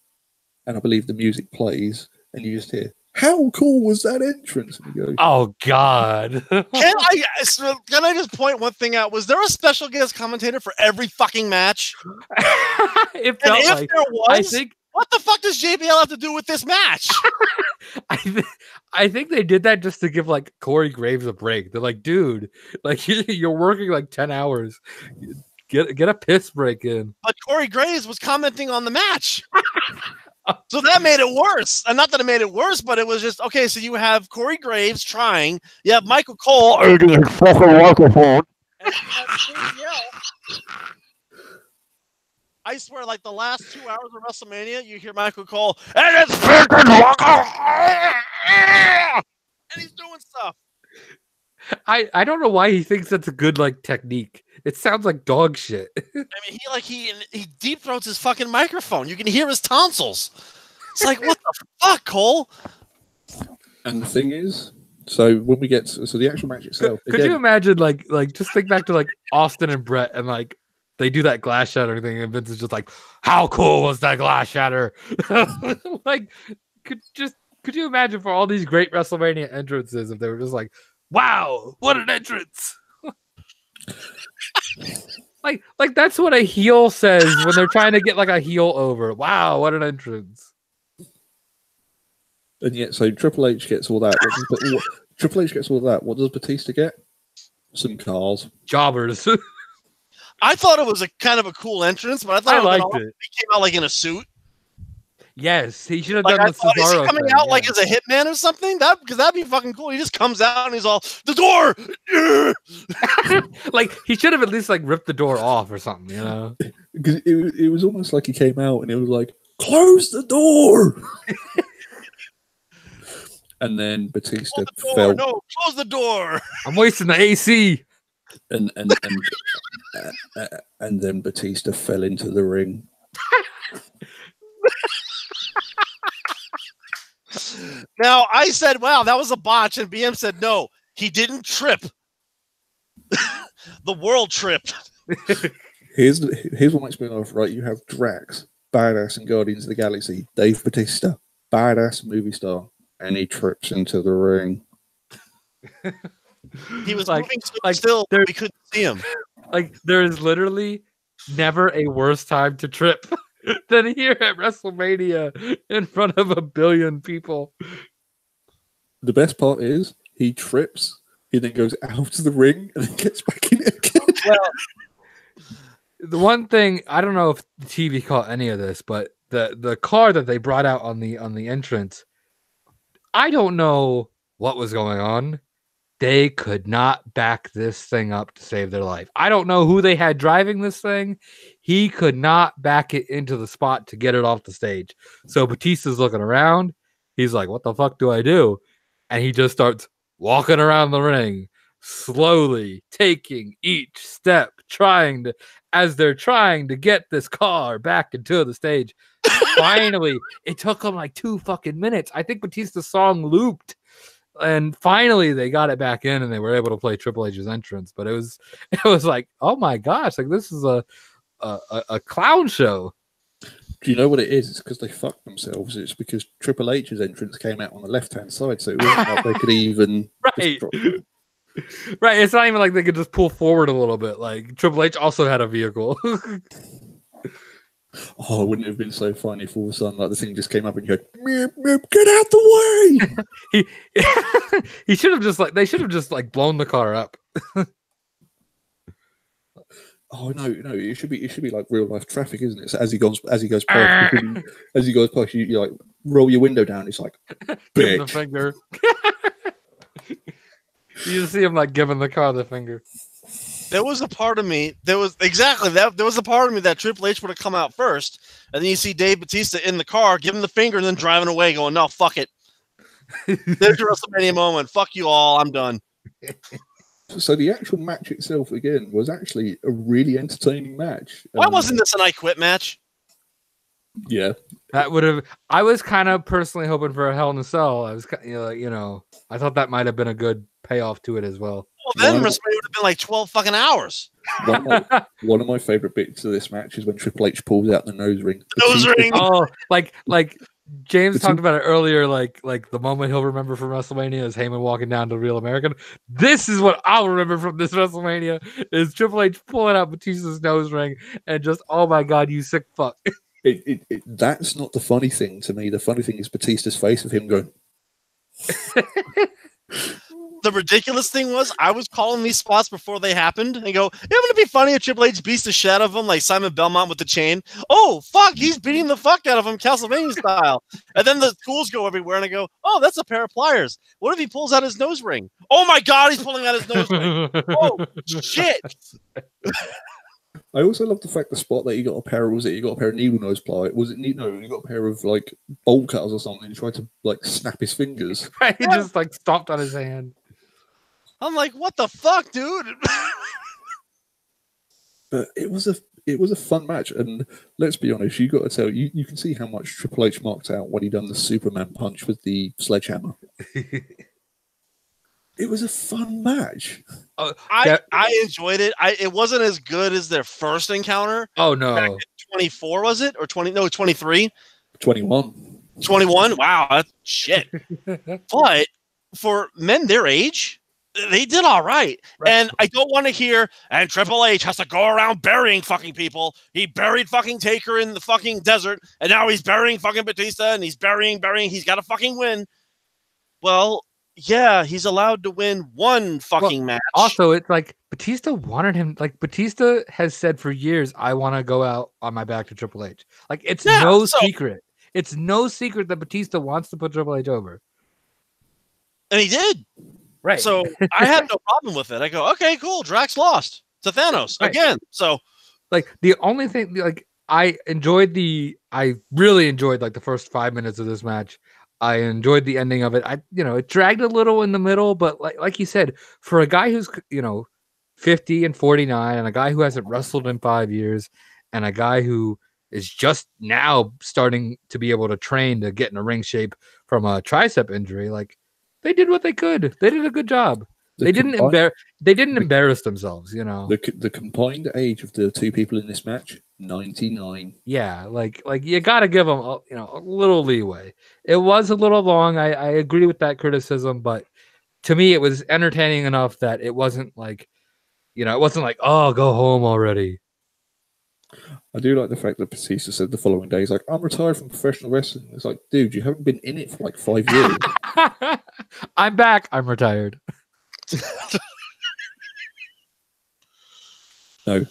And I believe the music plays, and you just hear, "How cool was that entrance?" And you go, "Oh God!" Can I just point one thing out? Was there a special guest commentator for every fucking match? It felt and if like, there was, what the fuck does JBL have to do with this match? I think they did that just to give like Corey Graves a break. They're like, dude, like you're working like 10 hours. Get a piss break in. But Corey Graves was commenting on the match. So that made it worse. And not that it made it worse, but it was just, okay, so you have Corey Graves trying. You have Michael Cole. Fucking microphone. I swear, like the last 2 hours of WrestleMania, you hear Michael Cole, and it's freaking and he's doing stuff. I don't know why he thinks that's a good like technique. It sounds like dog shit. I mean, he deep throats his fucking microphone. You can hear his tonsils. It's like, what the fuck, Cole? And the thing is, so when we get to the actual match itself, could you imagine like just think back to like Austin and Brett and like they do that glass shatter thing and Vince is just like, how cool was that glass shatter? Like, could you imagine for all these great WrestleMania entrances if they were just like, wow, what an entrance. like that's what a heel says when they're trying to get like a heel over. Wow, what an entrance. And yet, so Triple H gets all that. Triple H gets all that. What does Batista get? Some cars. Jobbers. I thought it was a kind of a cool entrance, but I thought liked it. He came out like in a suit. Yes, he should have like, done the Cesaro. Is he coming out like as a hitman or something? Because that'd be fucking cool. He just comes out and he's all, the door! Like, he should have at least like ripped the door off or something, you know? Because it was almost like he came out and it was like, close the door! And then Batista fell. No, close the door! I'm wasting the AC! And then Batista fell into the ring. Now, I said, wow, that was a botch. And BM said, no, he didn't trip. The world tripped. Here's what makes me laugh, right? You have Drax, badass in Guardians of the Galaxy. Dave Batista, badass movie star. And he trips into the ring. He was moving so still, we couldn't see him. Like, there is literally never a worse time to trip than here at WrestleMania in front of 1 billion people. The best part is he trips, he then goes out of the ring and then gets back in it again. Well, the one thing, I don't know if the TV caught any of this, but the car that they brought out on the entrance, I don't know what was going on. They could not back this thing up to save their life. I don't know who they had driving this thing. He could not back it into the spot to get it off the stage. So Batista's looking around. He's like, what the fuck do I do? And he just starts walking around the ring, slowly taking each step, as they're trying to get this car back into the stage. Finally, it took them like 2 fucking minutes. I think Batista's song looped, and finally they got it back in, and they were able to play Triple H's entrance. But it was like, oh my gosh, like this is a clown show. Do you know what it is? It's because they fucked themselves. It's because Triple H's entrance came out on the left-hand side, so it wasn't like they could even... Right. Right. It's not even like they could just pull forward a little bit. Like, Triple H also had a vehicle. Oh, wouldn't it have been so funny if all of a sudden, like, the thing just came up and you go, meep, meep, get out the way! He should have just, like, they should have just, like, blown the car up. Oh no! It should be like real life traffic, isn't it? So as he goes past, you like roll your window down. It's like, give him the finger. You just see him like giving the car the finger. There was a part of me. There was a part of me that Triple H would have come out first, and then you see Dave Batista in the car, give him the finger, and then driving away, going, "No, fuck it." There's your WrestleMania moment. Fuck you all. I'm done. So the actual match itself, again, was actually a really entertaining match. Why wasn't this an I Quit match? Yeah, that would have. I was kind of personally hoping for a Hell in a Cell. I was, I thought that might have been a good payoff to it as well. Well, then WrestleMania would have been like 12 fucking hours. One of my favorite bits of this match is when Triple H pulls out the nose ring. Nose ring. Oh, like James talked about it earlier. Like the moment he'll remember from WrestleMania is Heyman walking down to Real American. This is what I'll remember from this WrestleMania: is Triple H pulling out Batista's nose ring and just, oh my god, you sick fuck. That's not the funny thing to me. The funny thing is Batista's face of him going. The ridiculous thing was, I was calling these spots before they happened and go, "Wouldn't it be funny if Triple H beats the shit out of him like Simon Belmont with the chain? Oh, fuck, he's beating the fuck out of him Castlevania style." And then the tools go everywhere and I go, "Oh, that's a pair of pliers. What if he pulls out his nose ring? Oh my god, he's pulling out his nose ring. Oh, shit." I also love the fact the spot that he got a pair of, you got a pair of needle nose pliers? Was it no? You got a pair of like bolt cutters or something. He tried to like snap his fingers. Right, he just like stomped on his hand. I'm like, what the fuck, dude? But it was a fun match, and let's be honest, you got to tell you can see how much Triple H marked out when he done the Superman punch with the sledgehammer. It was a fun match. I enjoyed it. It wasn't as good as their first encounter. Oh no, back in 24 was it or 20? No, 23. 21. 21. Wow, that's shit. But for men their age, they did all right. And I don't want to hear, and Triple H has to go around burying fucking people. He buried fucking Taker in the fucking desert, and now he's burying fucking Batista, and he's burying. He's got to fucking win. Well, yeah, he's allowed to win one fucking match. Also, it's like Batista wanted him. Like Batista has said for years, "I want to go out on my back to Triple H." Like it's no secret. It's no secret that Batista wants to put Triple H over, and he did. Right. So I had no problem with it. I go, okay, cool. Drax lost to Thanos again. So, like, the only thing, like, I really enjoyed like the first 5 minutes of this match. I enjoyed the ending of it. It dragged a little in the middle, but like you said, for a guy who's 50 and 49, and a guy who hasn't wrestled in 5 years, and a guy who is just now starting to be able to train to get in a ring shape from a tricep injury, like. They did what they could. They did a good job. They didn't embarrass themselves, The combined age of the two people in this match, 99. Yeah, like you got to give them a little leeway. It was a little long. I agree with that criticism, but to me it was entertaining enough that it wasn't like, oh, go home already. I do like the fact that Batista said the following day, he's like, "I'm retired from professional wrestling." It's like, dude, you haven't been in it for like 5 years. I'm back. I'm retired. No.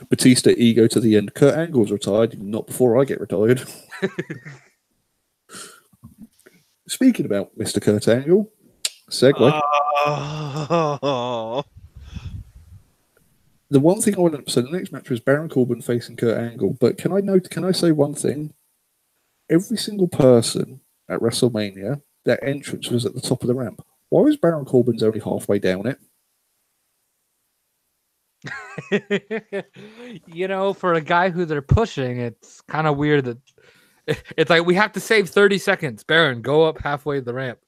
Batista ego to the end. Kurt Angle's retired, not before I get retired. Speaking about Mr. Kurt Angle, segue. The one thing I want to... So the next match was Baron Corbin facing Kurt Angle. But can I say one thing? Every single person at WrestleMania, their entrance was at the top of the ramp. Why was Baron Corbin's only halfway down it? For a guy who they're pushing, it's kind of weird that it's like we have to save 30 seconds. Baron, go up halfway the ramp.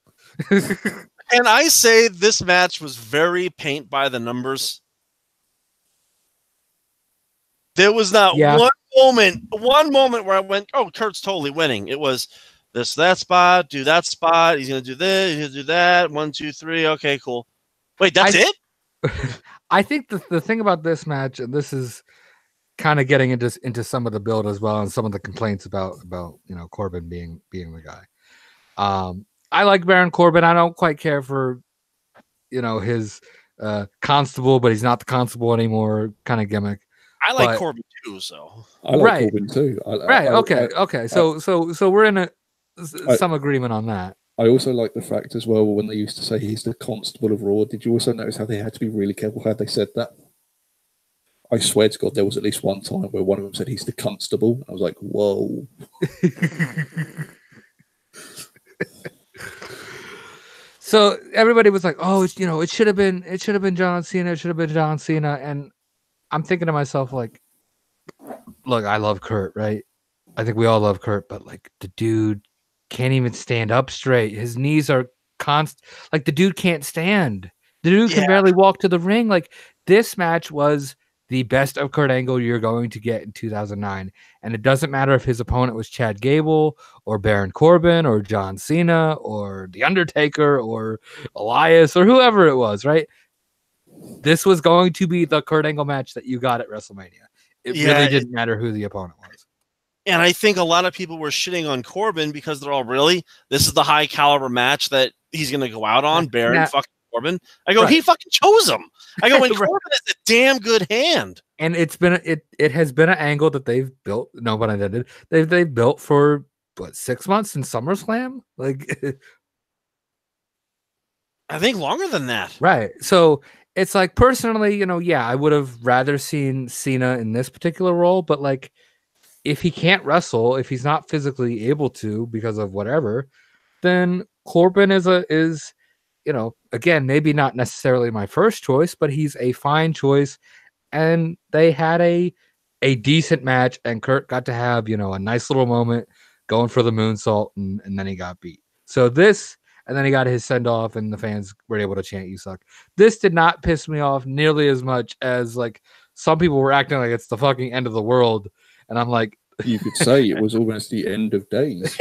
And I say this match was very paint by the numbers. There was not one moment where I went, "Oh, Kurt's totally winning." It was that spot, do that spot. He's gonna do this, he's gonna do that. 1, 2, 3. Okay, cool. Wait, that's it? I think the thing about this match, and this is kind of getting into some of the build as well, and some of the complaints about Corbin being the guy. I like Baron Corbin. I don't quite care for his constable, but he's not the constable anymore kind of gimmick. I like Corbin too, so I like Corbin too. Okay. So we're in some agreement on that. I also like the fact as well when they used to say he's the constable of Raw. Did you also notice how they had to be really careful how they said that? I swear to God, there was at least one time where one of them said he's the constable. I was like, whoa. So everybody was like, "Oh, it should have been John Cena. It should have been John Cena." And I'm thinking to myself, like, look, I love Kurt, right? I think we all love Kurt, but like the dude can't even stand up straight. His knees are like the dude can't stand. The dude can barely walk to the ring. Like this match was the best of Kurt Angle you're going to get in 2009. And it doesn't matter if his opponent was Chad Gable or Baron Corbin or John Cena or The Undertaker or Elias or whoever it was, right? This was going to be the Kurt Angle match that you got at WrestleMania. It really didn't matter who the opponent was. And I think a lot of people were shitting on Corbin because they're all, really? This is the high caliber match that he's going to go out on, Baron fucking Corbin? I go, he fucking chose him. I go, and Corbin is a damn good hand. And it has been an angle that they've built. No, but I did. They've built for 6 months in SummerSlam, like I think longer than that. Right. So it's like personally, I would have rather seen Cena in this particular role, but like if he can't wrestle, if he's not physically able to because of whatever, then Corbin is again, maybe not necessarily my first choice, but he's a fine choice. And they had a decent match, and Kurt got to have, a nice little moment going for the moonsault, and then he got beat. So this, and then he got his send-off, and the fans were able to chant, "You suck." This did not piss me off nearly as much as, like, some people were acting like it's the fucking end of the world. And I'm like... You could say it was almost the end of days.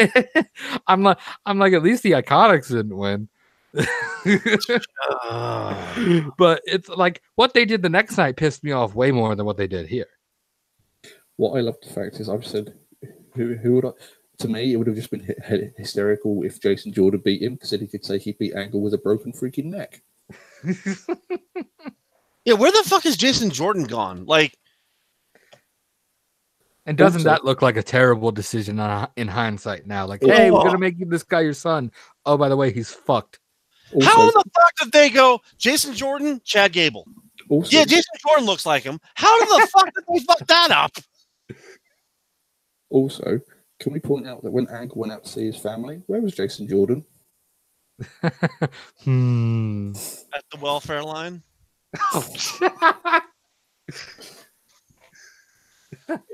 I'm like, at least the Iconics didn't win. But it's like what they did the next night pissed me off way more than what they did here. What I love the fact is I've said who would I, to me it would have just been hysterical if Jason Jordan beat him, because then he could say he beat Angle with a broken freaking neck. Yeah, where the fuck is Jason Jordan gone? Like, and doesn't that look like a terrible decision in hindsight now? Like, hey, we're gonna make this guy your son. Oh, by the way, he's fucked. Also, how in the fuck did they go Jason Jordan, Chad Gable? Also, yeah, Jason Jordan looks like him. How the fuck did they fuck that up? Also, can we point out that when Angle went out to see his family, where was Jason Jordan? At the welfare line.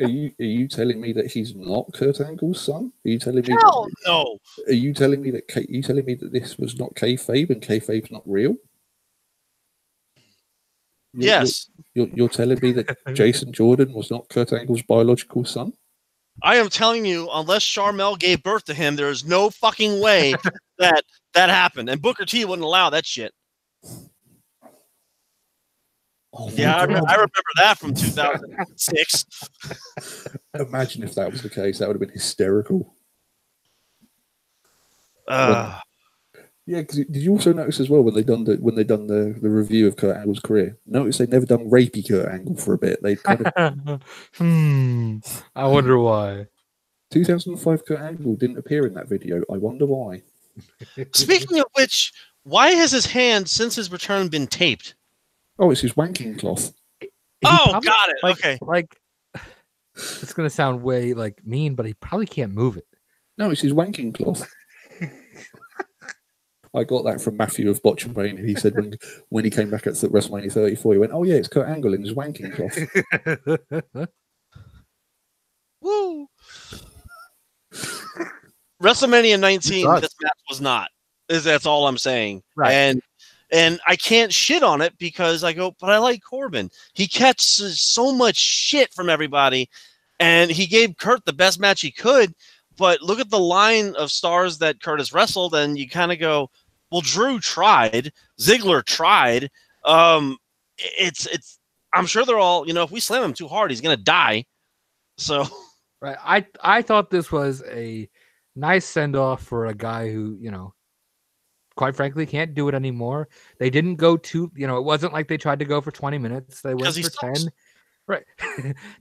Are you telling me that he's not Kurt Angle's son? Are you telling me? Hell no. Are you telling me that this was not kayfabe and kayfabe's not real? Yes. You're telling me that Jason Jordan was not Kurt Angle's biological son? I am telling you, unless Sharmell gave birth to him, there is no fucking way that happened. And Booker T wouldn't allow that shit. Oh, yeah, I remember that from 2006. Imagine if that was the case. That would have been hysterical. Yeah, because did you also notice as well when they done the review of Kurt Angle's career? Notice they'd never done rapey Kurt Angle for a bit. They kind of I wonder why. 2005 Kurt Angle didn't appear in that video. I wonder why. Speaking of which, why has his hand since his return been taped? Oh, it's his wanking cloth. Got it. Okay. Like, it's gonna sound way like mean, but he probably can't move it. No, it's his wanking cloth. I got that from Matthew of Botch and Brain. He said when he came back at WrestleMania 34, he went, "Oh yeah, it's Kurt Angle in his wanking cloth." Woo! WrestleMania 19, this match was not. That's all I'm saying. Right. And I can't shit on it because I go, but I like Corbin. He catches so much shit from everybody, and he gave Kurt the best match he could. But look at the line of stars that Kurt has wrestled, and you kind of go, well, Drew tried, Ziggler tried. It's. I'm sure they're all, if we slam him too hard, he's gonna die. So, right. I thought this was a nice send off for a guy who, quite frankly, can't do it anymore. They didn't go too, it wasn't like they tried to go for 20 minutes. They went for 10. Right.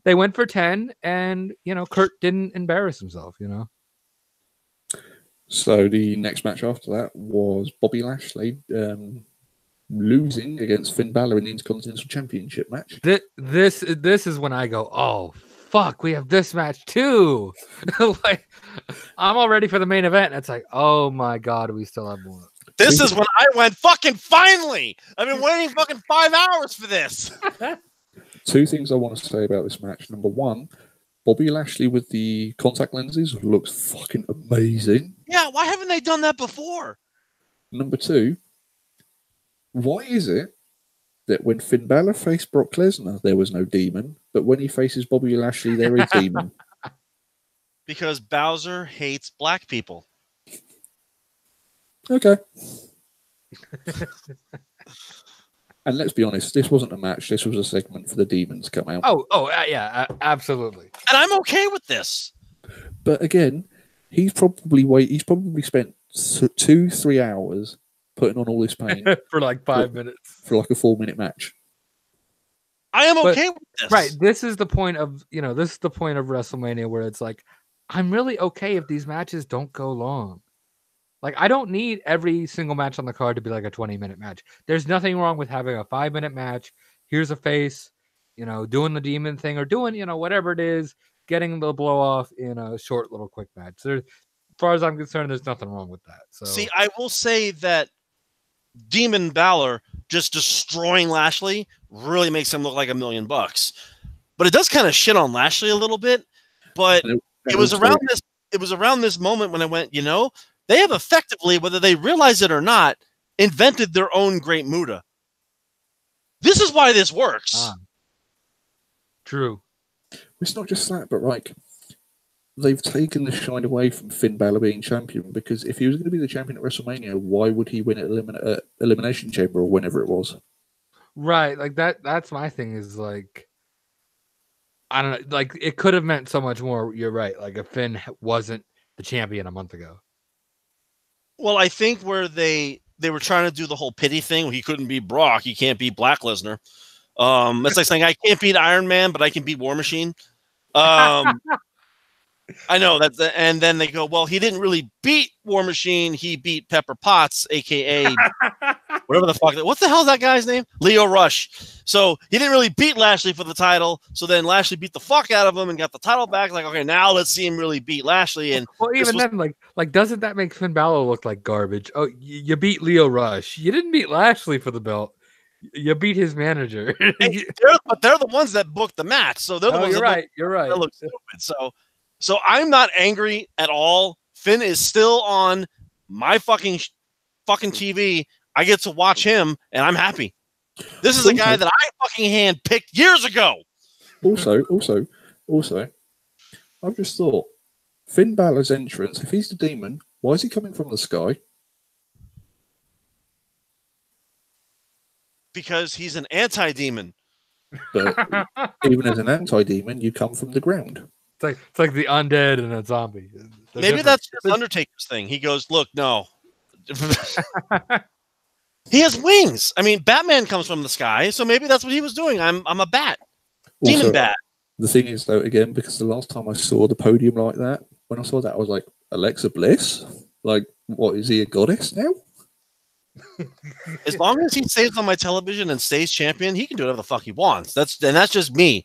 They went for 10, and, Kurt didn't embarrass himself, So the next match after that was Bobby Lashley losing against Finn Balor in the Intercontinental Championship match. This is when I go, oh, fuck, we have this match too. Like, I'm all ready for the main event. And it's like, oh my God, we still have more. This is when I went, fucking finally. I've been waiting fucking 5 hours for this. Two things I want to say about this match. Number one, Bobby Lashley with the contact lenses looks fucking amazing. Yeah, why haven't they done that before? Number two, why is it that when Finn Balor faced Brock Lesnar, there was no demon, but when he faces Bobby Lashley, there is demon? Because Bowser hates black people. Okay. And let's be honest, this wasn't a match. This was a segment for the demons to come out. Yeah, absolutely. And I'm okay with this. But again, he's probably spent 2-3 hours putting on all this pain for like 5 minutes for like a 4-minute match. I am okay with this. Right. This is the point of WrestleMania where it's like, I'm really okay if these matches don't go long. Like, I don't need every single match on the card to be like a 20-minute match. There's nothing wrong with having a 5-minute match. Here's a face, doing the demon thing or doing, whatever it is, getting the blow off in a short little quick match. As far as I'm concerned, there's nothing wrong with that. So, see, I will say that Demon Balor just destroying Lashley really makes him look like $1 million. But it does kind of shit on Lashley a little bit. But it was around this. It was around this moment when I went, they have effectively, whether they realize it or not, invented their own Great Muta. This is why this works. True. It's not just that, but they've taken the shine away from Finn Balor being champion, because if he was going to be the champion at WrestleMania, why would he win at Elimination Chamber or whenever it was? Right. Like that's my thing is like, I don't know, like it could have meant so much more. You're right. Like if Finn wasn't the champion a month ago. Well, I think where they were trying to do the whole pity thing, where he couldn't beat Brock, he can't beat Black Lesnar. It's like saying I can't beat Iron Man, but I can beat War Machine. I know that, and then they go, well, he didn't really beat War Machine. He beat Pepper Potts, aka whatever the fuck. What the hell is that guy's name? Leo Rush. So he didn't really beat Lashley for the title. So then Lashley beat the fuck out of him and got the title back. Like, okay, now let's see him really beat Lashley. And well, even then, like, doesn't that make Finn Balor look like garbage? Oh, you beat Leo Rush. You didn't beat Lashley for the belt. You beat his manager. But they're the ones that booked the match. So they're the ones. You're right. That look stupid. So I'm not angry at all. Finn is still on my fucking TV. I get to watch him, and I'm happy. This is a guy that I fucking handpicked years ago. Also, I've just thought, Finn Balor's entrance, if he's the demon, why is he coming from the sky? Because he's an anti-demon. But even as an anti-demon, you come from the ground. It's like the undead and a zombie. Maybe that's just Undertaker's thing. He goes, look, no. He has wings. I mean, Batman comes from the sky, so maybe that's what he was doing. I'm a bat. Also, Demon bat. The thing is, though, again, because the last time I saw the podium like that, when I saw that, I was like, Alexa Bliss? Like, what, is he a goddess now? As long as he stays on my television and stays champion, he can do whatever the fuck he wants. That's just me.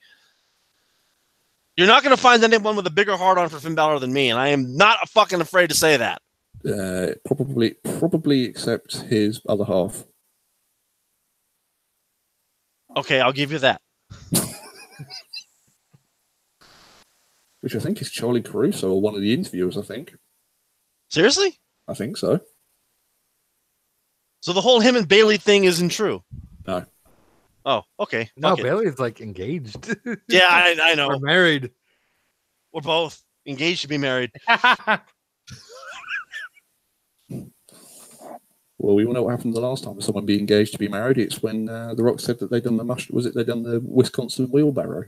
You're not going to find anyone with a bigger heart on for Finn Balor than me, and I am not fucking afraid to say that. Probably except his other half. Okay, I'll give you that. Which I think is Charlie Caruso or one of the interviewers, I think. Seriously? I think so. So the whole him and Bailey thing isn't true? No. Oh, okay. No, Fuck it. Bailey's like engaged. Yeah, I know. We're married. We're both engaged to be married. Well, we all know what happened the last time someone be engaged to be married. It's when The Rock said that they'd done they done the Wisconsin wheelbarrow?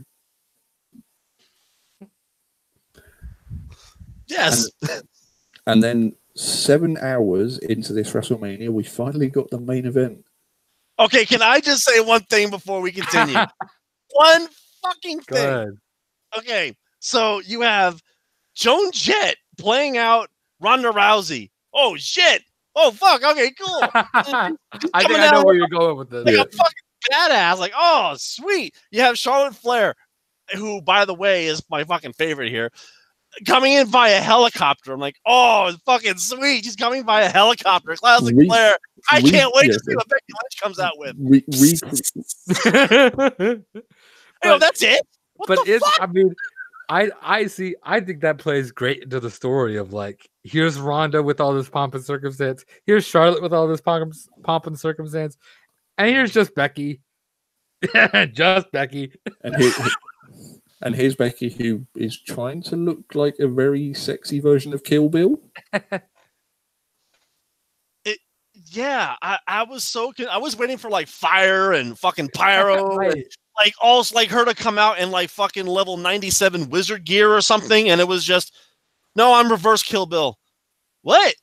Yes. And then 7 hours into this WrestleMania, we finally got the main event. Okay, can I just say one thing before we continue? One fucking thing. Good. Okay, so you have Joan Jett playing out Ronda Rousey. Oh, shit. Oh, fuck. Okay, cool. I think I know where you're going with this. Like a fucking badass. Like, oh, sweet. You have Charlotte Flair, who, by the way, is my fucking favorite here, coming in via helicopter. I'm like, oh, fucking sweet. She's coming via helicopter. Classic Flair. I can't wait to see what Becky Lynch comes out with. That's it. What the fuck? I mean, I think that plays great into the story of like, here's Ronda with all this pomp and circumstance, here's Charlotte with all this pomp and circumstance, and here's just Becky. Just Becky. And here's Becky, who is trying to look like a very sexy version of Kill Bill. Yeah, I was waiting for like fire and fucking pyro. Right. And, like also like her to come out in like fucking level 97 wizard gear or something, and it was just, no, I'm reverse Kill Bill. What?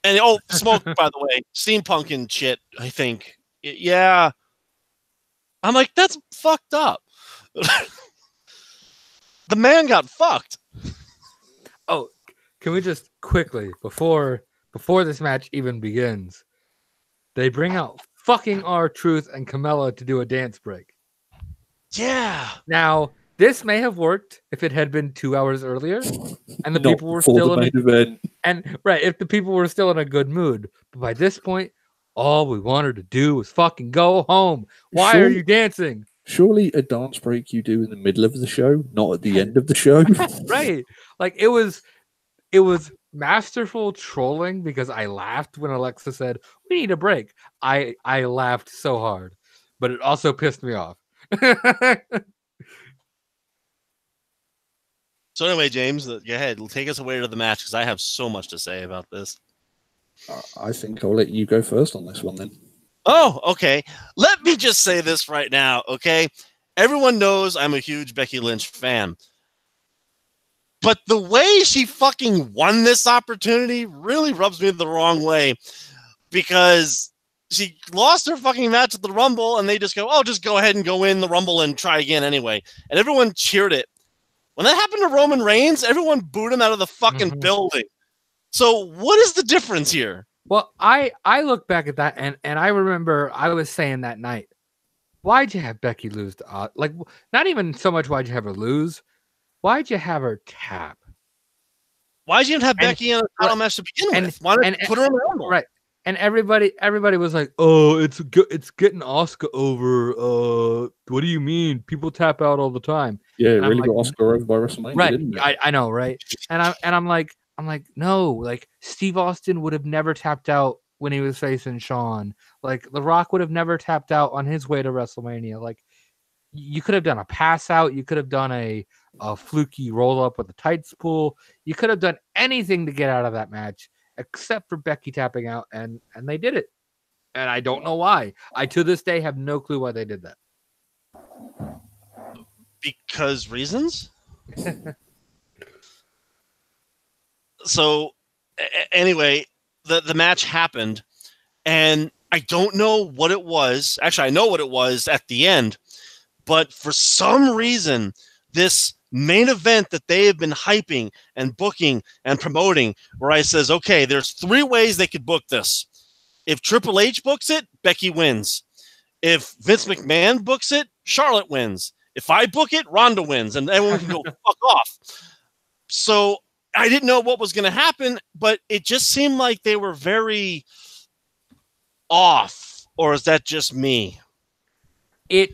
And smoke, by the way, steampunk and shit, I think. Yeah. I'm like, that's fucked up. The man got fucked. Oh, can we just quickly, before this match even begins, they bring out fucking R-Truth and Carmella to do a dance break. Yeah. Now, this may have worked if it had been 2 hours earlier, and the people were still in if the people were still in a good mood. But by this point, all we wanted to do was fucking go home. Why are you dancing? Surely a dance break you do in the middle of the show, not at the end of the show. Right. Like it was masterful trolling because I laughed when Alexa said, "We need a break." I laughed so hard, but it also pissed me off. So anyway, James, go ahead. Take us away to the match because I have so much to say about this. I think I'll let you go first on this one then. Oh, okay. Let me just say this right now, okay? Everyone knows I'm a huge Becky Lynch fan. But the way she fucking won this opportunity really rubs me the wrong way because she lost her fucking match at the Rumble and they just go, oh, just go ahead and go in the Rumble and try again anyway. And everyone cheered it. When that happened to Roman Reigns, everyone booed him out of the fucking building. So what is the difference here? Well, I look back at that and I remember I was saying that night, why'd you have Becky lose to like not even so much why'd you have her lose, why'd you have her tap? Why'd you have Becky in a title match to begin with? Why not put her in the Rumble? Right. And everybody was like, "Oh, it's getting Asuka over." What do you mean? People tap out all the time. Yeah, it really got Asuka over by WrestleMania, right? Didn't it? I know, right? And I'm like, no, like Steve Austin would have never tapped out when he was facing Shawn. Like The Rock would have never tapped out on his way to WrestleMania. Like you could have done a pass out, you could have done a fluky roll up with a tights pull. You could have done anything to get out of that match except for Becky tapping out, and they did it. And I don't know why. I to this day have no clue why they did that. Because reasons? So anyway, the match happened, and I don't know what it was. Actually, I know what it was at the end, but for some reason, this main event that they have been hyping and booking and promoting, where I says, okay, there's 3 ways they could book this. If Triple H books it, Becky wins. If Vince McMahon books it, Charlotte wins. If I book it, Ronda wins, and everyone can go fuck off. So I didn't know what was going to happen, but it just seemed like they were very off. Or is that just me? Did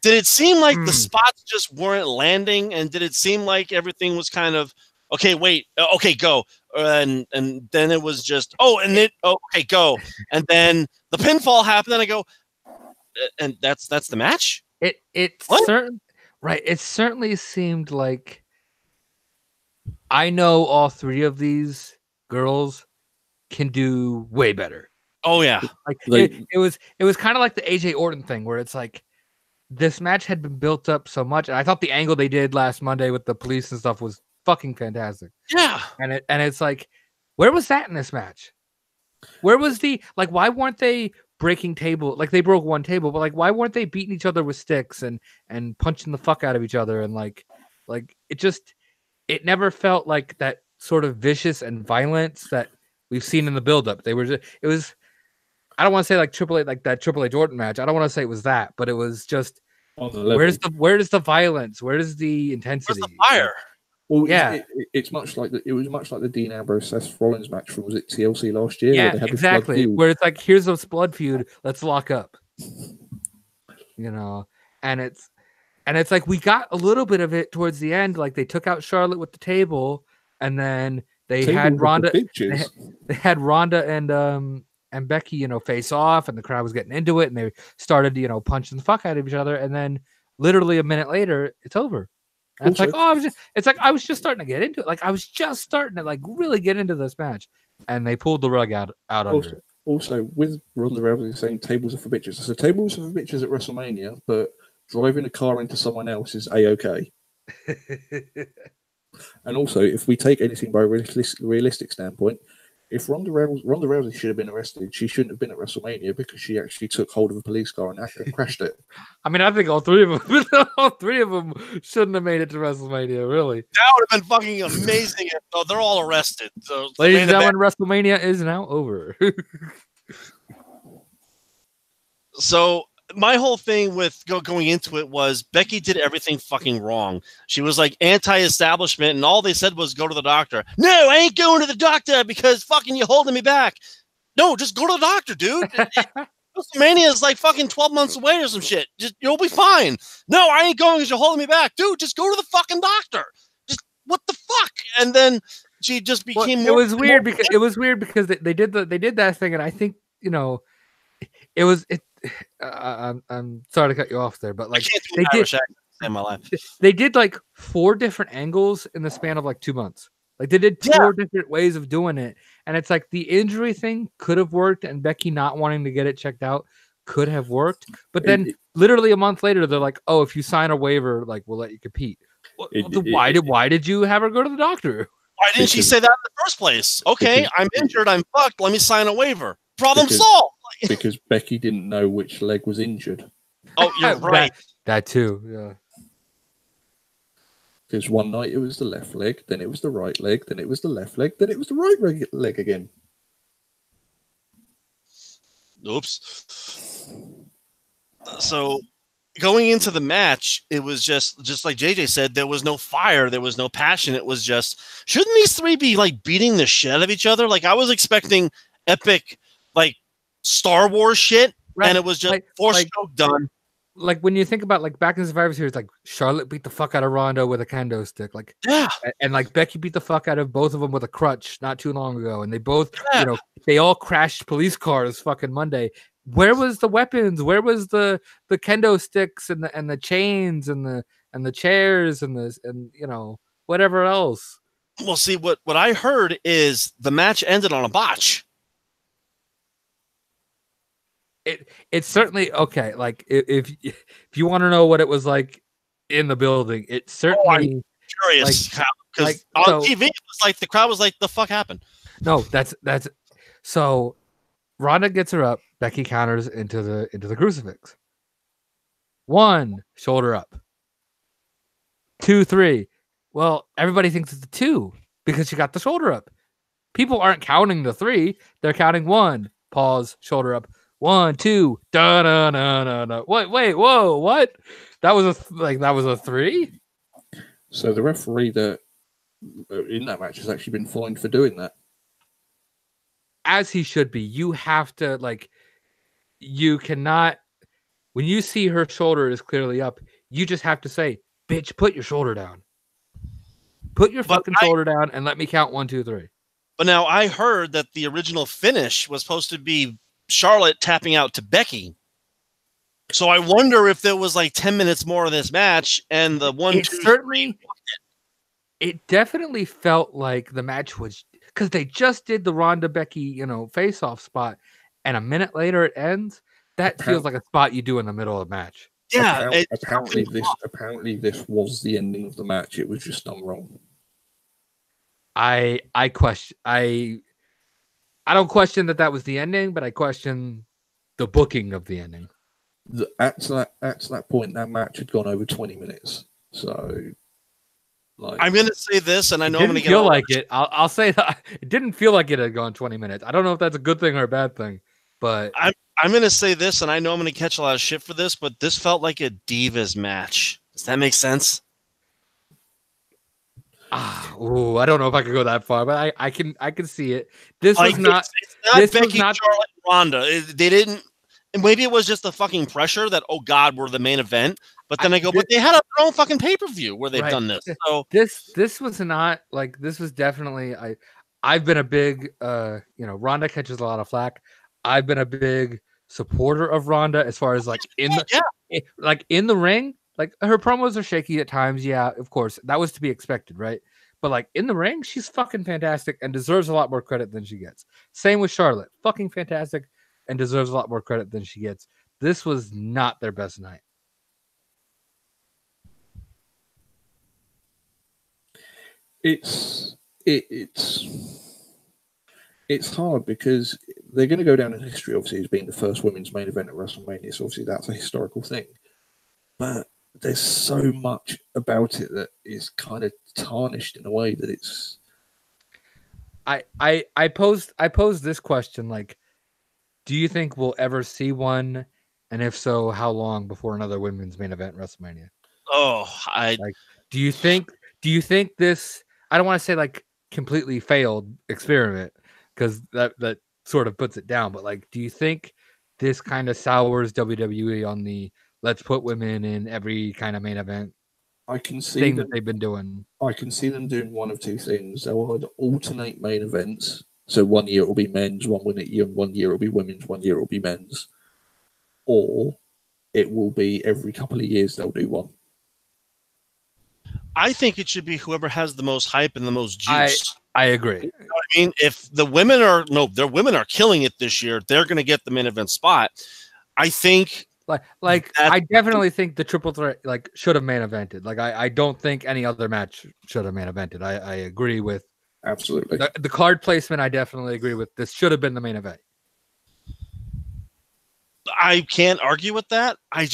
it seem like the spots just weren't landing, and did it seem like everything was kind of okay? Wait, okay, go, and then it was just okay, go, and then the pinfall happened, and I go, and that's the match. It certainly seemed like I know all three of these girls can do way better. Oh yeah, like it was kind of like the AJ Orton thing where it's like this match had been built up so much, and I thought the angle they did last Monday with the police and stuff was fucking fantastic. Yeah, and it's like, where was that in this match? Where was the why weren't they breaking table? Like they broke one table, but why weren't they beating each other with sticks and punching the fuck out of each other? And like it never felt like that sort of vicious and violence that we've seen in the buildup. It was. I don't want to say like Triple H, like that Triple H Orton match. I don't want to say it was that, but it was just where's the violence? Where is the intensity? Where's the fire? Well, yeah, it's much like it was much like the Dean Ambrose Seth Rollins match from TLC last year. Yeah, where they had exactly. Where it's like, here's a blood feud. Let's lock up. And it's like we got a little bit of it towards the end. Like they took out Charlotte with the table, and then they had Ronda. They had Ronda and Becky, face off, and the crowd was getting into it, and they started, punching the fuck out of each other, and then literally a minute later, it's over. And it's like, I was just starting to get into it. Like I was just starting to really get into this match, and they pulled the rug out under it. Also, with Ronda Rousey saying tables are for bitches, so tables are for bitches at WrestleMania, but driving a car into someone else is a-okay. And also, if we take anything by a realistic standpoint, if Ronda Rousey should have been arrested, she shouldn't have been at WrestleMania because she actually took hold of a police car and crashed it. I mean, I think all three of them shouldn't have made it to WrestleMania. Really, that would have been fucking amazing. So they're all arrested. So, ladies and gentlemen, WrestleMania is now over. So my whole thing with going into it was Becky did everything fucking wrong. She was like anti-establishment, and all they said was go to the doctor. No, I ain't going to the doctor because fucking you're holding me back. No, just go to the doctor, dude. WrestleMania is like fucking 12 months away or some shit. You'll be fine. No, I ain't going because you're holding me back. Dude, just go to the fucking doctor. Just what the fuck? And then she just became more. It was weird because they did that thing, and I think, it was I'm sorry to cut you off there, but like they did in my life. They did like 4 different angles in the span of like 2 months. Like they did 4 different ways of doing it, and it's like the injury thing could have worked, and Becky not wanting to get it checked out could have worked. But then literally a month later, they're like, "Oh, if you sign a waiver, like we'll let you compete." Why did you have her go to the doctor? Why didn't she say that in the first place? Okay, I'm injured, I'm fucked. Let me sign a waiver. Problem solved. Because Becky didn't know which leg was injured. Oh, you're right. That too, yeah. Because one night it was the left leg, then it was the right leg, then it was the left leg, then it was the right leg again. Oops. So going into the match, it was just like JJ said, there was no fire, there was no passion. It was just, shouldn't these three be like beating the shit out of each other? Like I was expecting epic, like Star Wars shit, right. And it was just stroke done. Like when you think about like back in Survivor Series, like Charlotte beat the fuck out of Ronda with a kendo stick, like and like Becky beat the fuck out of both of them with a crutch not too long ago, and they both, they all crashed police cars fucking Monday. Where was the weapons? Where was the kendo sticks and the chains and the chairs and whatever else? Well, see what I heard is the match ended on a botch. It's certainly okay. Like if you want to know what it was like in the building, it certainly. I'm curious because on TV it was like the crowd was like, "The fuck happened?" No, that's so. Ronda gets her up. Becky counters into the crucifix. 1, shoulder up. 2, 3. Well, everybody thinks it's a 2 because she got the shoulder up. People aren't counting the 3; they're counting 1. Pause. Shoulder up. 1, 2, da da da da da. Wait, whoa, what? That was a 3? So the referee that in that match has actually been fined for doing that. As he should be. You have to, like, you cannot, when you see her shoulder is clearly up, you just have to say, bitch, put your shoulder down. Put your fucking shoulder down and let me count 1, 2, 3. But now I heard that the original finish was supposed to be Charlotte tapping out to Becky. So I wonder if there was like 10 minutes more of this match and the 1, 2, certainly, it definitely felt like the match was, because they just did the Ronda Becky, face-off spot, and a minute later it ends. That feels like a spot you do in the middle of a match. Yeah, apparently this was the ending of the match. It was just done wrong. I don't question that was the ending, but I question the booking of the ending. At that point, that match had gone over 20 minutes. So, like, I'm going to say this, and I know I'm going to get feel like it. I'll say that it didn't feel like it had gone 20 minutes. I don't know if that's a good thing or a bad thing, but I'm going to say this, and I know I'm going to catch a lot of shit for this, but this felt like a Divas match. Does that make sense? I don't know if I could go that far, but I can see it. This was not. It's not Becky, Charlotte, and Ronda. They didn't. And maybe it was just the fucking pressure that, oh God, we're the main event. But then but they had their own fucking pay-per-view where they've done this. So this was not like, this was definitely, I've been a big Ronda catches a lot of flack. I've been a big supporter of Ronda as far as like in the ring, like her promos are shaky at times. Yeah, of course. That was to be expected, right? But like in the ring, she's fucking fantastic and deserves a lot more credit than she gets. Same with Charlotte. Fucking fantastic and deserves a lot more credit than she gets. This was not their best night. It's hard because they're going to go down in history, obviously, as being the first women's main event at WrestleMania. So obviously that's a historical thing. But there's so much about it that is kind of tarnished in a way that it's. I posed this question, like, do you think we'll ever see one? And if so, how long before another women's main event WrestleMania? Do you think this, I don't want to say like completely failed experiment, because that sort of puts it down, but like, do you think this kind of sours WWE on the let's put women in every kind of main event I can see thing that they've been doing? I can see them doing one of two things. They'll either alternate main events. So 1 year it will be men's, 1 year it will be women's, 1 year it will be men's. Or it will be every couple of years they'll do one. I think it should be whoever has the most hype and the most juice. I agree. You know what I mean, if the women are killing it this year, they're going to get the main event spot. I think I definitely think the triple threat should have main evented. Like I don't think any other match should have main evented. I agree with absolutely the card placement. I definitely agree with this. Should have been the main event. I can't argue with that. I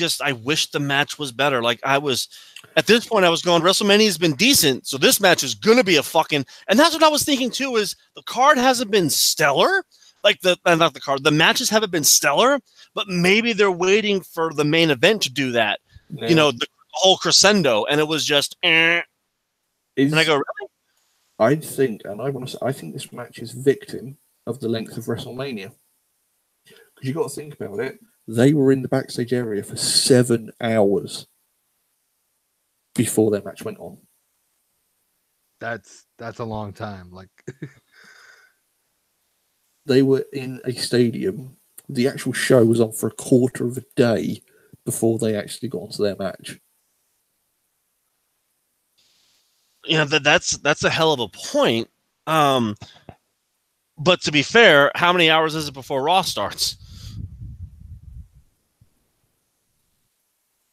wish the match was better. Like at this point, I was going, WrestleMania has been decent, so this match is going to be and that's what I was thinking too, is the card hasn't been stellar. The matches haven't been stellar, but maybe they're waiting for the main event to do that. Yeah. The whole crescendo, and it was just, and I go, really? I think this match is victim of the length of WrestleMania. Because you got to think about it. They were in the backstage area for 7 hours before their match went on. That's a long time. Like they were in a stadium. The actual show was on for a quarter of a day before they actually got onto their match. Yeah, that's a hell of a point. But to be fair, how many hours is it before Raw starts?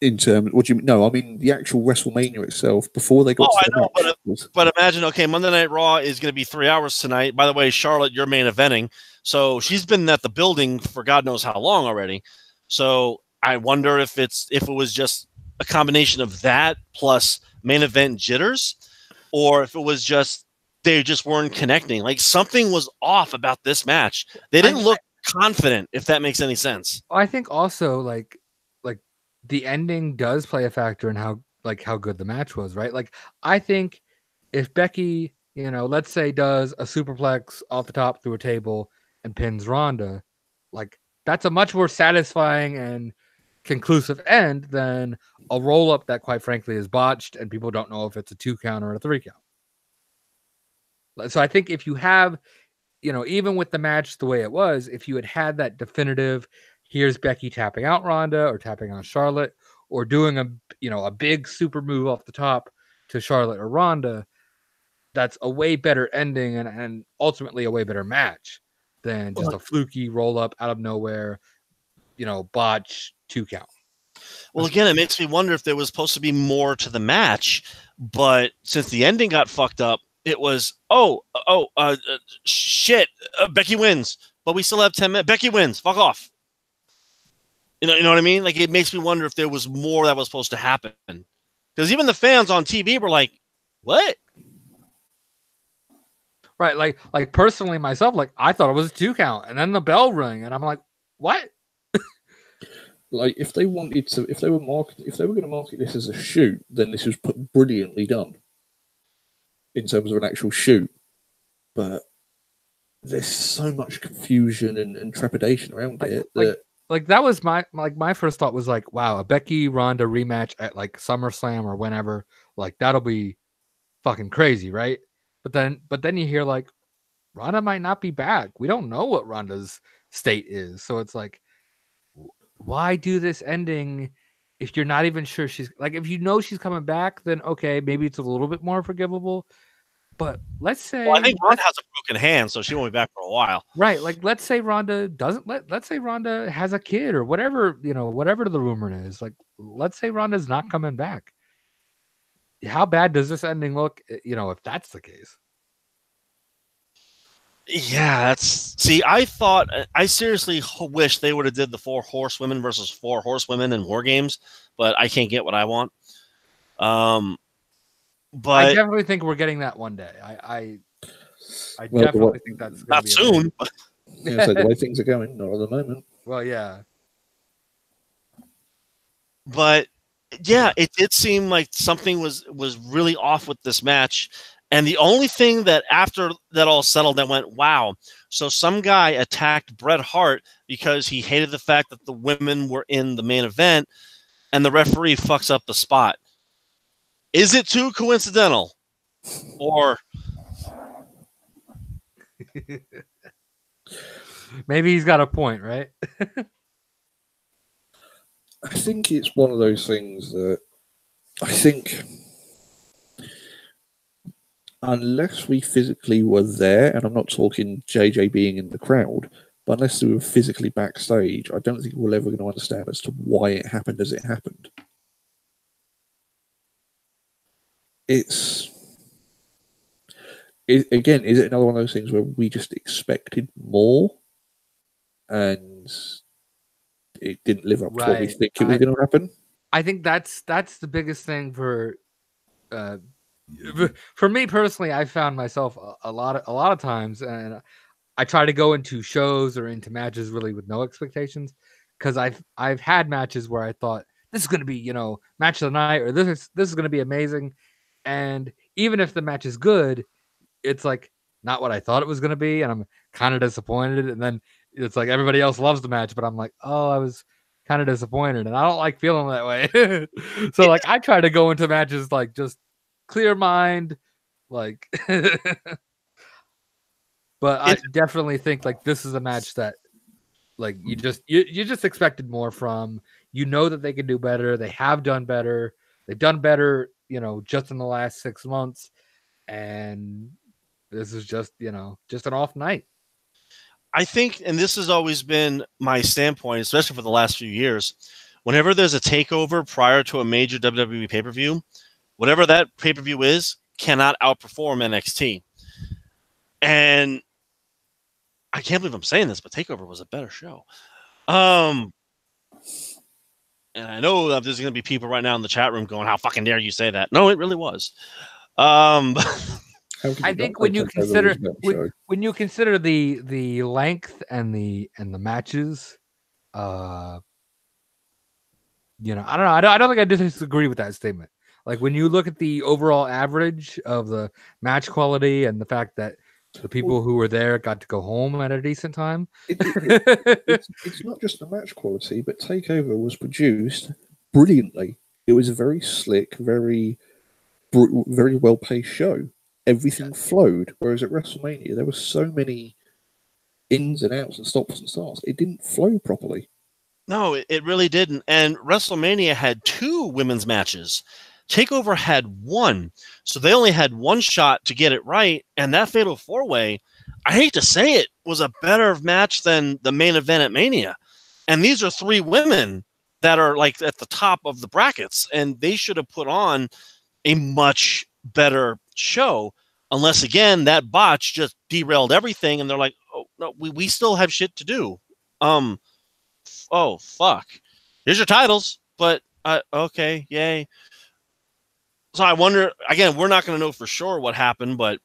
In terms, what do you mean? No, I mean the actual WrestleMania itself before they got. Oh, I know, but imagine, okay, Monday Night Raw is going to be 3 hours tonight. By the way, Charlotte, you're main eventing, so she's been at the building for God knows how long already. So I wonder if it was just a combination of that plus main event jitters, or if it was just they just weren't connecting. Like something was off about this match. They didn't look confident, if that makes any sense. I think also like the ending does play a factor in how good the match was, right? Like I think if Becky, let's say does a superplex off the top through a table and pins Ronda, like that's a much more satisfying and conclusive end than a roll up that quite frankly is botched and people don't know if it's a 2 count or a 3 count. So I think if you have, even with the match the way it was, if you had that definitive, here's Becky tapping out Ronda or tapping out Charlotte or doing a big super move off the top to Charlotte or Ronda, that's a way better ending and ultimately a way better match than just a fluky roll up out of nowhere, botch 2 count. Well, again, it makes me wonder if there was supposed to be more to the match, but since the ending got fucked up, it was shit. Becky wins, but we still have 10 minutes. Becky wins. Fuck off. You know what I mean? Like, it makes me wonder if there was more that was supposed to happen, because even the fans on TV were like, "What?" Right, like personally myself, like I thought it was a 2 count, and then the bell rang, and I'm like, "What?" Like if they were going to market this as a shoot, then this was brilliantly done in terms of an actual shoot. But there's so much confusion and trepidation around it like that was my first thought was like, wow, a Becky Ronda rematch at like SummerSlam or whenever, like that'll be fucking crazy, right? But then you hear like Ronda might not be back. We don't know what Ronda's state is, so it's like, why do this ending if you're not even sure she's like, if she's coming back, then okay, maybe it's a little bit more forgivable. But let's say, I think Ronda has a broken hand, so she won't be back for a while. Right. Like, let's say Ronda let's say Ronda has a kid or whatever, whatever the rumor is. Like, let's say Ronda's not coming back. How bad does this ending look, if that's the case? Yeah, I seriously wish they would have did the 4 horsewomen versus 4 horsewomen in War Games, but I can't get what I want. But I definitely think we're getting that one day. I definitely think that's not be soon. Yeah, so the way things are going, not at the moment. Well, yeah. But yeah, it did seem like something was really off with this match. And the only thing that after that all settled, that went, wow. So some guy attacked Bret Hart because he hated the fact that the women were in the main event, and the referee fucks up the spot. Is it too coincidental? Or maybe he's got a point, right? I think it's one of those things that I think unless we physically were there, and I'm not talking JJ being in the crowd, but unless we were physically backstage, I don't think we're ever going to understand as to why it happened as it happened. Is it another one of those things where we just expected more and it didn't live up to what we think it was going to happen? I think that's the biggest thing for me personally. I found myself a lot of times, and I try to go into shows or into matches really with no expectations, because I've had matches where I thought this is going to be match of the night, or this is going to be amazing. And even if the match is good, it's like not what I thought it was going to be, and I'm kind of disappointed. And then it's like everybody else loves the match, but I'm like, oh, I was kind of disappointed, and I don't like feeling that way. So like I try to go into matches like just clear mind, like. But I definitely think like this is a match that like you just expected more from. That they can do better. They have done better. They've done better, just in the last 6 months. And this is just an off night. I think, and this has always been my standpoint, especially for the last few years, whenever there's a takeover prior to a major WWE pay-per-view, whatever that pay-per-view is cannot outperform NXT. And I can't believe I'm saying this, but Takeover was a better show. And I know that there's going to be people right now in the chat room going, how fucking dare you say that? No, it really was. I think when you consider the length and the matches, I don't know. I don't think I disagree with that statement. Like when you look at the overall average of the match quality and the fact that the people who were there got to go home at a decent time. It's not just the match quality, but Takeover was produced brilliantly. It was a very slick, very well-paced show. Everything flowed, whereas at WrestleMania there were so many ins and outs and stops and starts. It didn't flow properly. No, it really didn't. And WrestleMania had 2 women's matches. Takeover had 1. So they only had 1 shot to get it right. And that Fatal 4-Way, I hate to say it, was a better match than the main event at Mania. And these are 3 women that are like at the top of the brackets. And they should have put on a much better show. Unless, again, that botch just derailed everything. And they're like, oh, no, we still have shit to do. Oh, fuck. Here's your titles. But, okay, yay. So I wonder, again, we're not going to know for sure what happened, but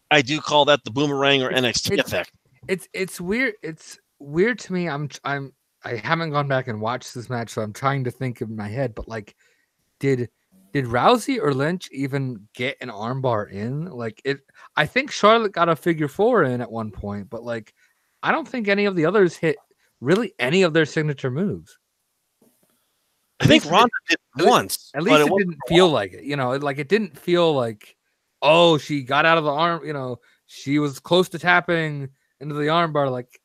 I do call that the boomerang or NXT effect. It's weird. It's weird to me. I haven't gone back and watched this match, so I'm trying to think in my head, but like, did Rousey or Lynch even get an armbar in? Like I think Charlotte got a figure 4 in at one point, but like, I don't think any of the others hit really any of their signature moves. I think Ronda did once. At least it didn't feel like it, like it didn't feel like, oh, she got out of the arm, she was close to tapping into the armbar. Like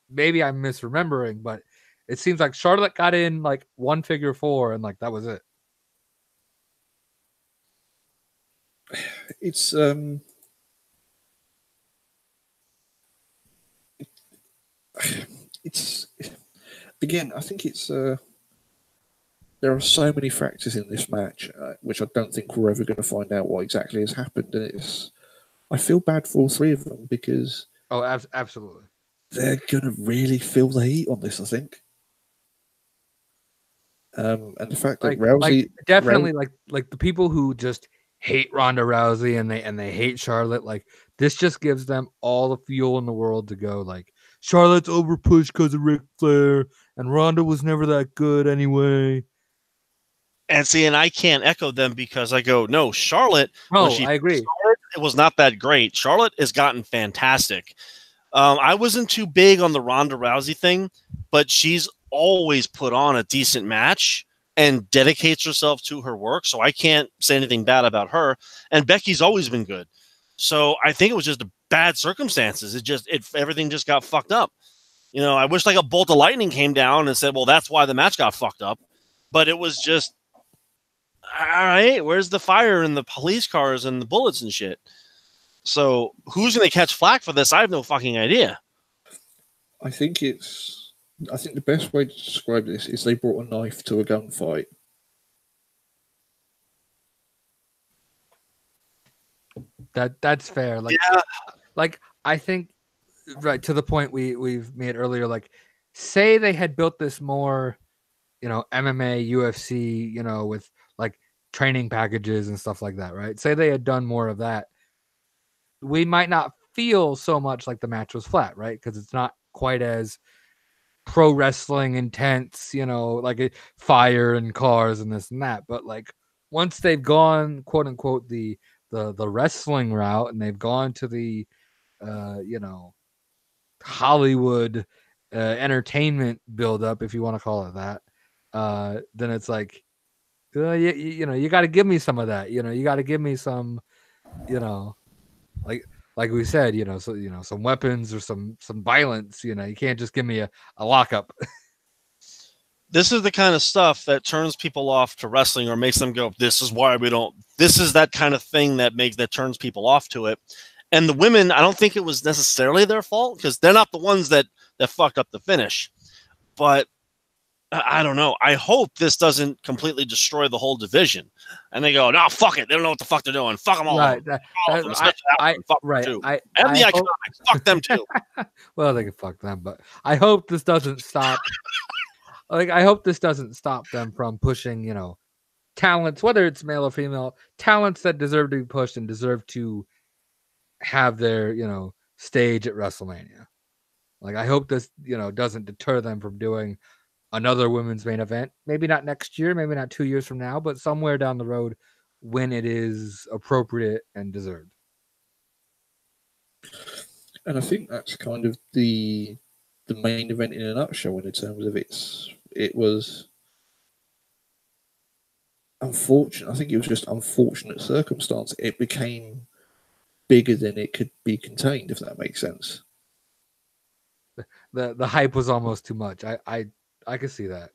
maybe I'm misremembering, but it seems like Charlotte got in like 1 figure 4 and like that was it. It's again, I think it's there are so many factors in this match, which I don't think we're ever going to find out what exactly has happened. And I feel bad for all 3 of them because absolutely, they're going to really feel the heat on this, I think. And the fact that Rousey definitely like the people who just hate Ronda Rousey and they hate Charlotte, like this just gives them all the fuel in the world to go like Charlotte's overpushed because of Ric Flair and Ronda was never that good anyway. And see, and I can't echo them because I go, no, Charlotte. No, I agree. It was not that great. Charlotte has gotten fantastic. I wasn't too big on the Ronda Rousey thing, but she's always put on a decent match and dedicates herself to her work. So I can't say anything bad about her. And Becky's always been good. So I think it was just bad circumstances. Everything just got fucked up. I wish like a bolt of lightning came down and said, well, that's why the match got fucked up. But it was just, all right, where's the fire and the police cars and the bullets and shit? So who's going to catch flack for this? I have no fucking idea. I think the best way to describe this is they brought a knife to a gunfight. That's fair. Like, yeah. Like I think right to the point we've made earlier, like say they had built this more, MMA, UFC, with like training packages and stuff like that, right? Say they had done more of that. We might not feel so much like the match was flat, right? Because it's not quite as pro wrestling intense, like fire and cars and this and that. But like once they've gone, quote unquote, the wrestling route and they've gone to the Hollywood entertainment buildup, if you want to call it that, then it's like, you got to give me some of that. You got to give me some, like we said, some weapons or some violence. You can't just give me a lockup. This is the kind of stuff that turns people off to wrestling or makes them go, this is why we don't. This is that kind of thing that turns people off to it. And the women, I don't think it was necessarily their fault because they're not the ones that fucked up the finish. But I don't know. I hope this doesn't completely destroy the whole division. And they go, no, fuck it. They don't know what the fuck they're doing. Fuck them all. Right. Fuck them too. And the Iconics. Fuck them too. Well, they can fuck them, but I hope this doesn't stop. I hope this doesn't stop them from pushing, talents, whether it's male or female, talents that deserve to be pushed and deserve to have their, stage at WrestleMania. Like, I hope this, doesn't deter them from doing another women's main event. Maybe not next year, maybe not 2 years from now, but somewhere down the road when it is appropriate and deserved. And I think that's kind of the main event in a nutshell in terms of it was unfortunate. I think it was just unfortunate circumstance. It became bigger than it could be contained, if that makes sense. The hype was almost too much. I could see that.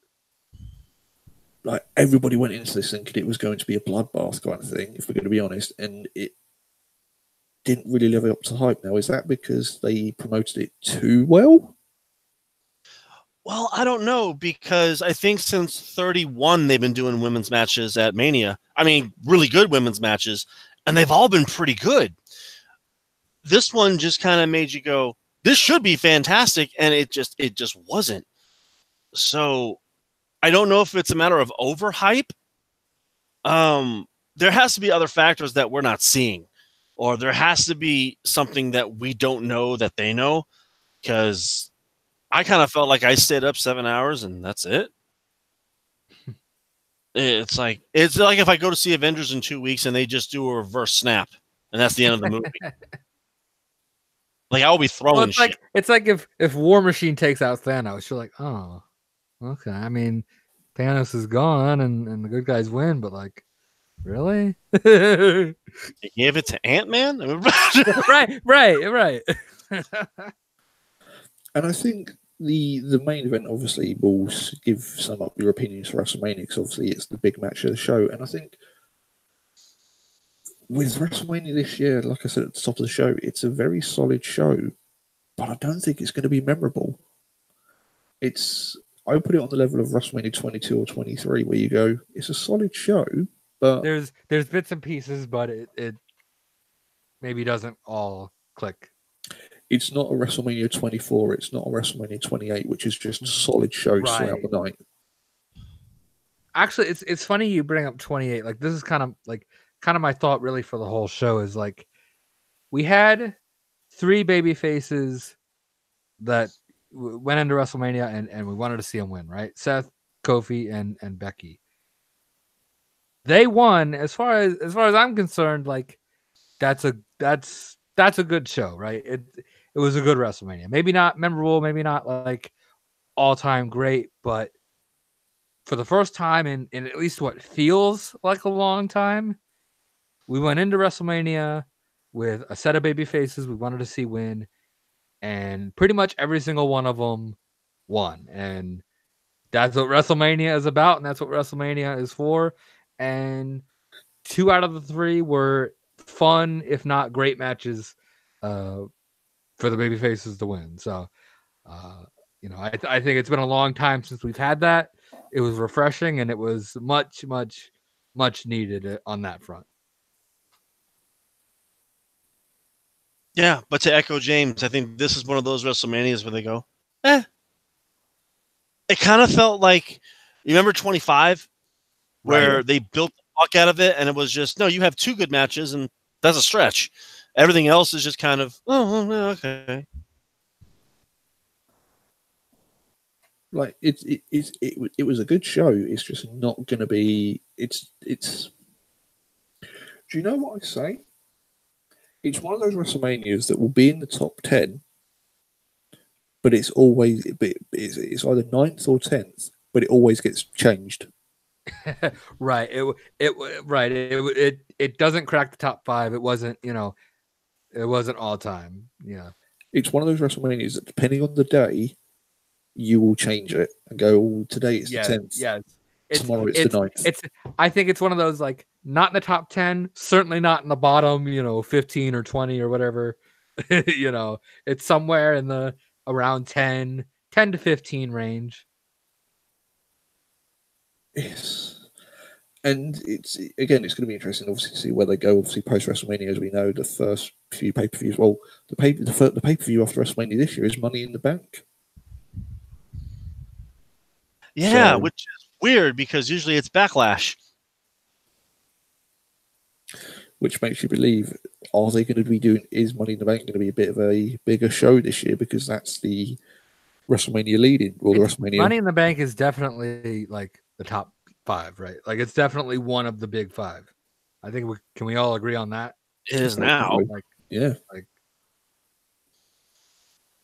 Like everybody went into this thinking it was going to be a bloodbath kind of thing, if we're going to be honest, and it didn't really live up to hype. Now, is that because they promoted it too well? Well, I don't know, because I think since 31 they've been doing women's matches at Mania. I mean, really good women's matches, and they've all been pretty good. This one just kind of made you go, this should be fantastic, and it just wasn't. So I don't know if it's a matter of overhype. There has to be other factors that we're not seeing, or there has to be something that we don't know that they know, because I kind of felt like I stayed up 7 hours and that's it. It's like if I go to see Avengers in 2 weeks and they just do a reverse snap and that's the end of the movie. Like I'll be throwing shit. It's like if War Machine takes out Thanos, you're like, oh, okay. I mean, Thanos is gone and the good guys win, but like, really? They gave it to Ant-Man? Right. And I think the main event obviously will sum up your opinions for WrestleMania, because obviously it's the big match of the show. And I think with WrestleMania this year, like I said at the top of the show, it's a very solid show, but I don't think it's going to be memorable. I would put it on the level of WrestleMania 22 or 23, where you go, it's a solid show, but there's bits and pieces, but it maybe doesn't all click. It's not a WrestleMania 24. It's not a WrestleMania 28, which is just solid shows throughout the night. Actually, it's funny you bring up 28. Like, this is kind of my thought really for the whole show is like, we had 3 baby faces that went into WrestleMania and we wanted to see them win, right? Seth, Kofi, and Becky. They won. As far as I'm concerned, like that's a good show, right? It was a good WrestleMania. Maybe not memorable, maybe not like all-time great, but for the first time in at least what feels like a long time, we went into WrestleMania with a set of baby faces we wanted to see win, and pretty much every single one of them won. And that's what WrestleMania is about, and that's what WrestleMania is for. And 2 out of the 3 were fun, if not great matches, for the baby faces to win. So, I think it's been a long time since we've had that. It was refreshing, and it was much, much, much needed on that front. Yeah, but to echo James, I think this is one of those WrestleManias where they go, It kind of felt like, you remember 25? Where they built the fuck out of it, and it was just, no, you have 2 good matches, and that's a stretch. Everything else is just kind of, okay. Like it was a good show. It's just not going to be. It's. Do you know what I say? It's one of those WrestleManias that will be in the top 10, but it's always it's either 9th or 10th, but it always gets changed. Right. It doesn't crack the top 5. It wasn't, it wasn't all time. Yeah. It's one of those WrestleManias that, depending on the day, you will change it and go, oh, today it's the 10th. Yes. Tomorrow it's the 9th. I think it's one of those, like, not in the top 10, certainly not in the bottom, 15 or 20 or whatever. It's somewhere in the around 10 to 15 range. Yes. And it's going to be interesting, obviously, to see where they go. Obviously, post WrestleMania, as we know, the first few pay-per-views. Well, the pay-per-view after WrestleMania this year is Money in the Bank. Yeah, which is weird because usually it's Backlash. Which makes you believe, are they going to be doing? Is Money in the Bank going to be a bit of a bigger show this year? Because that's the WrestleMania leading or the It's- WrestleMania. Money in the Bank is definitely like the top 5, right? Like it's definitely one of the big 5. I think can we all agree on that? It is now. Like, Yeah.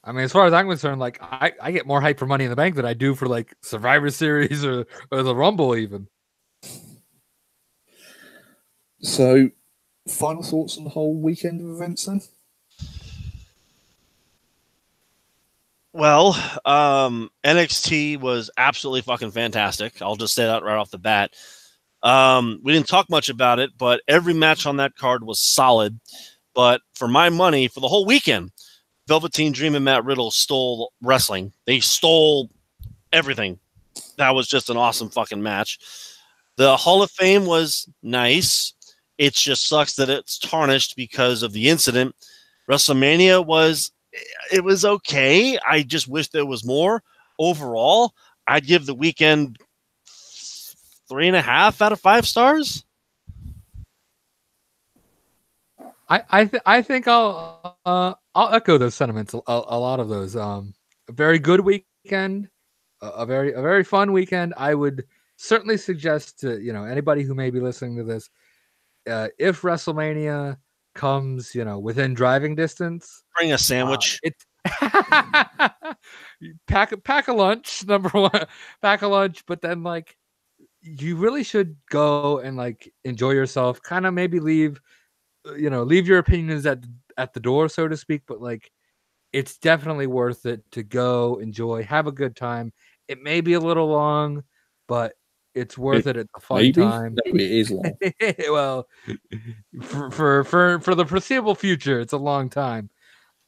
I mean, as far as I'm concerned, like I get more hype for Money in the Bank than I do for like Survivor Series or the Rumble even. So, final thoughts on the whole weekend of events then? Well, NXT was absolutely fucking fantastic. I'll just say that right off the bat. We didn't talk much about it, but every match on that card was solid. But for my money, for the whole weekend, Velveteen Dream and Matt Riddle stole wrestling. They stole everything. That was just an awesome fucking match. The Hall of Fame was nice. It just sucks that it's tarnished because of the incident. WrestleMania was okay. I just wish there was more. Overall, I'd give the weekend 3.5 out of 5 stars. I think I'll echo those sentiments. A lot of those. A very good weekend, a very fun weekend. I would certainly suggest to anybody who may be listening to this, if WrestleMania comes within driving distance, Bring a sandwich. It's pack a lunch. Number one, pack a lunch, but then like you really should go and like enjoy yourself. Kind of maybe leave your opinions at the door, so to speak. But like, it's definitely worth it to go enjoy, have a good time. It may be a little long, but it's worth it at the fun time. No, it is long. Well, for the foreseeable future, it's a long time.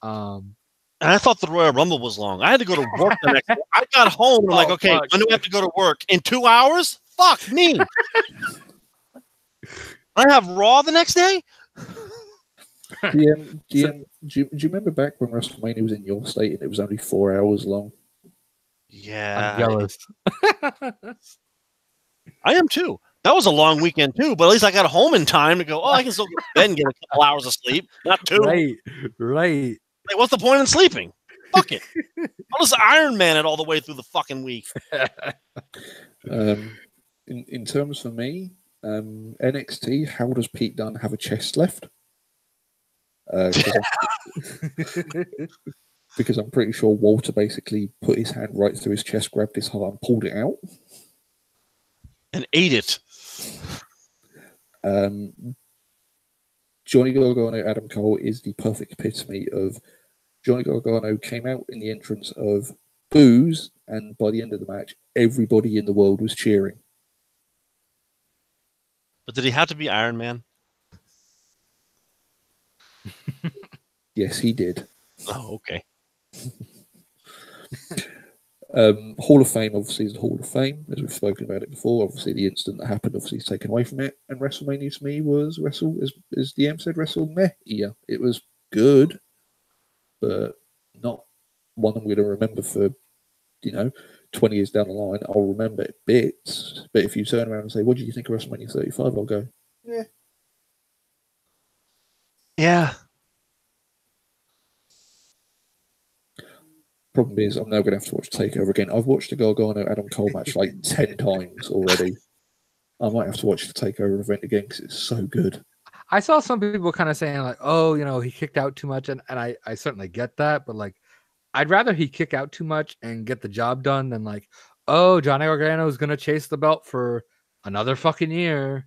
And I thought the Royal Rumble was long. I had to go to work the next day. I got home and I'm like, okay, when do I have to go to work? In 2 hours? Fuck me. I have Raw the next day? Do you remember back when WrestleMania was in your state and it was only 4 hours long? Yeah. I'm jealous. I am too. That was a long weekend too, but at least I got home in time to go, I can still go to bed and get a couple hours of sleep, not 2. Right. Like, what's the point in sleeping? Fuck it. I'll just Iron Man it all the way through the fucking week. In terms for me, NXT, how does Pete Dunne have a chest left? Because I'm pretty sure Walter basically put his hand right through his chest, grabbed his heart, and pulled it out. And ate it. Johnny Gargano, Adam Cole is the perfect epitome of Johnny Gargano came out in the entrance of boos, and by the end of the match, everybody in the world was cheering. But did he have to be Iron Man? Yes, he did. Oh, okay. Hall of Fame, obviously, is the Hall of Fame, as we've spoken about it before. Obviously, the incident that happened, obviously, is taken away from it. And WrestleMania to me was as DM said, WrestleMania. It was good, but not one I'm going to remember for, 20 years down the line. I'll remember it bits. But if you turn around and say, what do you think of WrestleMania 35? I'll go, yeah. Yeah. Problem is, I'm now going to have to watch Takeover again. I've watched the Gargano Adam Cole match like 10 times already. I might have to watch the Takeover event again because it's so good. I saw some people kind of saying like, oh, he kicked out too much. And I certainly get that. But like, I'd rather he kick out too much and get the job done than like, oh, Johnny Gargano is going to chase the belt for another fucking year.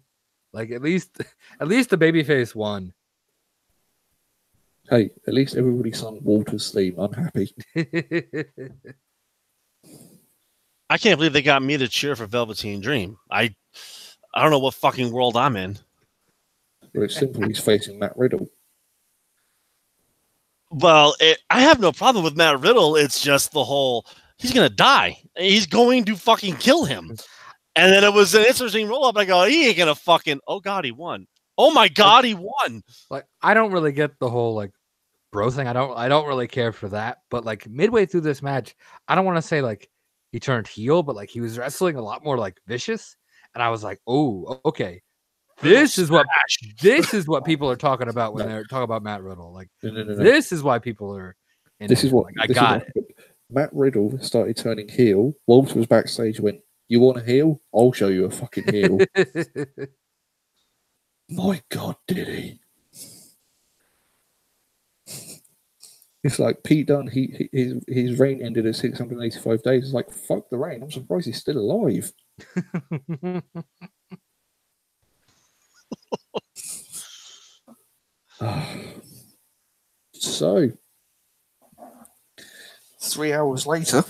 Like at least the babyface won. Hey, at least everybody sung Walter's theme. I'm happy. I can't believe they got me to cheer for Velveteen Dream. I don't know what fucking world I'm in. Well, it's simple. He's facing Matt Riddle. Well, I have no problem with Matt Riddle. It's just the whole, he's going to die. He's going to fucking kill him. And then it was an interesting roll-up. I go, he ain't going to fucking, oh, God, he won. Oh, my God, he won. Like, I don't really get the whole, like, bro thing. I don't really care for that. But, like, midway through this match, I don't want to say, like, he turned heel, but, like, he was wrestling a lot more, like, vicious. And I was like, oh, okay. This is what people are talking about when they're talking about Matt Riddle. Like, this is why people are. This is what I got it. Matt Riddle started turning heel. Walter was backstage. Went, "You want a heel? I'll show you a fucking heel." My God, did he? It's like Pete Dunne. His reign ended at 685 days. It's like, fuck the reign. I'm surprised he's still alive. So, 3 hours later,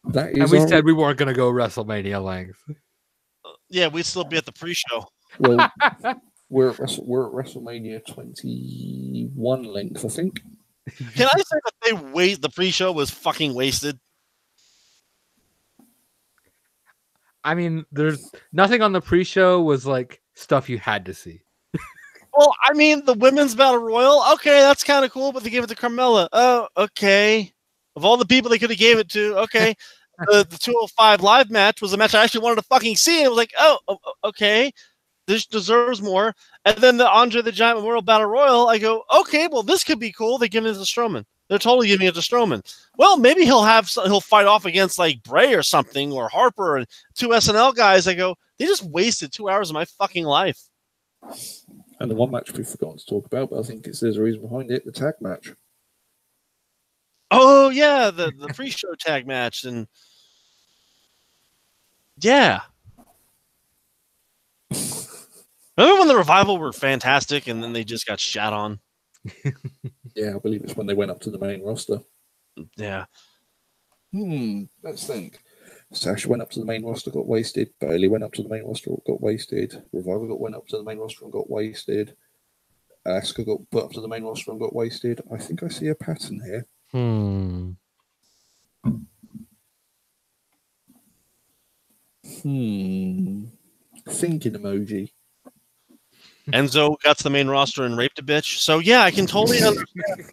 that is. And we said we weren't going to go WrestleMania length. Yeah, we'd still be at the pre-show. Well, we're at WrestleMania 21 length, I think. Can I say that the pre-show was fucking wasted? I mean, there's nothing on the pre-show was like stuff you had to see. Well, I mean, the women's battle royal, okay, that's kind of cool, but they gave it to Carmella. Oh, okay. Of all the people they could have gave it to, okay. The 205 live match was a match I actually wanted to fucking see, and it was like, oh, okay, this deserves more. And then the Andre the Giant Memorial Battle Royal, I go, okay, well, this could be cool. They're giving it to Strowman. They're totally giving it to Strowman. Well, maybe he'll fight off against like Bray or something, or Harper, and 2 SNL guys. I go, they just wasted 2 hours of my fucking life. And the one match we've forgotten to talk about, but I think there's a reason behind it, the tag match. Oh, yeah, the pre-show tag match. And yeah. Remember when the Revival were fantastic and then they just got shat on? Yeah, I believe it's when they went up to the main roster. Yeah. Let's think. Sasha went up to the main roster, got wasted. Bailey went up to the main roster, got wasted. Revival went up to the main roster and got wasted. Asuka got put up to the main roster and got wasted. I think I see a pattern here. Thinking emoji. Enzo got to the main roster and raped a bitch. So yeah, I can totally understand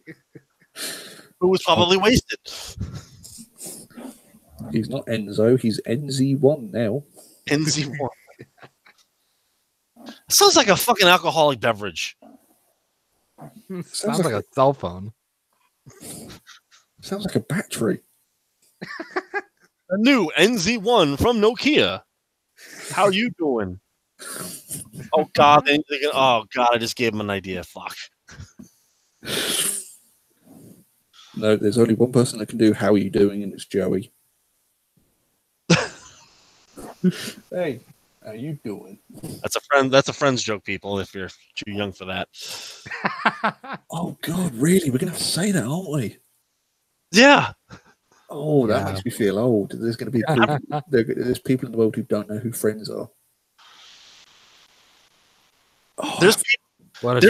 who was probably wasted. He's not Enzo, he's NZ1 now. NZ1. Sounds like a fucking alcoholic beverage. Sounds like a cell phone. Sounds like a battery. A new NZ1 from Nokia. How you doing? Oh God! Oh God! I just gave him an idea. Fuck. No, there's only one person that can do "How are you doing?" and it's Joey. Hey, how you doing? That's a friend. That's a friend's joke, people. If you're too young for that. Oh God, really? We're gonna have to say that, aren't we? Yeah. Oh, that makes me feel old. There's going to be people, there's people in the world who don't know who friends are. Oh, there's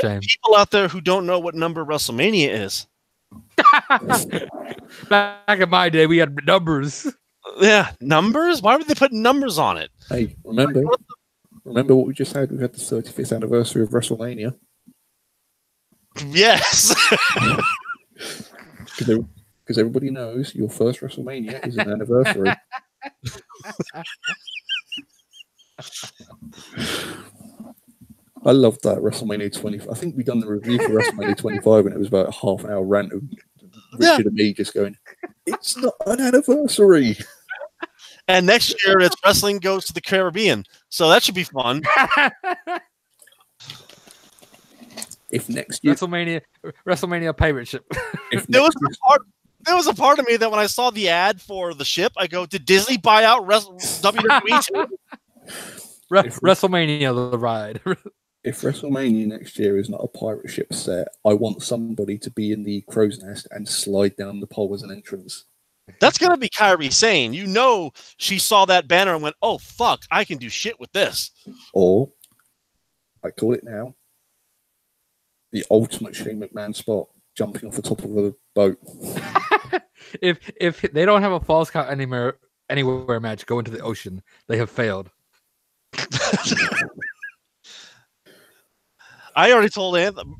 shame. People out there who don't know what number WrestleMania is. Back in my day, we had numbers. Yeah, numbers? Why would they put numbers on it? Hey, remember what we just had? We had the 35th anniversary of WrestleMania. Yes. Because everybody knows your first WrestleMania is an anniversary. I love that WrestleMania 20. I think we done the review for WrestleMania 25, and it was about a half-hour rant of Richard and me just going, "It's not an anniversary." And next year, it's Wrestling Goes to the Caribbean, so that should be fun. If next year WrestleMania pirate ship. There was a part of me that when I saw the ad for the ship, I go, "Did Disney buy out WWE too?" WrestleMania the ride. If WrestleMania next year is not a pirate ship set, I want somebody to be in the crow's nest and slide down the pole as an entrance. That's gonna be Kairi Sane. You know, she saw that banner and went, "Oh fuck, I can do shit with this." Or I call it now, the ultimate Shane McMahon spot, jumping off the top of a boat. If they don't have a falls count anywhere match go into the ocean, they have failed. I already told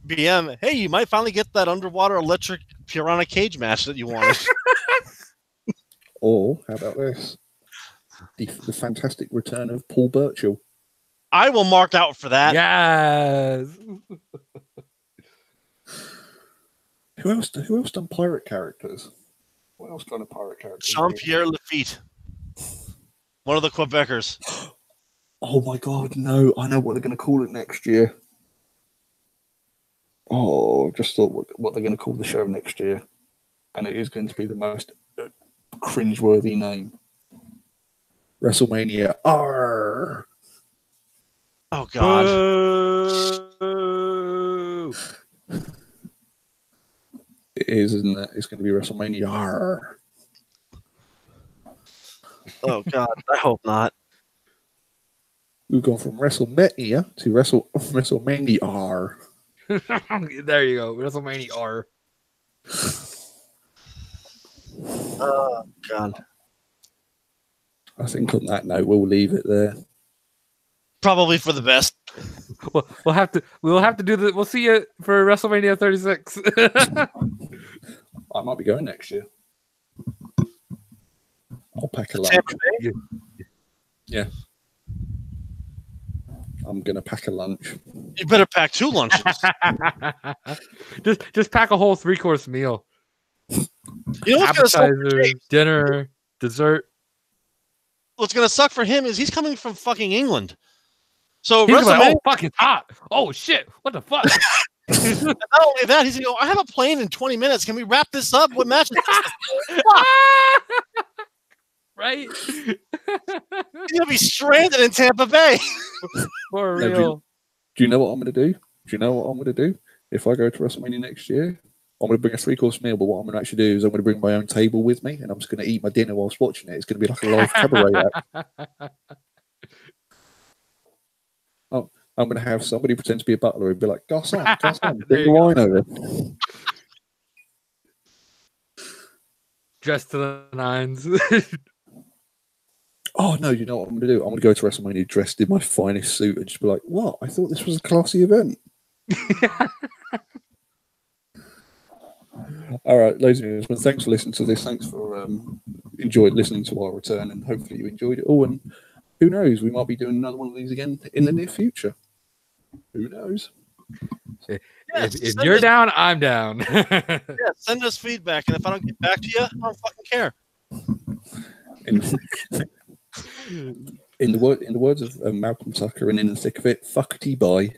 BM, hey, you might finally get that underwater electric piranha cage match that you wanted. Or how about this? The fantastic return of Paul Burchill. I will mark out for that. Yes. Who else? Who else done pirate characters? What else kind of pirate characters? Jean-Pierre Lafitte, one of the Quebecers. Oh my god, no! I know what they're going to call it next year. Oh, just thought what they're going to call the show next year, and it is going to be the most cringeworthy name. WrestleMania R. Oh God. It is, isn't it? It's going to be WrestleMania R. Oh God. I hope not. We've gone from WrestleMania to WrestleMania R. There you go. WrestleMania R. Oh God. I think on that note, we'll leave it there. Probably for the best. We'll have to do the. We'll see you for WrestleMania 36. I might be going next year. I'll pack a lunch. Yeah. I'm gonna pack a lunch. You better pack 2 lunches. just pack a whole 3-course meal. You know what's gonna suck for Appetizer, Jake? dinner, dessert. What's gonna suck for him is he's coming from fucking England. So He's WrestleMania, like, oh fuck, it's hot. Oh shit, what the fuck? not only that, he's gonna go, I have a plane in 20 minutes. Can we wrap this up? What match is this? Right? He's gonna be stranded in Tampa Bay. For No, real. Do you know what I'm gonna do? Do you know what I'm gonna do? If I go to WrestleMania next year, I'm gonna bring a 3-course meal. But what I'm gonna actually do is I'm gonna bring my own table with me, and I'm just gonna eat my dinner whilst watching it. It's gonna be like a live cabaret act. Oh, I'm gonna have somebody pretend to be a butler and be like, "Garçon, bring the wine over." Dressed to the nines. Oh no, you know what I'm gonna do? I'm gonna go to WrestleMania dressed in my finest suit and just be like, "What? I thought this was a classy event." All right, ladies and gentlemen, thanks for listening to this. Thanks for enjoyed listening to our return, and hopefully you enjoyed it all. And who knows, we might be doing another one of these again in the near future. Who knows? If you're down, I'm down. Yeah, send us feedback, and if I don't get back to you, I don't fucking care. In the words of Malcolm Tucker and In the Thick of It, fuckety bye.